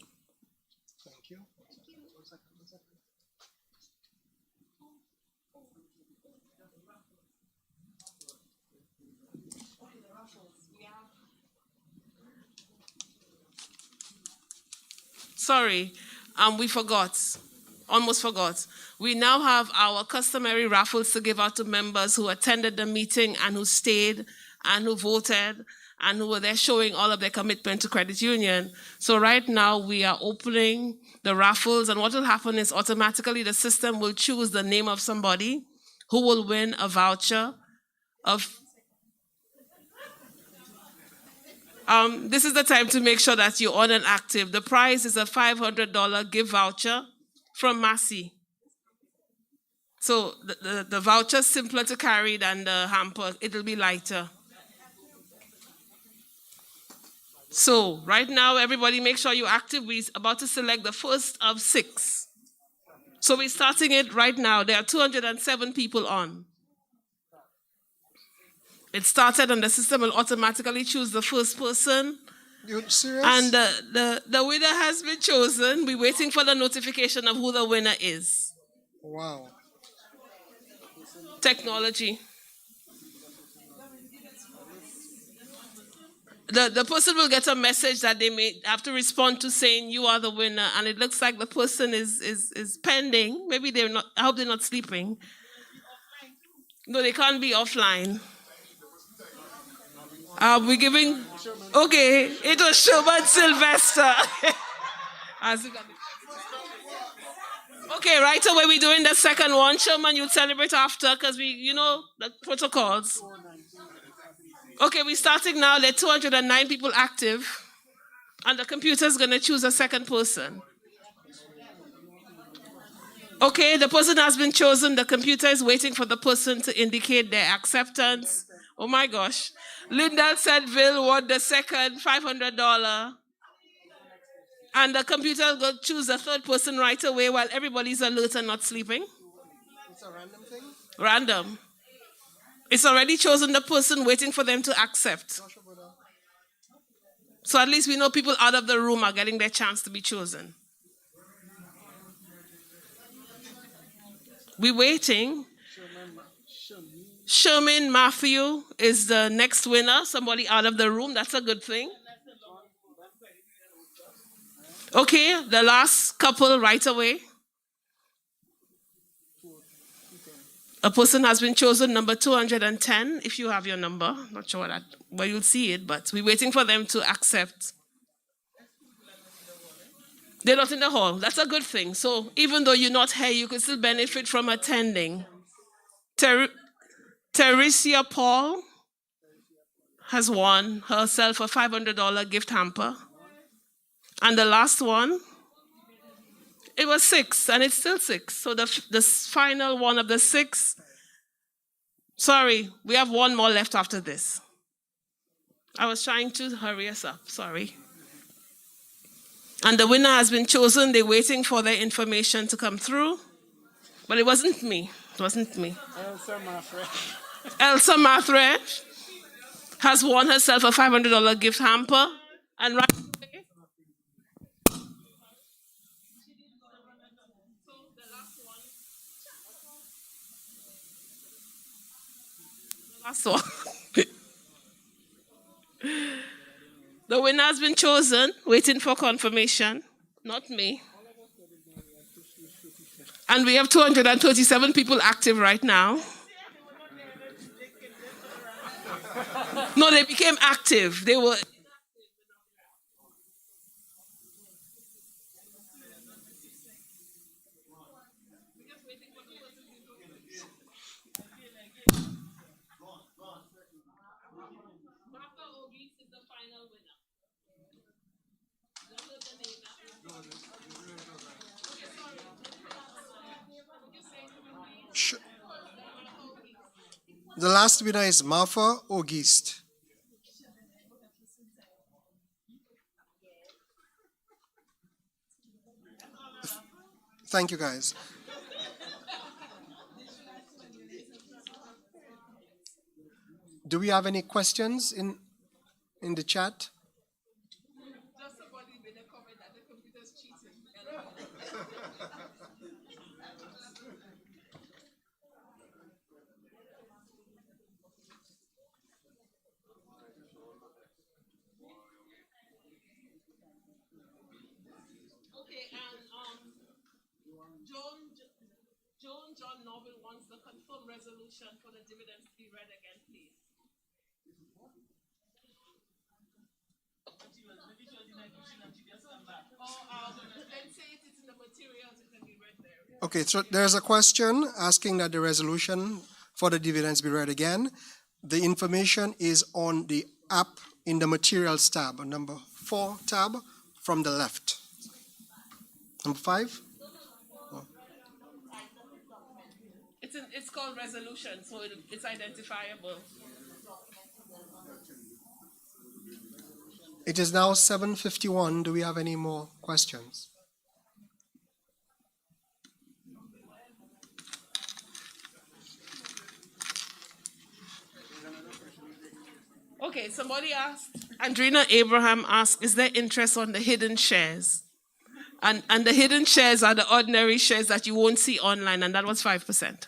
Thank you. Sorry, we forgot. Almost forgot. We now have our customary raffles to give out to members who attended the meeting and who stayed and who voted and who were there showing all of their commitment to credit union. So right now we are opening the raffles, and what will happen is automatically the system will choose the name of somebody who will win a voucher of this is the time to make sure that you're on and active. The prize is a $500 gift voucher from Massey. So the voucher's simpler to carry than the hamper. It'll be lighter. So right now, everybody make sure you're active. We're about to select the first of 6. So we're starting it right now. There are 207 people on. It started and the system will automatically choose the first person. You serious? And the winner has been chosen. We're waiting for the notification of who the winner is. Wow. Technology. The person will get a message that they may have to respond to saying you are the winner, and it looks like the person is pending. Maybe they're not, I hope they're not sleeping. No, they can't be offline. We're giving, okay, it was Sherman Sylvester. Okay, right away we're doing the second one. Sherman, you'll celebrate after because you know the protocols. Okay, we're starting now. There are 209 people active, and the computer's going to choose a second person. Okay, the person has been chosen. The computer is waiting for the person to indicate their acceptance. Oh my gosh. Lindell said Bill won the second $500. And the computer will choose the third person right away while everybody's alert and not sleeping. It's a random thing? Random. It's already chosen the person waiting for them to accept. So at least we know people out of the room are getting their chance to be chosen. We're waiting. Sherman Matthew is the next winner. Somebody out of the room. That's a good thing. Okay, the last couple right away. A person has been chosen, number 210, if you have your number. Not sure where you'll see it, but we're waiting for them to accept. They're not in the hall. That's a good thing. So even though you're not here, you can still benefit from attending. Teresia Paul has won herself a $500 gift hamper. And the last one, it was 6, and it's still 6. So the final one of the 6, sorry, we have one more left after this. I was trying to hurry us up, sorry. And the winner has been chosen. They're waiting for their information to come through. But it wasn't me. It wasn't me. Elsa Mathre has won herself a $500 gift hamper. And right away, last one. The winner has been chosen, waiting for confirmation. Not me. And we have 237 people active right now. No, they became active. They were. The last winner is Martha Auguste. Thank you, guys. Do we have any questions in the chat? John Noble wants the confirmed resolution for the dividends to be read again, please. Okay, so there's a question asking that the resolution for the dividends be read again. The information is on the app in the materials tab, number 4 tab from the left. Number 5? It's called resolution, so it's identifiable. It is now 7:51. Do we have any more questions? Okay, somebody asked, Andrina Abraham asked, is there interest on the hidden shares? And the hidden shares are the ordinary shares that you won't see online, and that was 5%.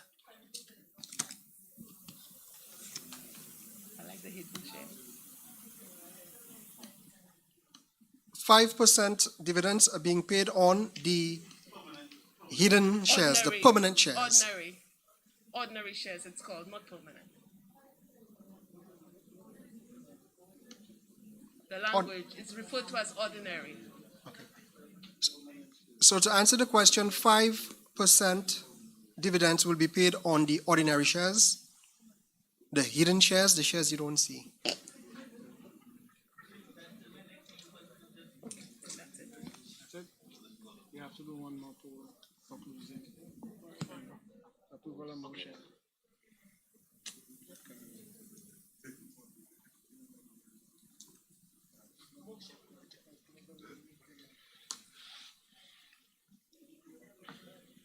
5% dividends are being paid on the hidden shares, the permanent shares. Ordinary shares, it's called, not permanent. The language is referred to as ordinary. Okay. So to answer the question, 5% dividends will be paid on the ordinary shares, the hidden shares, the shares you don't see. To do one more for closing. Approval of motion.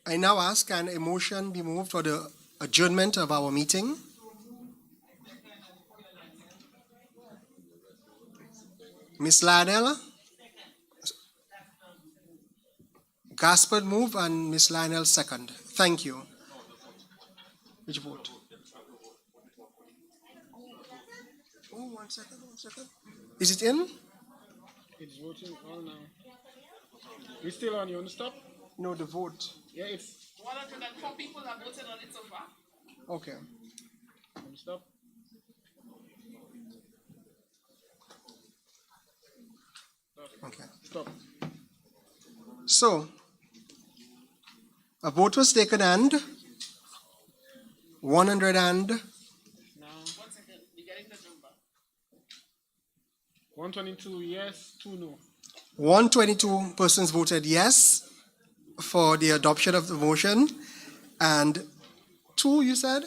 I now ask, can a motion be moved for the adjournment of our meeting? Ms. Lionel? Gaspard move and Ms. Lionel second. Thank you. Which vote? Oh, 1 second, 1 second. Is it in? It's voting all now. We still on, you want to stop? No, the vote. Yeah, it's 104 people have voted on it so far. Okay. want to stop? Okay. Stop. So, a vote was taken and 100 and Now, 1 second, we're getting the number. 122 yes, 2 no. 122 persons voted yes for the adoption of the motion, and 2, you said?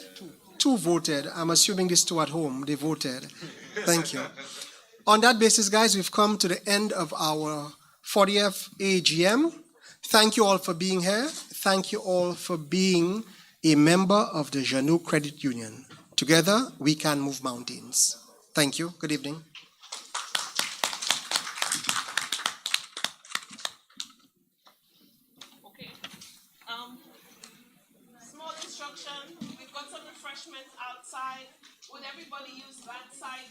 2 voted. I'm assuming these 2 at home, they voted. Thank you. On that basis, guys, we've come to the end of our 40th AGM. Thank you all for being here. Thank you all for being a member of the Jannou Credit Union. Together, we can move mountains. Thank you. Good evening. Okay. Small instruction. We've got some refreshments outside. Would everybody use that side?